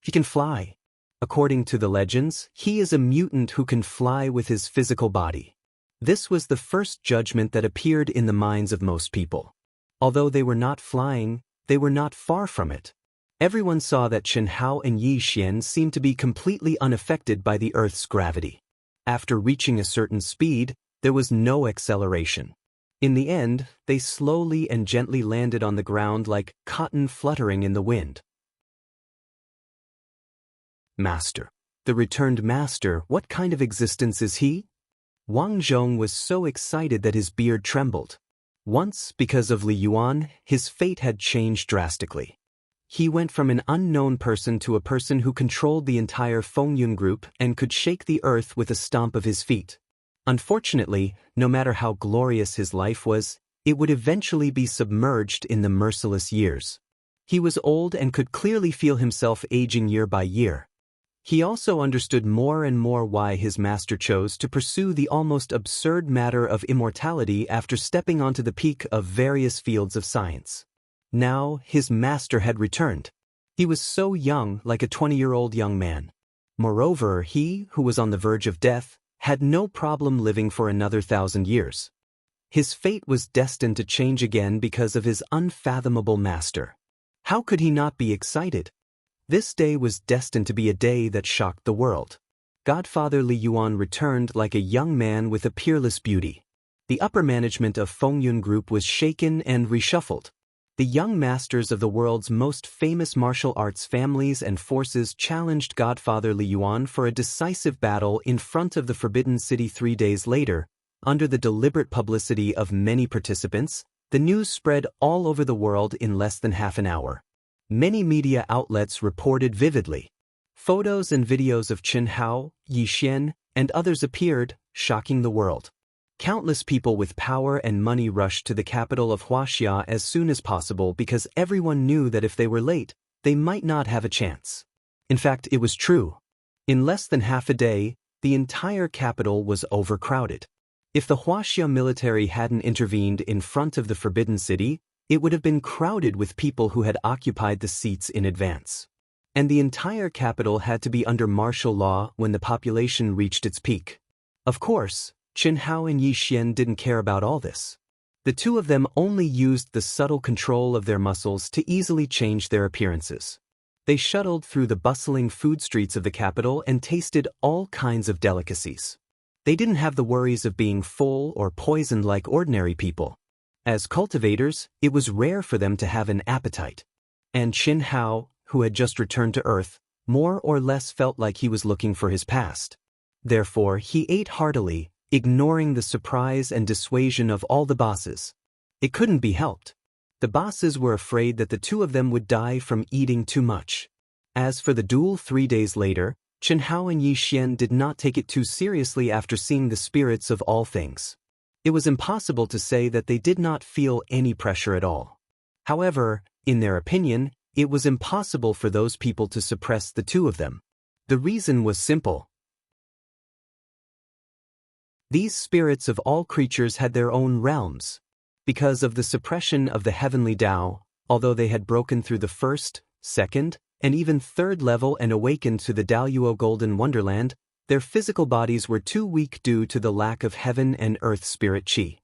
He can fly. According to the legends, he is a mutant who can fly with his physical body. This was the first judgment that appeared in the minds of most people. Although they were not flying, they were not far from it. Everyone saw that Chen Hao and Yi Xian seemed to be completely unaffected by the Earth's gravity. After reaching a certain speed, there was no acceleration. In the end, they slowly and gently landed on the ground like cotton fluttering in the wind. Master. The returned master, what kind of existence is he? Wang Zhong was so excited that his beard trembled. Once, because of Li Yuan, his fate had changed drastically. He went from an unknown person to a person who controlled the entire Fengyun group and could shake the earth with a stomp of his feet. Unfortunately, no matter how glorious his life was, it would eventually be submerged in the merciless years. He was old and could clearly feel himself aging year by year. He also understood more and more why his master chose to pursue the almost absurd matter of immortality after stepping onto the peak of various fields of science. Now, his master had returned. He was so young, like a 20-year-old young man. Moreover, he, who was on the verge of death, had no problem living for another 1,000 years. His fate was destined to change again because of his unfathomable master. How could he not be excited? This day was destined to be a day that shocked the world. Godfather Li Yuan returned like a young man with a peerless beauty. The upper management of Fengyun Group was shaken and reshuffled. The young masters of the world's most famous martial arts families and forces challenged Godfather Li Yuan for a decisive battle in front of the Forbidden City 3 days later. Under the deliberate publicity of many participants, the news spread all over the world in less than half an hour. Many media outlets reported vividly. Photos and videos of Chen Hao, Yi Xian, and others appeared, shocking the world. Countless people with power and money rushed to the capital of Huaxia as soon as possible because everyone knew that if they were late, they might not have a chance. In fact, it was true. In less than half a day, the entire capital was overcrowded. If the Huaxia military hadn't intervened in front of the Forbidden City, it would have been crowded with people who had occupied the seats in advance. and the entire capital had to be under martial law when the population reached its peak. Of course, Chen Hao and Yi Xian didn't care about all this. The two of them only used the subtle control of their muscles to easily change their appearances. They shuttled through the bustling food streets of the capital and tasted all kinds of delicacies. They didn't have the worries of being full or poisoned like ordinary people. As cultivators, it was rare for them to have an appetite. And Chen Hao, who had just returned to Earth, more or less felt like he was looking for his past. Therefore, he ate heartily, ignoring the surprise and dissuasion of all the bosses. It couldn't be helped. The bosses were afraid that the two of them would die from eating too much. As for the duel 3 days later, Chen Hao and Yi Xian did not take it too seriously after seeing the spirits of all things. It was impossible to say that they did not feel any pressure at all. However, in their opinion, it was impossible for those people to suppress the two of them. The reason was simple. These spirits of all creatures had their own realms. Because of the suppression of the heavenly Tao, although they had broken through the first, second, and even third level and awakened to the Daluo Golden Wonderland, their physical bodies were too weak due to the lack of heaven and earth spirit qi.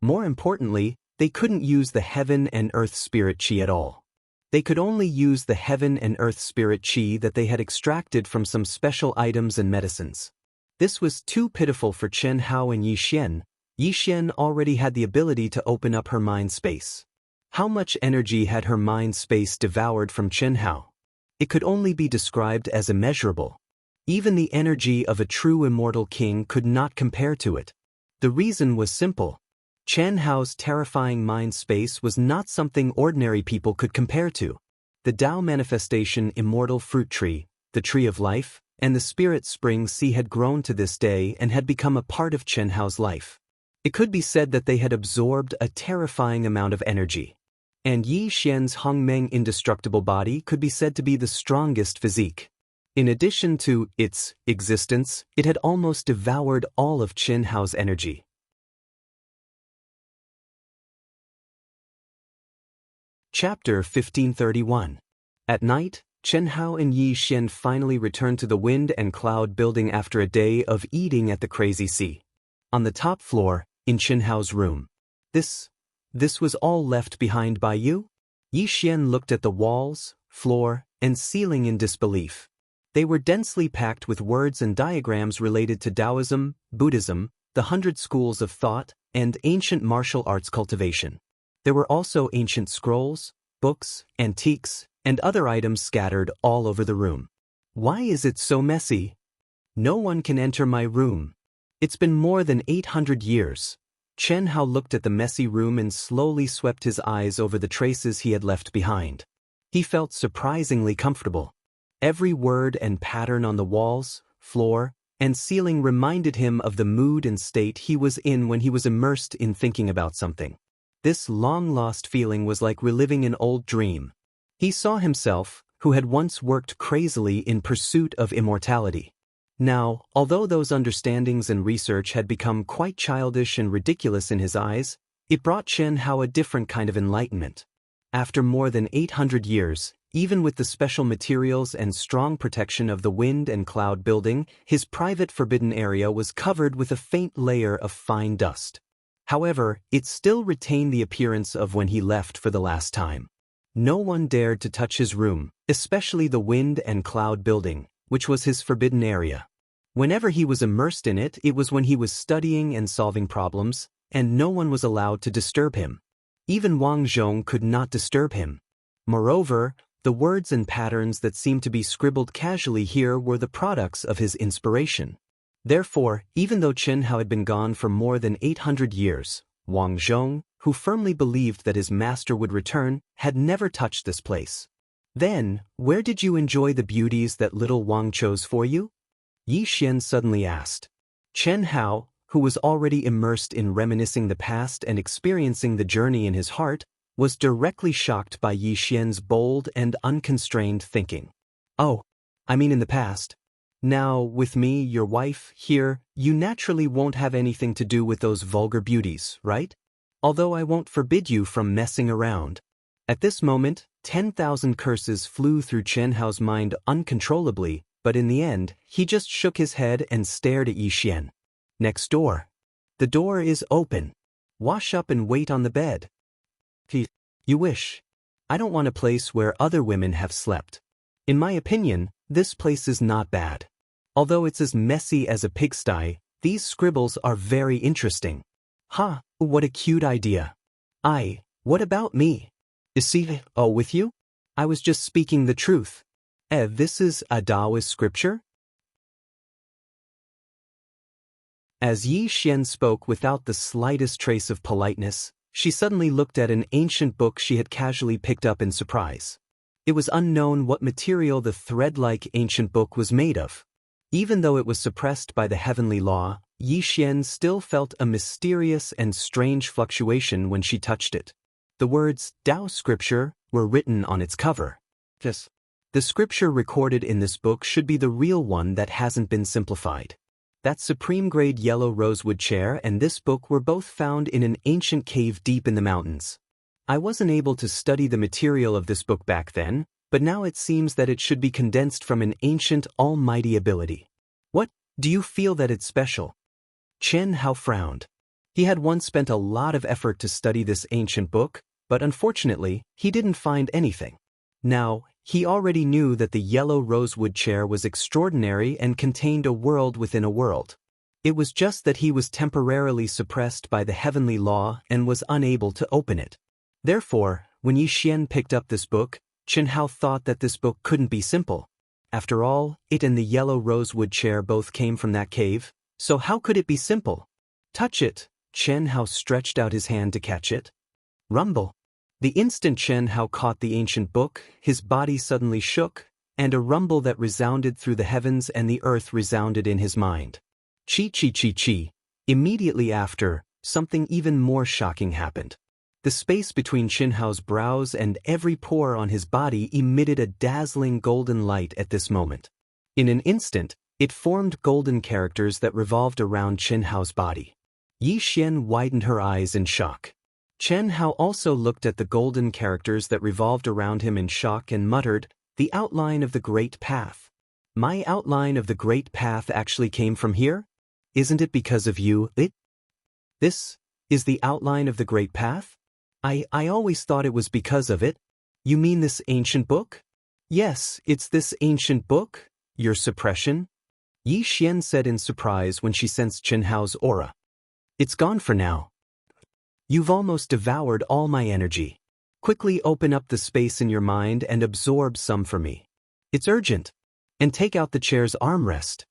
More importantly, they couldn't use the heaven and earth spirit qi at all. They could only use the heaven and earth spirit qi that they had extracted from some special items and medicines. This was too pitiful for Chen Hao and Yi Xian. Yi Xian already had the ability to open up her mind space. How much energy had her mind space devoured from Chen Hao? It could only be described as immeasurable. Even the energy of a true immortal king could not compare to it. The reason was simple. Chen Hao's terrifying mind space was not something ordinary people could compare to. The Tao manifestation immortal fruit tree, the tree of life, and the spirit spring sea had grown to this day and had become a part of Chen Hao's life. It could be said that they had absorbed a terrifying amount of energy. And Yi Xian's Hongmeng indestructible body could be said to be the strongest physique. In addition to its existence, it had almost devoured all of Chen Hao's energy. Chapter 1531. At night, Chen Hao and Yi Xian finally returned to the Wind and Cloud building after a day of eating at the Crazy Sea. On the top floor, in Chen Hao's room. This was all left behind by you? Yi Xian looked at the walls, floor, and ceiling in disbelief. They were densely packed with words and diagrams related to Taoism, Buddhism, the 100 schools of thought, and ancient martial arts cultivation. There were also ancient scrolls, books, antiques, and other items scattered all over the room. Why is it so messy? No one can enter my room. It's been more than 800 years. Chen Hao looked at the messy room and slowly swept his eyes over the traces he had left behind. He felt surprisingly comfortable. Every word and pattern on the walls, floor, and ceiling reminded him of the mood and state he was in when he was immersed in thinking about something. This long-lost feeling was like reliving an old dream. He saw himself, who had once worked crazily in pursuit of immortality. Now, although those understandings and research had become quite childish and ridiculous in his eyes, it brought Chen Hao a different kind of enlightenment. After more than 800 years, even with the special materials and strong protection of the Wind and Cloud building, his private forbidden area was covered with a faint layer of fine dust. However, it still retained the appearance of when he left for the last time. No one dared to touch his room, especially the Wind and Cloud building, which was his forbidden area. Whenever he was immersed in it, it was when he was studying and solving problems, and no one was allowed to disturb him. Even Wang Zhong could not disturb him. Moreover, the words and patterns that seemed to be scribbled casually here were the products of his inspiration. Therefore, even though Chen Hao had been gone for more than 800 years, Wang Zhong, who firmly believed that his master would return, had never touched this place. Then, where did you enjoy the beauties that little Wang chose for you? Yi Xian suddenly asked. Chen Hao, who was already immersed in reminiscing the past and experiencing the journey in his heart, was directly shocked by Yi Xian's bold and unconstrained thinking. Oh, I mean in the past. Now, with me, your wife, here, you naturally won't have anything to do with those vulgar beauties, right? Although I won't forbid you from messing around. At this moment, 10,000 curses flew through Chen Hao's mind uncontrollably, but in the end, he just shook his head and stared at Yi Xian. Next door. The door is open. Wash up and wait on the bed. You wish. I don't want a place where other women have slept. In my opinion, this place is not bad. Although it's as messy as a pigsty, these scribbles are very interesting. Ha, what a cute idea. What about me? Is he with you? I was just speaking the truth. This is a Taoist scripture? As Yi Xian spoke without the slightest trace of politeness, she suddenly looked at an ancient book she had casually picked up in surprise. It was unknown what material the thread-like ancient book was made of. Even though it was suppressed by the heavenly law, Yi Xian still felt a mysterious and strange fluctuation when she touched it. The words Tao Scripture were written on its cover. Yes. The scripture recorded in this book should be the real one that hasn't been simplified. That supreme-grade yellow rosewood chair and this book were both found in an ancient cave deep in the mountains. I wasn't able to study the material of this book back then, but now it seems that it should be condensed from an ancient almighty ability. What, do you feel that it's special? Chen Hao frowned. He had once spent a lot of effort to study this ancient book, but unfortunately, he didn't find anything. Now, he already knew that the yellow rosewood chair was extraordinary and contained a world within a world. It was just that he was temporarily suppressed by the heavenly law and was unable to open it. Therefore, when Yi Xian picked up this book, Chen Hao thought that this book couldn't be simple. After all, it and the yellow rosewood chair both came from that cave, so how could it be simple? Touch it. Chen Hao stretched out his hand to catch it. Rumble. The instant Chen Hao caught the ancient book, his body suddenly shook, and a rumble that resounded through the heavens and the earth resounded in his mind. Chi chi chi chi. Immediately after, something even more shocking happened. The space between Chen Hao's brows and every pore on his body emitted a dazzling golden light at this moment. In an instant, it formed golden characters that revolved around Chen Hao's body. Yi Xian widened her eyes in shock. Chen Hao also looked at the golden characters that revolved around him in shock and muttered, "The outline of the Great Path. My outline of the Great Path actually came from here? Isn't it because of you? This is the outline of the Great Path? I always thought it was because of it. You mean this ancient book?" "Yes, it's this ancient book. Your suppression?" Yi Xian said in surprise when she sensed Chen Hao's aura. "It's gone for now. You've almost devoured all my energy. Quickly open up the space in your mind and absorb some for me. It's urgent. And take out the chair's armrest."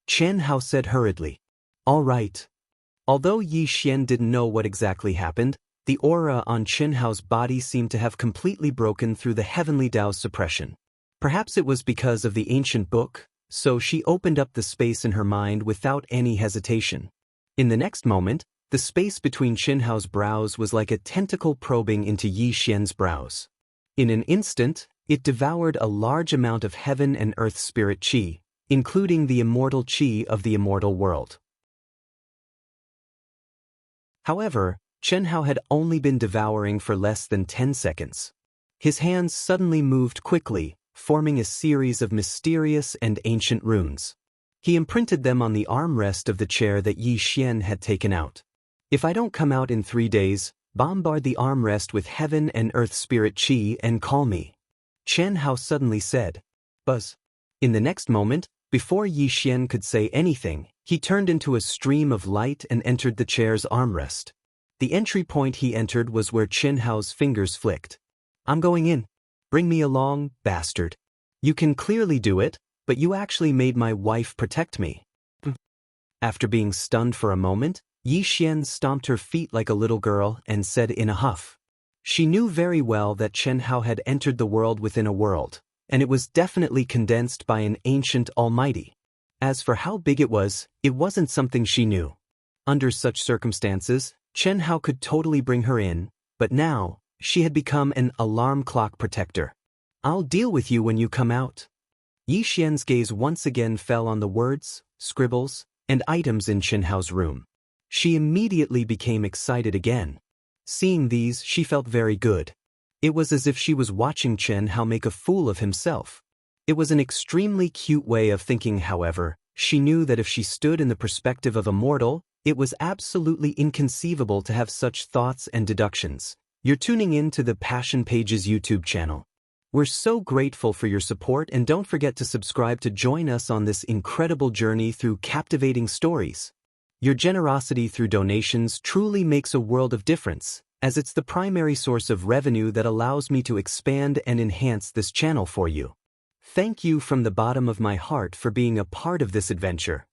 Chen Hao said hurriedly. "All right." Although Yi Xian didn't know what exactly happened, the aura on Chen Hao's body seemed to have completely broken through the heavenly Tao's suppression. Perhaps it was because of the ancient book, so she opened up the space in her mind without any hesitation. In the next moment, the space between Chen Hao's brows was like a tentacle probing into Yi Xian's brows. In an instant, it devoured a large amount of heaven and earth spirit qi, including the immortal qi of the immortal world. However, Chen Hao had only been devouring for less than 10 seconds. His hands suddenly moved quickly, forming a series of mysterious and ancient runes. He imprinted them on the armrest of the chair that Yi Xian had taken out. "If I don't come out in 3 days, bombard the armrest with heaven and earth spirit qi and call me," Chen Hao suddenly said. Buzz. In the next moment, before Yi Xian could say anything, he turned into a stream of light and entered the chair's armrest. The entry point he entered was where Chen Hao's fingers flicked. "I'm going in. Bring me along, bastard. You can clearly do it, but you actually made my wife protect me." After being stunned for a moment, Yi Xian stomped her feet like a little girl and said in a huff. She knew very well that Chen Hao had entered the world within a world, and it was definitely condensed by an ancient almighty. As for how big it wasn't something she knew. Under such circumstances, Chen Hao could totally bring her in, but now, she had become an alarm clock protector. "I'll deal with you when you come out." Yi Xian's gaze once again fell on the words, scribbles, and items in Chen Hao's room. She immediately became excited again. Seeing these, she felt very good. It was as if she was watching Chen Hao make a fool of himself. It was an extremely cute way of thinking, however. She knew that if she stood in the perspective of a mortal, it was absolutely inconceivable to have such thoughts and deductions. You're tuning in to the Passion Pages YouTube channel. We're so grateful for your support, and don't forget to subscribe to join us on this incredible journey through captivating stories. Your generosity through donations truly makes a world of difference, as it's the primary source of revenue that allows me to expand and enhance this channel for you. Thank you from the bottom of my heart for being a part of this adventure.